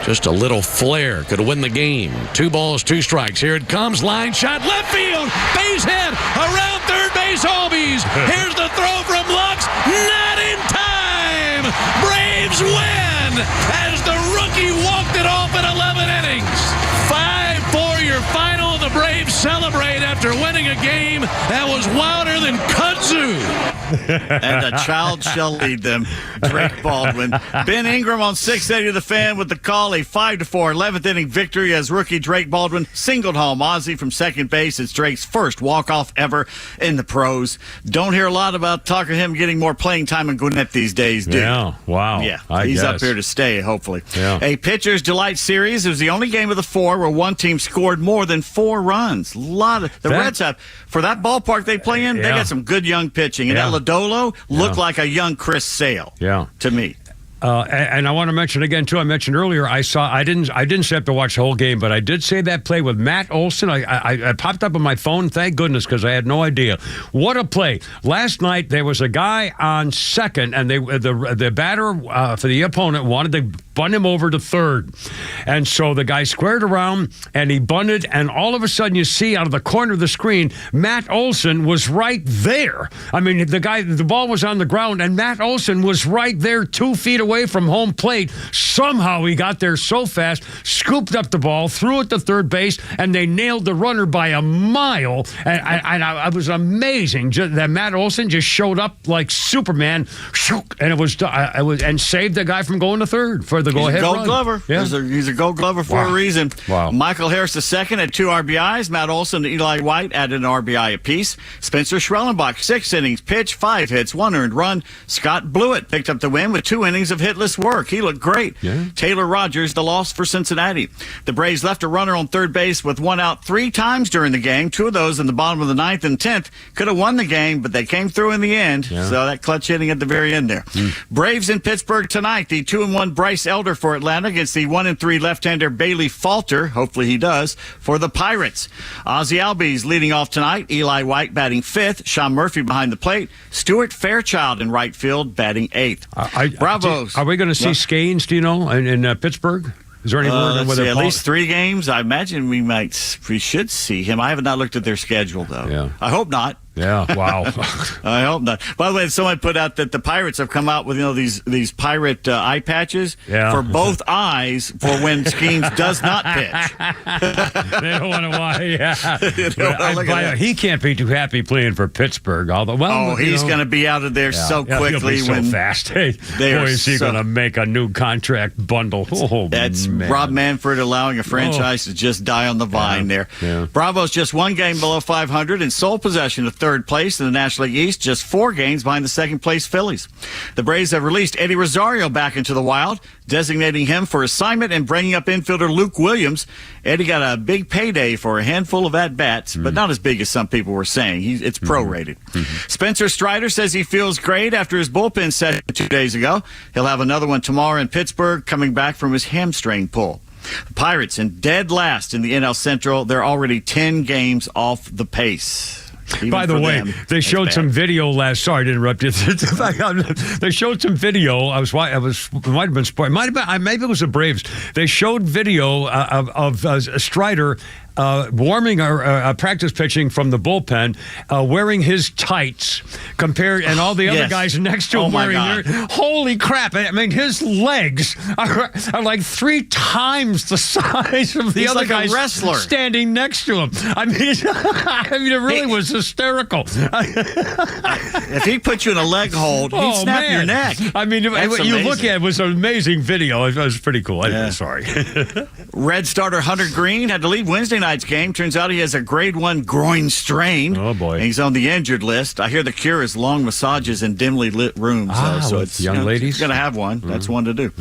Just a little flare could win the game. 2 balls, 2 strikes. Here it comes. Line shot. Left field. Base hit. Around third base. Hobies. Here's the throw from Lux. Not in time. Braves win as the rookie walked it off in 11 innings. 5-4 your final. The Braves celebrate after winning a game that was wilder than kudzu. And a child shall lead them. Drake Baldwin. Ben Ingram on 680 The Fan with the call. A 5-4 11th inning victory as rookie Drake Baldwin singled home Ozzie from second base. It's Drake's first walk-off ever in the pros. Don't hear a lot about talking him getting more playing time in Gwinnett these days, do you? Yeah, wow. Yeah, He's up here to stay, hopefully. Yeah. A Pitcher's Delight Series. It was the only game of the 4 where one team scored more than 4 runs. A lot of the Reds have, for that ballpark they play in, they got some good young pitching. And Lodolo looked like a young Chris Sale to me. And I want to mention again too. I mentioned earlier. I didn't stay up to watch the whole game, but I did say that play with Matt Olson. I popped up on my phone. Thank goodness, because I had no idea what a play. Last night there was a guy on second, and the batter for the opponent wanted to bunt him over to third, and so the guy squared around and he bunted, and all of a sudden you see out of the corner of the screen Matt Olson was right there. I mean, the ball was on the ground, and Matt Olson was right there, 2 feet away from home plate. Somehow he got there so fast, scooped up the ball, threw it to third base, and they nailed the runner by a mile. And I was amazing that Matt Olson just showed up like Superman, and it was and saved the guy from going to third for the go-ahead run. Gold Glover. Yeah. He's a Gold Glover for a reason. Wow. Michael Harris II had 2 RBIs. Matt Olson and Eli White added an RBI apiece. Spencer Schwellenbach, 6 innings pitched, 5 hits, 1 earned run. Scott Blewett picked up the win with 2 innings of hitless work. He looked great. Yeah. Taylor Rogers, the loss for Cincinnati. The Braves left a runner on third base with 1 out 3 times during the game. 2 of those in the bottom of the 9th and 10th. Could have won the game, but they came through in the end. Yeah. So that clutch hitting at the very end there. Braves in Pittsburgh tonight. The 2-1 Bryce Elder Elder for Atlanta against the 1-3 left-hander Bailey Falter. Hopefully he does for the Pirates. Ozzie Albies leading off tonight. Eli White batting 5th. Sean Murphy behind the plate. Stuart Fairchild in right field batting 8th. Bravos. Are we going to see Skeens, do you know, in Pittsburgh? Is there any word on whether at least 3 games? I imagine we should see him. I have not looked at their schedule, though. Yeah. I hope not. Yeah, wow. I hope not. By the way, somebody put out that the Pirates have come out with these pirate eye patches for both eyes for when Skeens does not pitch. They don't want to watch. Yeah, he can't be too happy playing for Pittsburgh. Although, he's going to be out of there so quickly. He'll be so fast. Boy, is he going to make a new contract bundle. Oh, that's man. Rob Manfred allowing a franchise to just die on the vine there. Yeah. Bravo's just 1 game below 500 in sole possession of third place in the National League East, just 4 games behind the second place Phillies. The Braves have released Eddie Rosario back into the wild, designating him for assignment and bringing up infielder Luke Williams. Eddie got a big payday for a handful of at-bats, but not as big as some people were saying. It's prorated. Spencer Strider says he feels great after his bullpen session 2 days ago. He'll have another one tomorrow in Pittsburgh, coming back from his hamstring pull. The Pirates in dead last in the NL Central. They're already 10 games off the pace. By the way, they showed some video last. Sorry to interrupt you. They showed some video. It might have been sport. Maybe it was the Braves. They showed video of Strider warming or practice pitching from the bullpen, wearing his tights, and all the other guys next to him wearing their. Holy crap! I mean, his legs are like 3 times the size of the other guys standing next to him. I mean, it really was hysterical. If he put you in a leg hold, he'd snap your neck. I mean, you look at it was an amazing video. It was pretty cool. I'm sorry. Red starter Hunter Green had to leave Wednesday night's game. Turns out he has a grade 1 groin strain. Oh, boy. And he's on the injured list. I hear the cure is long massages in dimly lit rooms. So it's young ladies. He's going to have one. That's one to do.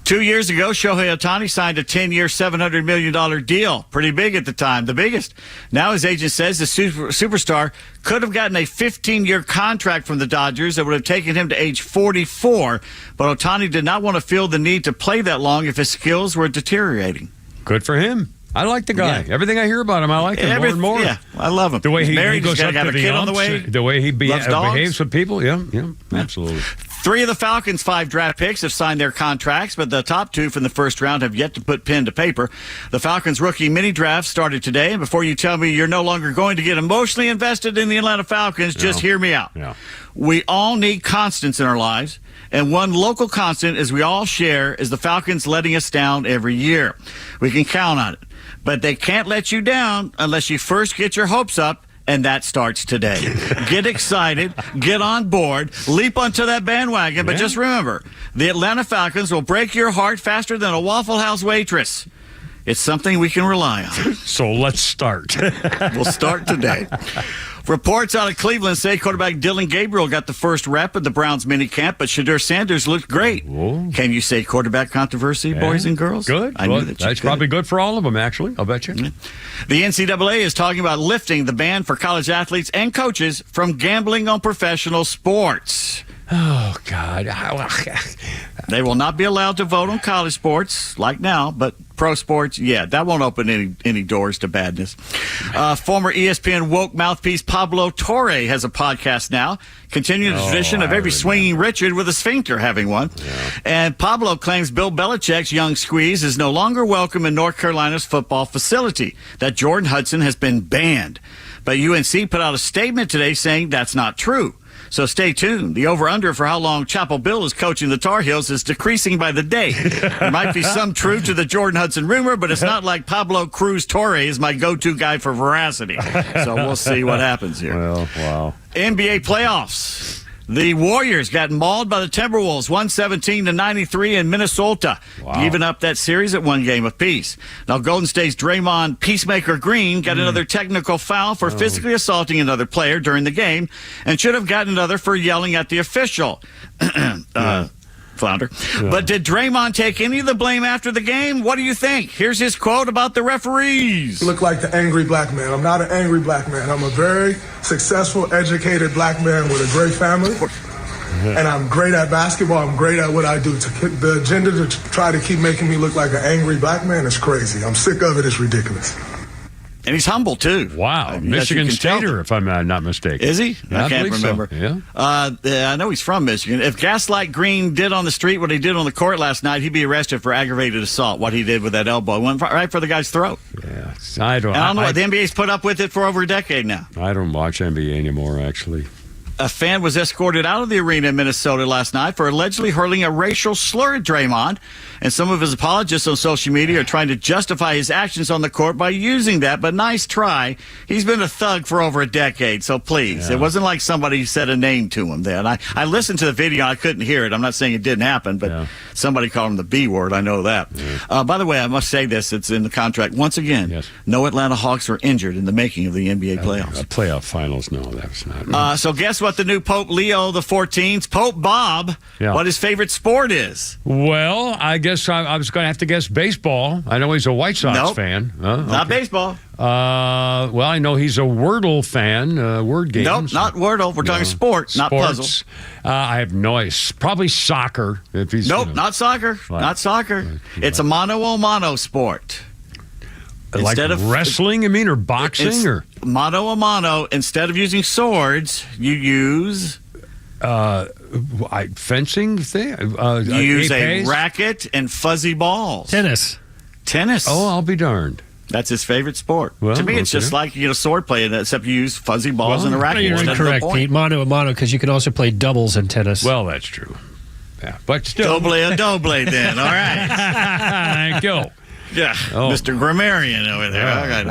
2 years ago, Shohei Ohtani signed a 10-year, $700 million deal. Pretty big at the time, the biggest. Now his agent says the superstar could have gotten a 15-year contract from the Dodgers that would have taken him to age 44, but Ohtani did not want to feel the need to play that long if his skills were deteriorating. Good for him. I like the guy. Yeah. Everything I hear about him, I like him more and more. Yeah, I love him. The way he goes up got to a the kid umps, on the way. The way he behaves with people. Yeah, absolutely. 3 of the Falcons' 5 draft picks have signed their contracts, but the top 2 from the first round have yet to put pen to paper. The Falcons' rookie mini draft started today, and before you tell me you're no longer going to get emotionally invested in the Atlanta Falcons, just hear me out. Yeah. We all need constants in our lives, and one local constant, as we all share, is the Falcons letting us down every year. We can count on it, but they can't let you down unless you first get your hopes up. And that starts today. Get excited, get on board, leap onto that bandwagon. But just remember, the Atlanta Falcons will break your heart faster than a Waffle House waitress. It's something we can rely on. So let's start. We'll start today. Reports out of Cleveland say quarterback Dylan Gabriel got the first rep at the Browns minicamp, but Shadur Sanders looked great. Whoa. Can you say quarterback controversy, boys and girls? Good. I knew that that's probably good for all of them, actually. I'll bet you. The NCAA is talking about lifting the ban for college athletes and coaches from gambling on professional sports. Oh, God. They will not be allowed to vote on college sports like now, but pro sports, that won't open any doors to badness. Former ESPN woke mouthpiece Pablo Torre has a podcast now, continuing the tradition of every swinging Richard with a sphincter having one. Yeah. And Pablo claims Bill Belichick's young squeeze is no longer welcome in North Carolina's football facility, that Jordan Hudson has been banned. But UNC put out a statement today saying that's not true. So stay tuned. The over-under for how long Chapel Bill is coaching the Tar Heels is decreasing by the day. There might be some truth to the Jordan Hudson rumor, but it's not like Pablo Cruz Torre is my go-to guy for veracity. So we'll see what happens here. Well, wow. NBA playoffs. The Warriors got mauled by the Timberwolves 117-93 in Minnesota, giving up that series at 1 game apiece. Now, Golden State's Draymond Peacemaker Green got another technical foul for physically assaulting another player during the game and should have gotten another for yelling at the official. Flounder. Yeah. But did Draymond take any of the blame after the game? What do you think? Here's his quote about the referees. You look like the angry black man. I'm not an angry black man. I'm a very successful, educated black man with a great family. and I'm great at basketball. I'm great at what I do. The agenda to try to keep making me look like an angry black man is crazy. I'm sick of it. It's ridiculous. And he's humble, too. Wow. Michigan Stater, if I'm not mistaken. Is he? I can't remember. So. Yeah. I know he's from Michigan. If Gaslight Green did on the street what he did on the court last night, he'd be arrested for aggravated assault, what he did with that elbow. Went right for the guy's throat. Yeah. I don't know what. The NBA's put up with it for over a decade now. I don't watch NBA anymore, actually. A fan was escorted out of the arena in Minnesota last night for allegedly hurling a racial slur at Draymond, and some of his apologists on social media are trying to justify his actions on the court by using that, but nice try. He's been a thug for over a decade, so please. It wasn't like somebody said a name to him there. And I listened to the video, I couldn't hear it. I'm not saying it didn't happen, but somebody called him the B word, I know that. By the way, I must say this, it's in the contract. Once again, no Atlanta Hawks were injured in the making of the NBA playoffs. Playoff finals, no, that's not. So guess what the new Pope Leo XIV, Pope Bob, what his favorite sport is? Well, I guess I was going to have to guess baseball. I know he's a White Sox fan. Not baseball. Well, I know he's a Wordle fan, word games. Nope, not Wordle. We're talking sport, not puzzles. I have no idea. Probably soccer. If he's, not soccer. Not soccer. It's a mano-a-mano sport. Like wrestling, or boxing? Or mano-a-mano. Instead of using swords, you use... fencing thing? You use a racket and fuzzy balls. Tennis. Oh, I'll be darned. That's his favorite sport. Well, to me, it's just like sword play, except you use fuzzy balls and a racket. You're incorrect, Pete. Mano-a-mano, because you can also play doubles in tennis. Well, that's true. Yeah, but still. Doble then. All right. Thank you. Yeah, Mr. Grammarian over there.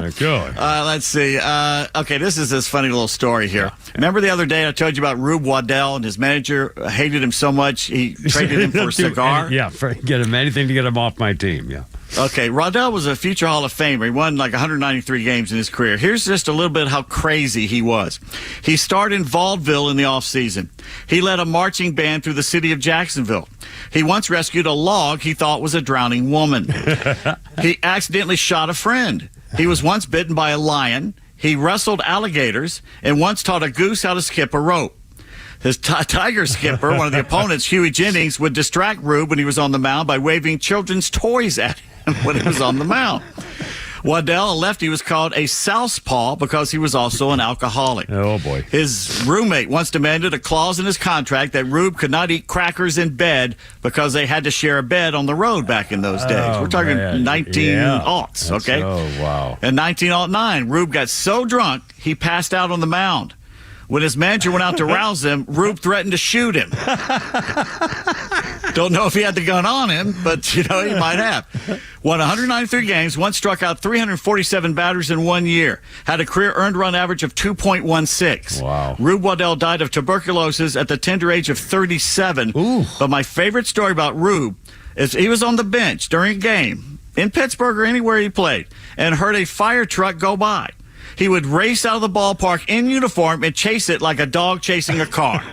Let's see. Okay, this is this funny little story here. Remember the other day I told you about Rube Waddell and his manager hated him so much he traded him for a cigar? Get him anything to get him off my team, Okay, Waddell was a future Hall of Famer. He won like 193 games in his career. Here's just a little bit how crazy he was. He starred in vaudeville in the offseason. He led a marching band through the city of Jacksonville. He once rescued a log he thought was a drowning woman. He accidentally shot a friend. He was once bitten by a lion. He wrestled alligators and once taught a goose how to skip a rope. His tiger skipper, one of the opponents, Huey Jennings, would distract Rube when he was on the mound by waving children's toys at him when he was on the mound. Waddell, a lefty, was called a southpaw because he was also an alcoholic. Oh, boy. His roommate once demanded a clause in his contract that Rube could not eat crackers in bed because they had to share a bed on the road back in those days. We're talking 19-aughts, okay? Oh, wow. In 1909, Rube got so drunk, he passed out on the mound. When his manager went out to rouse him, Rube threatened to shoot him. Don't know if he had the gun on him, but, he might have. Won 193 games, once struck out 347 batters in 1 year. Had a career earned run average of 2.16. Wow. Rube Waddell died of tuberculosis at the tender age of 37. Ooh. But my favorite story about Rube is he was on the bench during a game in Pittsburgh or anywhere he played and heard a fire truck go by. He would race out of the ballpark in uniform and chase it like a dog chasing a car.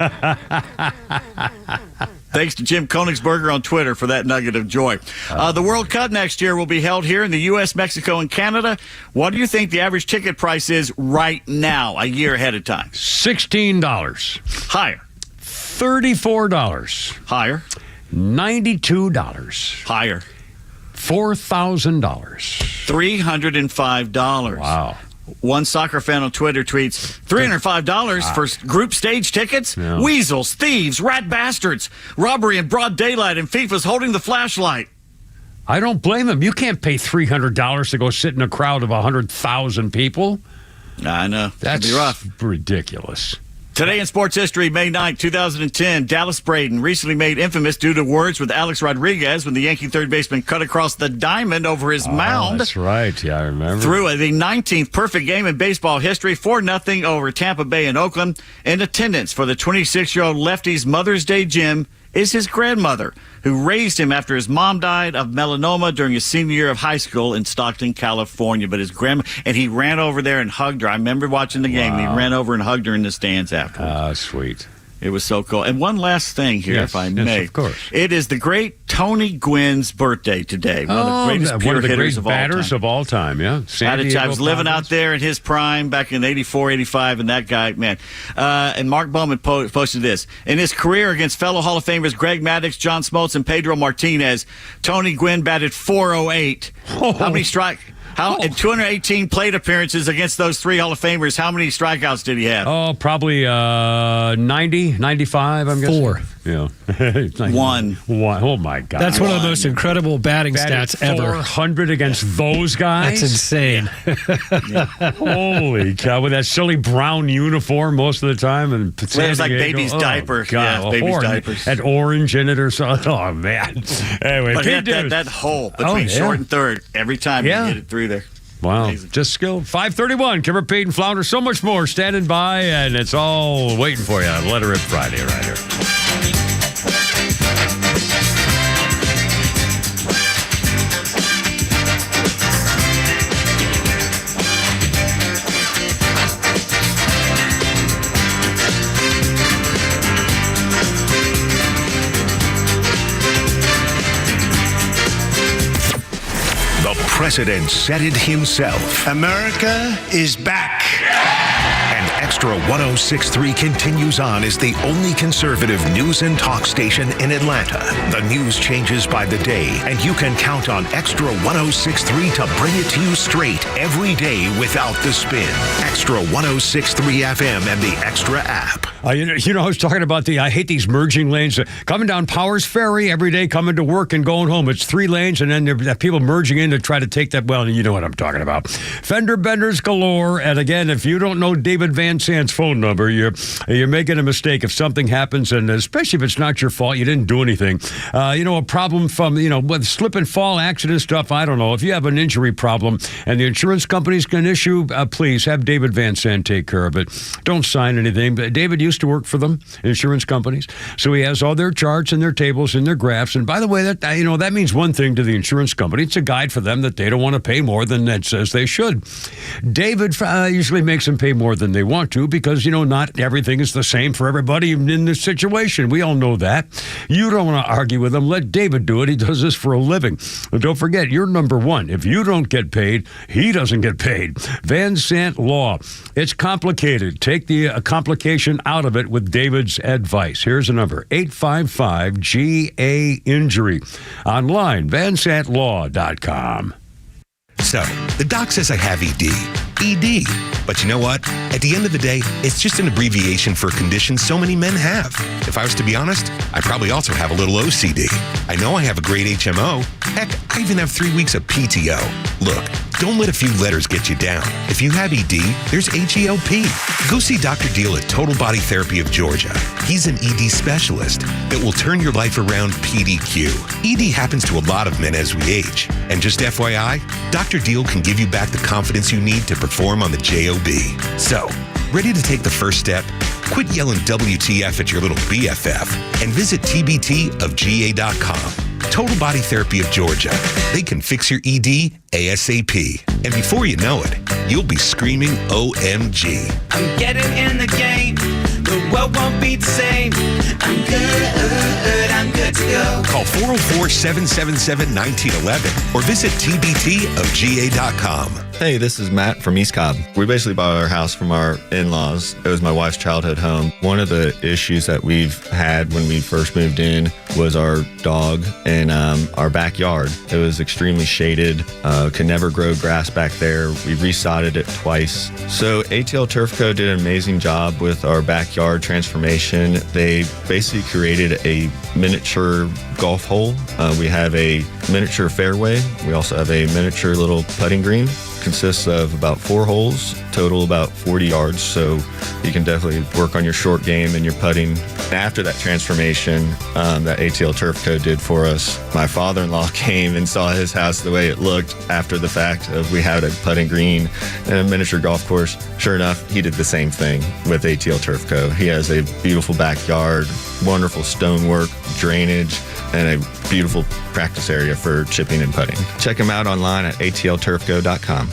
Thanks to Jim Konigsberger on Twitter for that nugget of joy. The World Cup next year will be held here in the U.S., Mexico, and Canada. What do you think the average ticket price is right now, a year ahead of time? $16. Higher. $34. Higher. $92. Higher. $4,000. $305. Wow. One soccer fan on Twitter tweets, $305 for group stage tickets? No. Weasels, thieves, rat bastards, robbery in broad daylight, and FIFA's holding the flashlight. I don't blame him. You can't pay $300 to go sit in a crowd of 100,000 people. I know. That's be rough. Ridiculous. Today in sports history, May 9, 2010, Dallas Braden, recently made infamous due to words with Alex Rodriguez when the Yankee third baseman cut across the diamond over his mound. That's right. Yeah, I remember. Through the 19th perfect game in baseball history, 4-0 over Tampa Bay and Oakland. In attendance for the 26-year-old lefty's Mother's Day gym is his grandmother, who raised him after his mom died of melanoma during his senior year of high school in Stockton, California. But his grandma, and he ran over there and hugged her. I remember watching the game, and he ran over and hugged her in the stands afterwards. Sweet. It was so cool. And one last thing here, if I may. Yes, of course. It is the great Tony Gwynn's birthday today. One of the greatest pure hitters of all time. Batters of all time, yeah. I was living out there in his prime back in 84, 85, and that guy, man. And Mark Bowman posted this. In his career against fellow Hall of Famers Greg Maddux, John Smoltz, and Pedro Martinez, Tony Gwynn batted .408. How many strikes? In 218 plate appearances against those three Hall of Famers, how many strikeouts did he have? Oh, probably 90, 95, I'm guessing. 4. Yeah. One. Oh, my God. That's one of the most incredible batting stats ever. 400 against those guys? That's insane. Holy cow. With that silly brown uniform most of the time. And it was like baby's diaper. God, yeah, baby's diapers. Had orange in it or something. Oh, man. Anyway, but that hole between short and third, every time he hit it through there. Wow. Amazing. Just skill. 5:31. Kimmer, Pete, and Flounder. So much more standing by, and it's all waiting for you on Let It Rip Friday right here. President said it himself. America is back. And Extra 106.3 continues on as the only conservative news and talk station in Atlanta. The news changes by the day, and you can count on Extra 106.3 to bring it to you straight every day without the spin. Extra 106.3 FM and the Extra app. I was talking about I hate these merging lanes. Coming down Powers Ferry every day, coming to work and going home. It's 3 lanes, and then there are people merging in to try to take that. Well, you know what I'm talking about. Fender benders galore. And again, if you don't know David Van Sant's phone number, you're making a mistake if something happens, and especially if it's not your fault, you didn't do anything. A problem from, with slip and fall accident stuff, I don't know. If you have an injury problem and the insurance companies can issue, please have David Van Sant take care of it. Don't sign anything. But David used to work for them, insurance companies, so he has all their charts and their tables and their graphs. And by the way, that means one thing to the insurance company. It's a guide for them that they don't want to pay more than that says they should. David usually makes them pay more than they want to because, not everything is the same for everybody in this situation. We all know that. You don't want to argue with him. Let David do it. He does this for a living. But don't forget, you're number one. If you don't get paid, he doesn't get paid. Van Sant Law. It's complicated. Take the complication out of it with David's advice. Here's a number, 855-GA-INJURY. Online, vansantlaw.com. So, the doc says I have ED. ED. But you know what? At the end of the day, it's just an abbreviation for a condition so many men have. If I was to be honest, I probably also have a little OCD. I know I have a great HMO. Heck, I even have 3 weeks of PTO. Look, don't let a few letters get you down. If you have ED, there's HELP. Go see Dr. Deal at Total Body Therapy of Georgia. He's an ED specialist that will turn your life around PDQ. ED happens to a lot of men as we age. And just FYI, Dr. Deal can give you back the confidence you need to perform on the JOB. So, ready to take the first step? Quit yelling WTF at your little BFF and visit tbtofga.com. Total Body Therapy of Georgia. They can fix your ED ASAP. And before you know it, you'll be screaming OMG. I'm getting in the game. The world won't be the same. I'm good to go. Call 404-777-1911 or visit tbtofga.com. Hey, this is Matt from East Cobb. We basically bought our house from our in-laws. It was my wife's childhood home. One of the issues that we've had when we first moved in was our dog in our backyard. It was extremely shaded, could never grow grass back there. We resodded it twice. So ATL Turf Co. did an amazing job with our backyard transformation. They basically created a miniature golf hole. We have a miniature fairway. We also have a miniature little putting green. Consists of about 4 holes, total about 40 yards, so you can definitely work on your short game and your putting. After that transformation that ATL Turf Co. did for us, my father-in-law came and saw his house the way it looked after the fact of we had a putting green and a miniature golf course. Sure enough, he did the same thing with ATL Turf Co. He has a beautiful backyard, wonderful stonework, drainage, and a beautiful practice area for chipping and putting. Check him out online at atlturfco.com.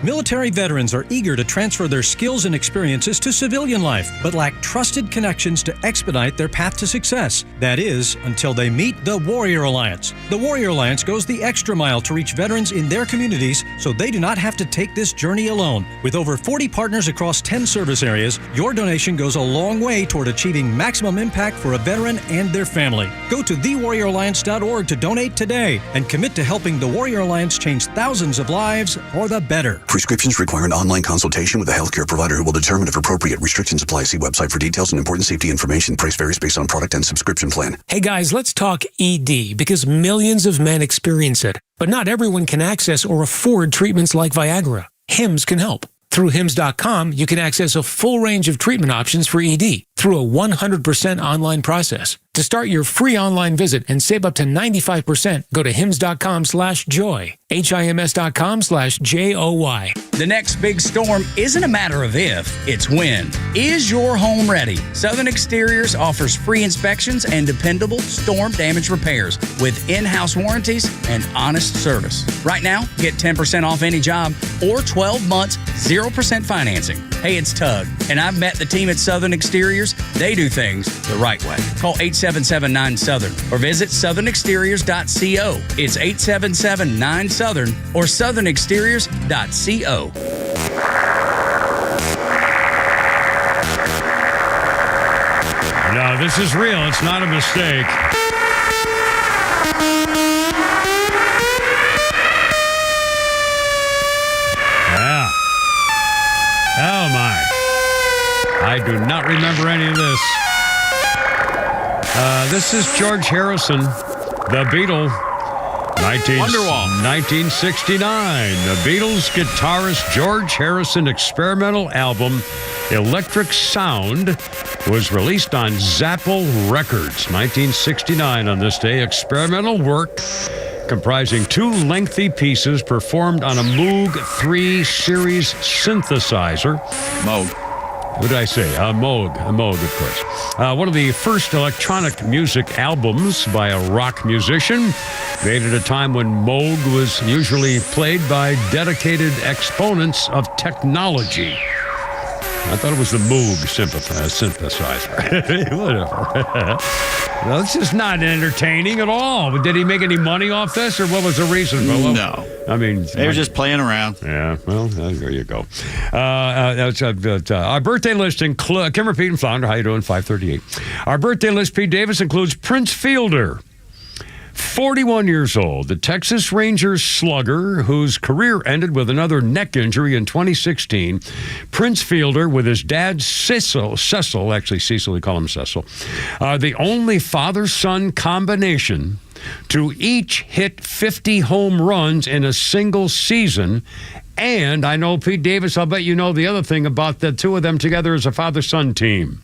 Military veterans are eager to transfer their skills and experiences to civilian life, but lack trusted connections to expedite their path to success. That is, until they meet the Warrior Alliance. The Warrior Alliance goes the extra mile to reach veterans in their communities so they do not have to take this journey alone. With over 40 partners across 10 service areas, your donation goes a long way toward achieving maximum impact for a veteran and their family. Go to thewarrioralliance.org to donate today and commit to helping the Warrior Alliance change thousands of lives for the better. Prescriptions require an online consultation with a healthcare provider who will determine if appropriate. Restrictions apply. See website for details and important safety information. Price varies based on product and subscription plan. Hey guys, let's talk ED because millions of men experience it. But not everyone can access or afford treatments like Viagra. Hims can help. Through Hims.com, you can access a full range of treatment options for ED through a 100% online process. To start your free online visit and save up to 95%, go to hims.com/joy. HIMS.com/JOY. The next big storm isn't a matter of if, it's when. Is your home ready? Southern Exteriors offers free inspections and dependable storm damage repairs with in-house warranties and honest service. Right now, get 10% off any job or 12 months, 0% financing. Hey, it's Tug, and I've met the team at Southern Exteriors. They do things the right way. Call 877-9-SOUTHERN or visit southernexteriors.co. It's 877-9-SOUTHERN or southernexteriors.co. No, this is real. It's not a mistake. Yeah. Oh, my. I do not remember any of this. This is George Harrison, the Beatle. 1969. The Beatles guitarist George Harrison experimental album Electric Sound was released on Zapple Records. 1969 on this day. Experimental work comprising 2 lengthy pieces performed on a Moog 3 series synthesizer. Moog. What did I say? Moog, of course. One of the first electronic music albums by a rock musician, made at a time when Moog was usually played by dedicated exponents of technology. I thought it was the Moog synthesizer. Whatever. Well, this is not entertaining at all. Did he make any money off this, or what was the reason? No. I mean, they were just playing around. Yeah, well, there you go. Our birthday list includes Kimmer, Pete, and Flounder. How you doing? 538. Our birthday list, Pete Davis, includes Prince Fielder. 41 years old, the Texas Rangers slugger whose career ended with another neck injury in 2016. Prince Fielder, with his dad Cecil, actually Cecil, we call him Cecil, the only father-son combination to each hit 50 home runs in a single season. And I know, Pete Davis, I'll bet you know the other thing about the two of them together as a father-son team.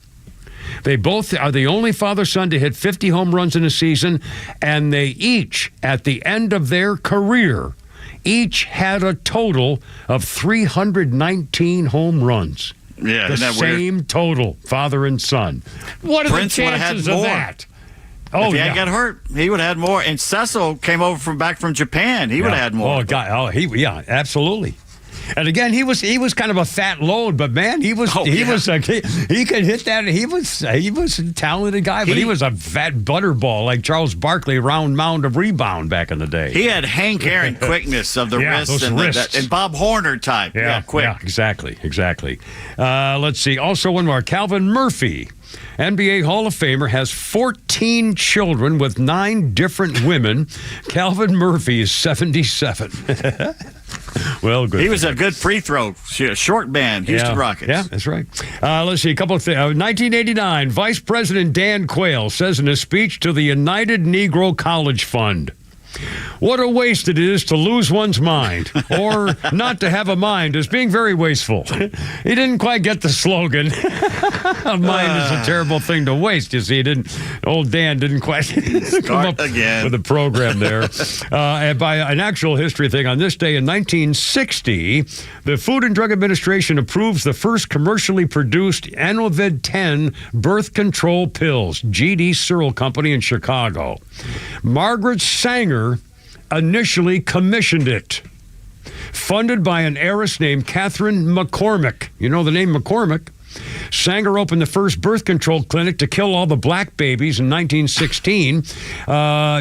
They both are the only father-son to hit 50 home runs in a season, and they each, at the end of their career, each had a total of 319 home runs. Yeah, the same weird? Total, father and son. What are Prince the chances of that? Oh, if he hadn't got hurt, he would have had more. And Cecil came over back from Japan. He would have had more. Oh, God. Oh, yeah, absolutely. And again, he was kind of a fat load, but man, he could hit that. He was a talented guy, but he was a fat butterball like Charles Barkley, round mound of rebound back in the day. He had Hank Aaron quickness of the wrists and Bob Horner type. Yeah, quick. Yeah, exactly. Let's see. Also, one more. Calvin Murphy, NBA Hall of Famer, has 14 children with 9 different women. Calvin Murphy is 77. Well, good. He was a good free throw short band, Houston Rockets. Yeah, that's right. Let's see, a couple of things. 1989, Vice President Dan Quayle says in a speech to the United Negro College Fund, "What a waste it is to lose one's mind, or not to have a mind is being very wasteful." He didn't quite get the slogan. A mind is a terrible thing to waste. You see, old Dan didn't quite come up with a program there. And by an actual history thing, on this day in 1960, the Food and Drug Administration approves the first commercially produced Enovid 10 birth control pills, G.D. Searle Company in Chicago. Margaret Sanger initially commissioned it. funded by an heiress named Catherine McCormick. You know the name McCormick? Sanger opened the first birth control clinic to kill all the black babies in 1916.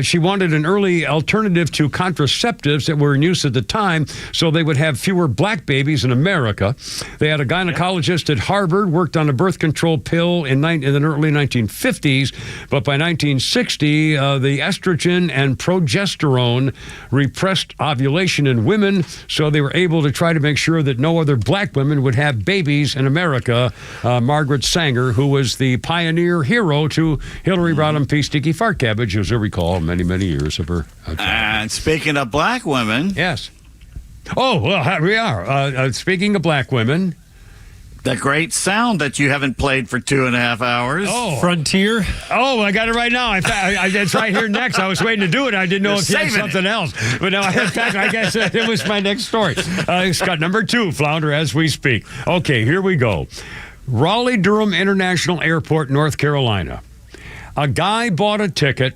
She wanted an early alternative to contraceptives that were in use at the time, so they would have fewer black babies in America. They had a gynecologist at Harvard, worked on a birth control pill in the early 1950s, but by 1960, the estrogen and progesterone repressed ovulation in women, so they were able to try to make sure that no other black women would have babies in America. Margaret Sanger, who was the pioneer hero to Hillary Rodham P. Sticky Fart Cabbage, as I recall, many, many years of her. And speaking of black women. Yes. Oh, well, here we are. Speaking of black women. The great sound that you haven't played for 2.5 hours. Oh. Frontier. Oh, I got it right now. It's right here next. I was waiting to do it. I didn't know if you had something else. But now, in fact, I guess it was my next story. It's got number 2, Flounder, as we speak. Okay, here we go. Raleigh-Durham International Airport, North Carolina. A guy bought a ticket.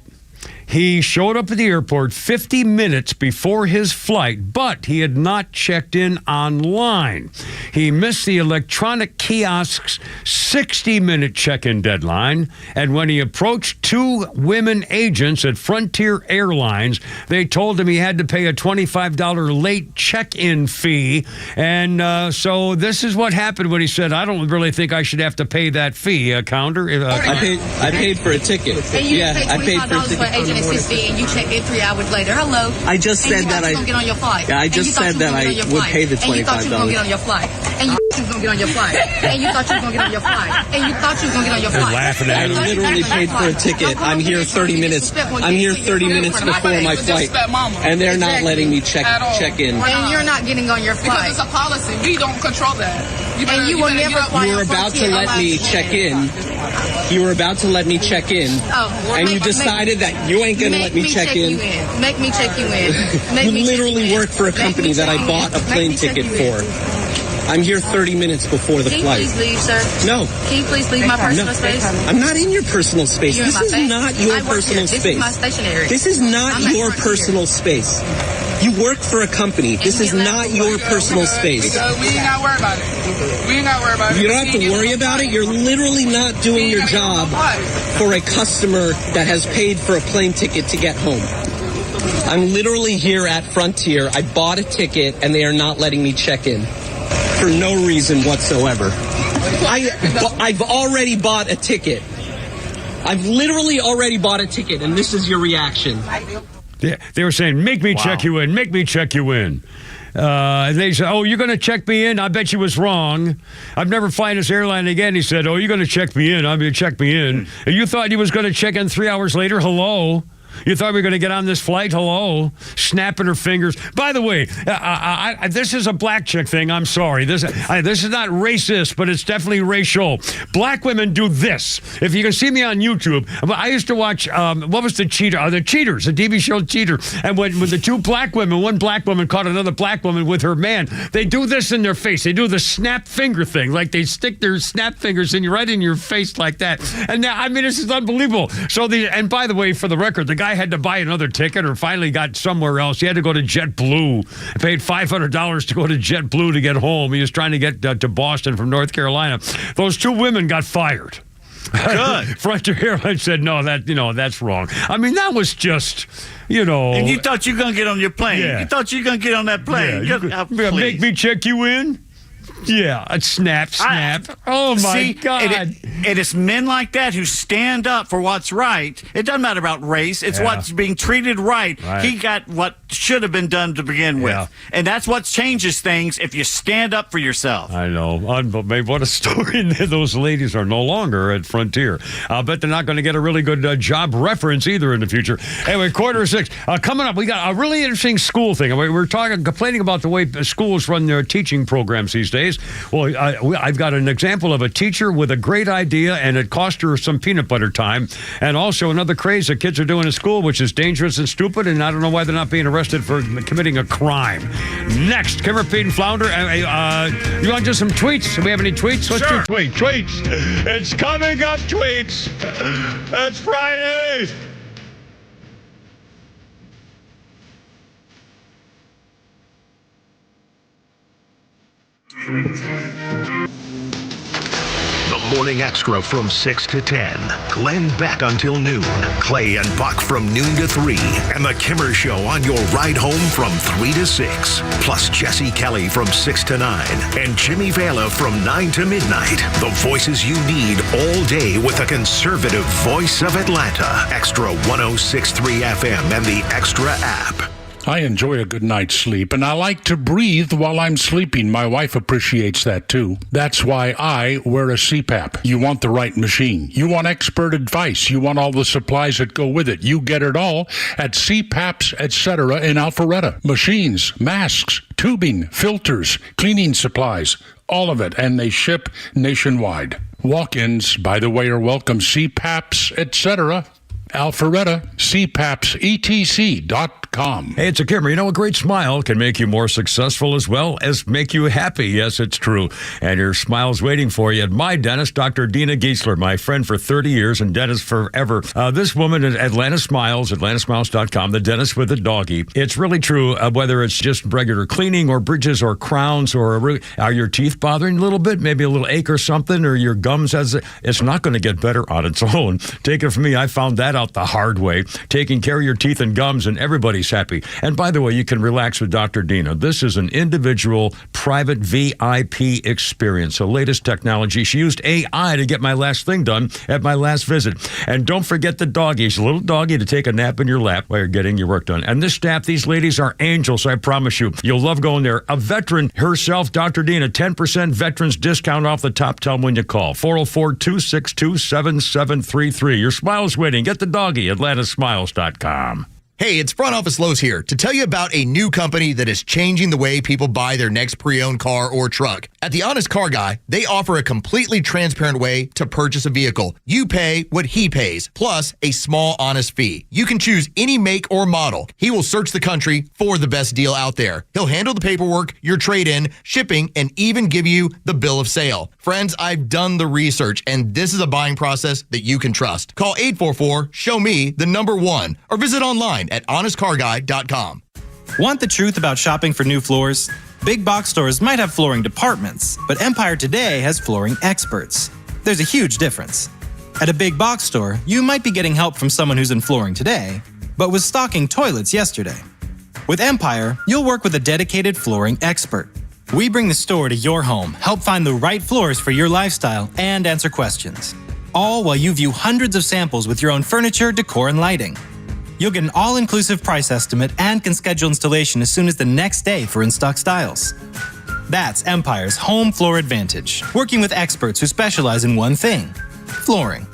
He showed up at the airport 50 minutes before his flight, but he had not checked in online. He missed the electronic kiosk's 60-minute check-in deadline, and when he approached 2 women agents at Frontier Airlines, they told him he had to pay a $25 late check-in fee. And so this is what happened when he said, I don't really think I should have to pay that fee, Counter. I paid for a ticket. And you paid $25 for an agent assist and you check in 3 hours later. Hello. I just said that I. Get on your flight. Yeah, I just said that I would pay the $25. And you thought you were going to get on your flight. And you was going to get on your flight. And you thought you were going to get on your flight. And you thought you was going to get on your flight. Laughing at I literally paid for a ticket. I'm here 30 minutes. I'm here 30 minutes before my flight, and they're not letting me check in. And you're not getting on your flight. Because it's a policy. We don't control that. And you will never fly. You were about to let me check in. You were about to let me check in, and you decided that you ain't going to let me check in. Make me check you in. You literally work for a company that I bought a plane ticket for. I'm here 30 minutes before the flight. Can you please leave, sir? No. Can you please leave my personal space? I'm not in your personal space. This is not your personal space. This is my stationery. This is not your personal space. You work for a company. This is not your personal space. We ain't got to worry about it. We ain't got to worry about it. You don't have to worry about it. You're literally not doing your job for a customer that has paid for a plane ticket to get home. I'm literally here at Frontier. I bought a ticket, and they are not letting me check in for no reason whatsoever. I've already bought a ticket. I've literally already bought a ticket, and this is your reaction. Yeah, they were saying, make me check you in, make me check you in. And they said, oh, you're going to check me in? I bet you was wrong. I've never flown this airline again. He said, oh, you're going to check me in? I'm going to check me in. And you thought he was going to check in 3 hours later? Hello? You thought we were going to get on this flight? Hello? Snapping her fingers. By the way, this is a black chick thing. I'm sorry. This is not racist, but it's definitely racial. Black women do this. If you can see me on YouTube, I used to watch, what was the Cheater? The Cheaters, the TV show Cheater. And when the 2 black women, one black woman caught another black woman with her man, they do this in their face. They do the snap finger thing. Like they stick their snap fingers right in your face like that. And now, I mean, this is unbelievable. And by the way, for the record, the guy had to buy another ticket or finally got somewhere else. He had to go to JetBlue. I paid $500 to go to JetBlue to get home. He was trying to get to Boston from North Carolina. Those 2 women got fired. Good. Frontier Airlines said, no, that's wrong. I mean, that was just, And you thought you were going to get on your plane. Yeah. You thought you were going to get on that plane. Yeah, make me check you in? Yeah, snap. Oh, my God. And it's men like that who stand up for what's right. It doesn't matter about race. It's what's being treated right. He got what should have been done to begin with. And that's what changes things if you stand up for yourself. I know. What a story. Those ladies are no longer at Frontier. I'll bet they're not going to get a really good job reference either in the future. Anyway, 5:45. Coming up, we got a really interesting school thing. We're complaining about the way schools run their teaching programs these days. Well, I've got an example of a teacher with a great idea, and it cost her some peanut butter time. And also another craze that kids are doing in school, which is dangerous and stupid, and I don't know why they're not being arrested for committing a crime. Next, Kimmer, Pete, and Flounder. You want to do some tweets? Do we have any tweets? Let's do tweets. It's coming up, tweets. It's Friday. The Morning Extra from 6 to 10. Glenn Beck until noon. Clay and Buck from noon to 3. And The Kimmer Show on your ride home from 3 to 6. Plus Jesse Kelly from 6 to 9. And Jimmy Vela from 9 to midnight. The voices you need all day with a conservative voice of Atlanta. Extra 106.3 FM and the Extra app. I enjoy a good night's sleep, and I like to breathe while I'm sleeping. My wife appreciates that, too. That's why I wear a CPAP. You want the right machine. You want expert advice. You want all the supplies that go with it. You get it all at CPAPs, etc. in Alpharetta. Machines, masks, tubing, filters, cleaning supplies, all of it, and they ship nationwide. Walk-ins, by the way, are welcome. CPAPs, etc. Alpharetta, CPAPSETC.com. Hey, it's a Kimmer. You know, a great smile can make you more successful as well as make you happy. Yes, it's true. And your smile's waiting for you at my dentist, Dr. Dina Giesler, my friend for 30 years and dentist forever. This woman at Atlanta Smiles, AtlantaSmiles.com, the dentist with the doggy. It's really true, whether it's just regular cleaning or bridges or crowns or are your teeth bothering a little bit, maybe a little ache or something, or your gums it's not going to get better on its own. Take it from me, I found that out the hard way. Taking care of your teeth and gums, and everybody's happy. And by the way, you can relax with Dr. Dina. This is an individual, private VIP experience. The latest technology. She used AI to get my last thing done at my last visit. And don't forget the doggy. She's a little doggy to take a nap in your lap while you're getting your work done. And this staff, these ladies are angels, I promise you. You'll love going there. A veteran herself, Dr. Dina, 10% veterans discount off the top. Tell them when you call. 404-262-7733. Your smile's waiting. Get the doggy, AtlantaSmiles.com. Hey, it's Front Office Lowe's here to tell you about a new company that is changing the way people buy their next pre-owned car or truck. At The Honest Car Guy, they offer a completely transparent way to purchase a vehicle. You pay what he pays, plus a small, honest fee. You can choose any make or model. He will search the country for the best deal out there. He'll handle the paperwork, your trade-in, shipping, and even give you the bill of sale. Friends, I've done the research, and this is a buying process that you can trust. Call 844-SHOW-ME-1 or visit online at honestcarguy.com. Want the truth about shopping for new floors? Big box stores might have flooring departments, but Empire Today has flooring experts. There's a huge difference. At a big box store, you might be getting help from someone who's in flooring today, but was stocking toilets yesterday. With Empire, you'll work with a dedicated flooring expert. We bring the store to your home, help find the right floors for your lifestyle, and answer questions. All while you view hundreds of samples with your own furniture, decor, and lighting. You'll get an all-inclusive price estimate and can schedule installation as soon as the next day for in-stock styles. That's Empire's Home Floor Advantage, working with experts who specialize in one thing, flooring.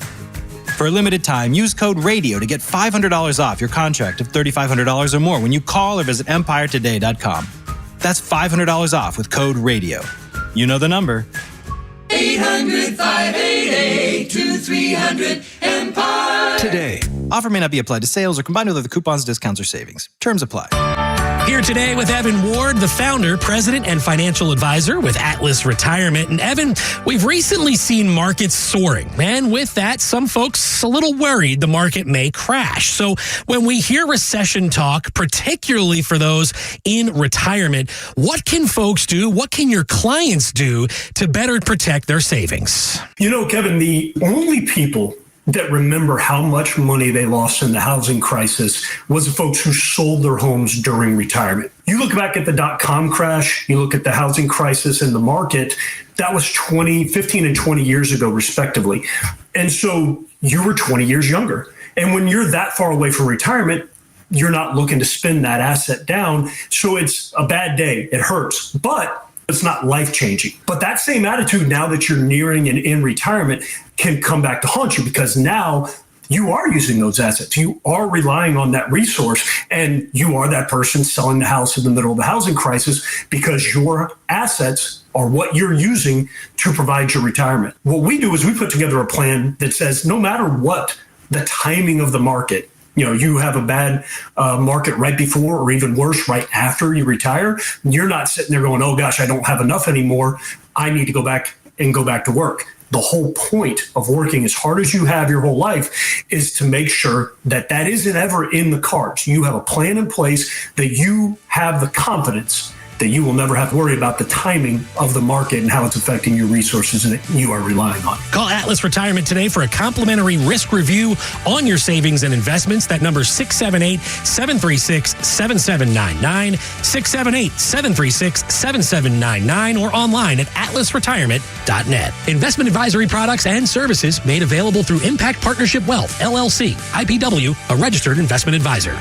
For a limited time, use code RADIO to get $500 off your contract of $3,500 or more when you call or visit EmpireToday.com. That's $500 off with code RADIO. You know the number. 800-588-2300 Today. Offer may not be applied to sales or combined with other coupons, discounts, or savings. Terms apply. Here today with Evan Ward, the founder, president, and financial advisor with Atlas Retirement. And Evan, we've recently seen markets soaring. And with that, some folks a little worried the market may crash. So when we hear recession talk, particularly for those in retirement, what can folks do? What can your clients do to better protect their savings? You know, Kevin, the only people that remember how much money they lost in the housing crisis was the folks who sold their homes during retirement. You look back at the dot-com crash, you look at the housing crisis in the market, that was 15 and 20 years ago, respectively. And so you were 20 years younger. And when you're that far away from retirement, you're not looking to spend that asset down. So it's a bad day. It hurts. But it's not life-changing. But that same attitude, now that you're nearing and in retirement, can come back to haunt you, because now you are using those assets. You are relying on that resource, and you are that person selling the house in the middle of the housing crisis because your assets are what you're using to provide your retirement. What we do is we put together a plan that says no matter what the timing of the market, you know, you have a bad market right before or even worse right after you retire, you're not sitting there going, oh gosh, I don't have enough anymore. I need to go back to work. The whole point of working as hard as you have your whole life is to make sure that that isn't ever in the cards. You have a plan in place that you have the confidence that you will never have to worry about the timing of the market and how it's affecting your resources that you are relying on. Call Atlas Retirement today for a complimentary risk review on your savings and investments. That number is 678-736-7799, 678-736-7799, or online at atlasretirement.net. Investment advisory products and services made available through Impact Partnership Wealth, LLC, IPW, a registered investment advisor.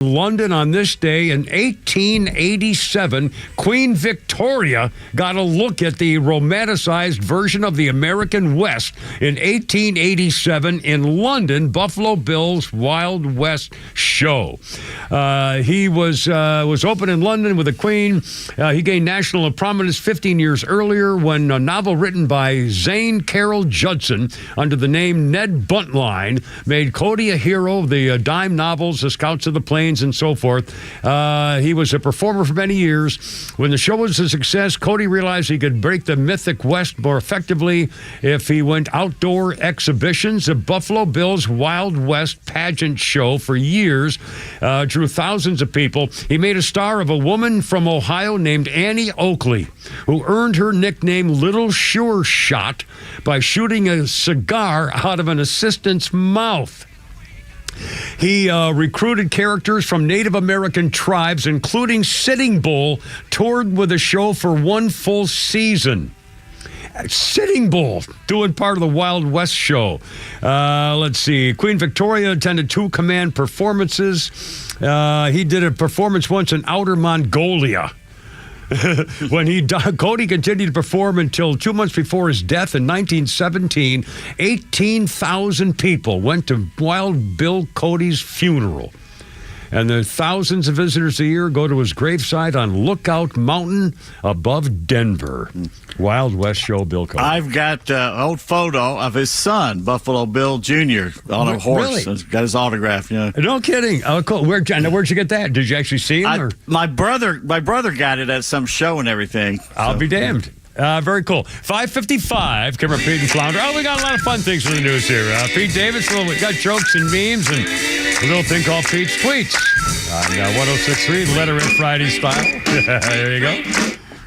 London on this day in 1887, Queen Victoria got a look at the romanticized version of the American West in 1887 in London, Buffalo Bill's Wild West show. He was opened in London with the Queen. He gained national prominence 15 years earlier when a novel written by Zane Carroll Judson under the name Ned Buntline made Cody a hero of the dime novels, The Scouts of the Plains, and so forth. He was a performer for many years. When the show was a success, Cody realized he could break the mythic West more effectively if he went outdoor exhibitions. The Buffalo Bill's Wild West pageant show for years drew thousands of people. He made a star of a woman from Ohio named Annie Oakley, who earned her nickname Little Sure Shot by shooting a cigar out of an assistant's mouth. He recruited characters from Native American tribes, including Sitting Bull, toured with the show for one full season. Sitting Bull doing part of the Wild West show. Let's see. Queen Victoria attended 2 command performances. He did a performance once in Outer Mongolia. When he died, Cody continued to perform until 2 months before his death in 1917. 18,000 people went to Wild Bill Cody's funeral. And the thousands of visitors a year go to his gravesite on Lookout Mountain above Denver. Wild West show, Bill Cody. I've got an old photo of his son, Buffalo Bill Jr., on a horse. Really? It's got his autograph. Yeah. No kidding. Oh, cool. Where'd you get that? Did you actually see him? My brother got it at some show and everything. I'll be damned. Very cool. 5:55, Kimmer, Pete, and Flounder. Oh, we got a lot of fun things for the news here. Pete Davis, we got jokes and memes and a little thing called Pete's Tweets. On 106.3, Letter in Friday style. There you go.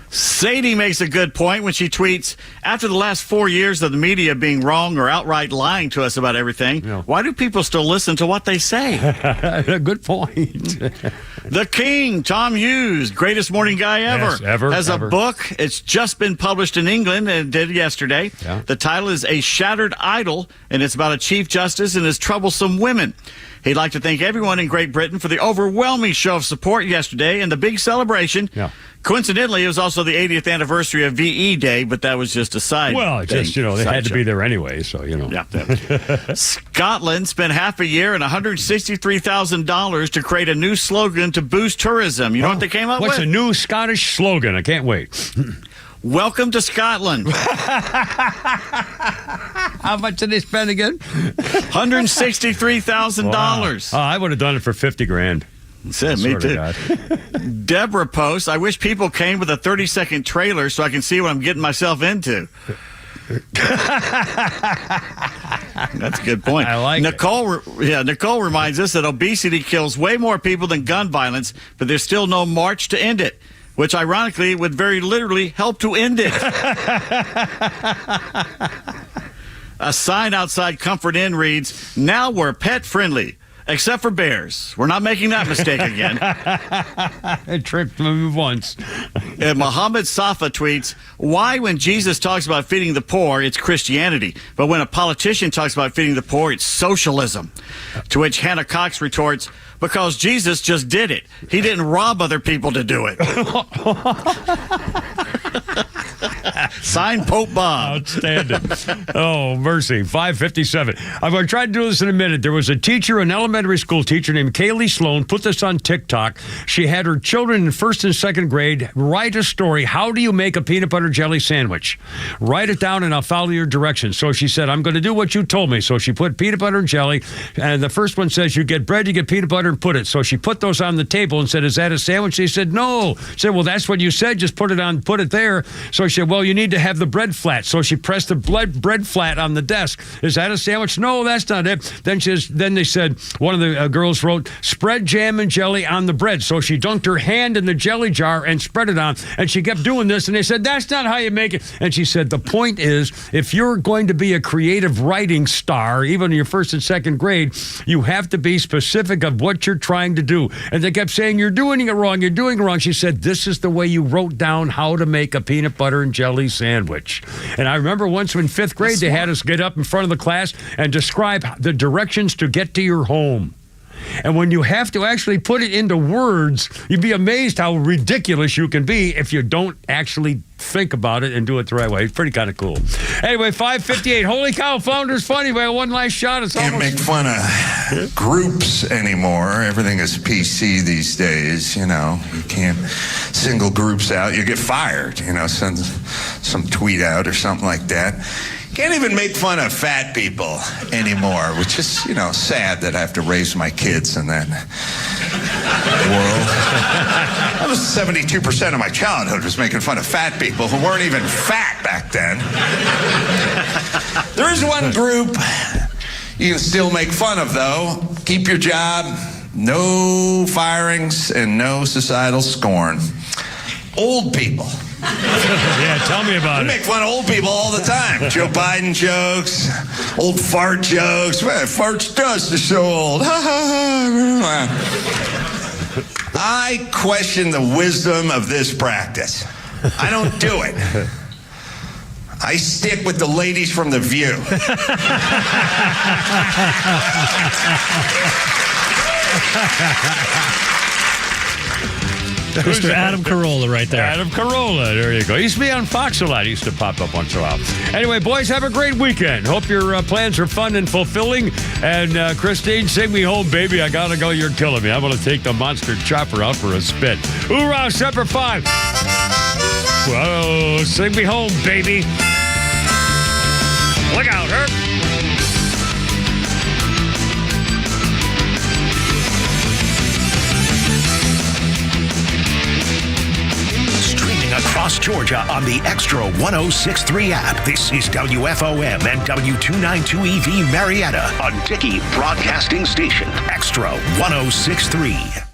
Sadie makes a good point when she tweets, after the last 4 years of the media being wrong or outright lying to us about everything, why do people still listen to what they say? Good point. The King, Tom Hughes, greatest morning guy ever, yes, ever has a book. It's just been published in England and did yesterday. Yeah. The title is A Shattered Idol, and it's about a Chief Justice and his troublesome women. He'd like to thank everyone in Great Britain for the overwhelming show of support yesterday and the big celebration. Yeah. Coincidentally, it was also the 80th anniversary of VE Day, but that was just a side Well, thing. just, they had to be there anyway, so, Yeah. Scotland spent half a year and $163,000 to create a new slogan to boost tourism. You know what they came up What's with? a new Scottish slogan? I can't wait. Welcome to Scotland. How much did they spend again? $163,000. Wow. I would have done it for $50,000. Me too. Deborah posts, I wish people came with a 30-second trailer so I can see what I'm getting myself into. That's a good point. I like Nicole reminds us that obesity kills way more people than gun violence, but there's still no march to end it, which ironically would very literally help to end it. A sign outside Comfort Inn reads, now we're pet friendly. Except for bears. We're not making that mistake again. It tripped me once. And Muhammad Safa tweets, why when Jesus talks about feeding the poor, it's Christianity, but when a politician talks about feeding the poor, it's socialism? To which Hannah Cox retorts, because Jesus just did it. He didn't rob other people to do it. Signed Pope Bob. Outstanding. Oh, mercy. 5:57. I'm going to try to do this in a minute. There was a teacher, an elementary school teacher named Kaylee Sloan, put this on TikTok. She had her children in first and second grade write a story. How do you make a peanut butter jelly sandwich? Write it down and I'll follow your directions. So she said, I'm going to do what you told me. So she put peanut butter and jelly. And the first one says, you get bread, you get peanut butter, and put it. So she put those on the table and said, is that a sandwich? She said, no. She said, well, that's what you said. Just put it there. So she said, well, you need to have the bread flat. So she pressed the bread flat on the desk. Is that a sandwich? No, that's not it. Then they said, one of the girls wrote, spread jam and jelly on the bread. So she dunked her hand in the jelly jar and spread it on. And she kept doing this. And they said, that's not how you make it. And she said, the point is, if you're going to be a creative writing star, even in your first and second grade, you have to be specific of what you're trying to do. And they kept saying, you're doing it wrong. You're doing it wrong. She said, this is the way you wrote down how to make a peanut butter and jelly sandwich. And I remember once in fifth grade, they had us get up in front of the class and describe the directions to get to your home. And when you have to actually put it into words, you'd be amazed how ridiculous you can be if you don't actually think about it and do it the right way. It's pretty kind of cool. Anyway, 5:58. Holy cow, Founder's funny. We had one last shot. It's Can't make fun of groups anymore. Everything is PC these days. You can't single groups out. You get fired. Send some tweet out or something like that. Can't even make fun of fat people anymore, which is, sad that I have to raise my kids in that world. That was 72% of my childhood was making fun of fat people who weren't even fat back then. There is one group you can still make fun of, though. Keep your job, no firings, and no societal scorn. Old people. Yeah, tell me about it. We make fun of old people all the time. Joe Biden jokes, old fart jokes. Man, farts dust are so old. I question the wisdom of this practice. I don't do it. I stick with the ladies from The View. Mr. Adam Carolla right there. Adam Carolla, there you go. He used to be on Fox a lot. He used to pop up once in a while. Anyway, boys, have a great weekend. Hope your plans are fun and fulfilling. And Christine, sing me home, baby. I gotta go. You're killing me. I'm gonna take the monster chopper out for a spin. Hoorah, Semper Fi. Whoa, sing me home, baby. Look out, Herb. Across Georgia on the XTRA 106.3 app. This is WFOM and W292EV Marietta, a Dickey Broadcasting Station. XTRA 106.3.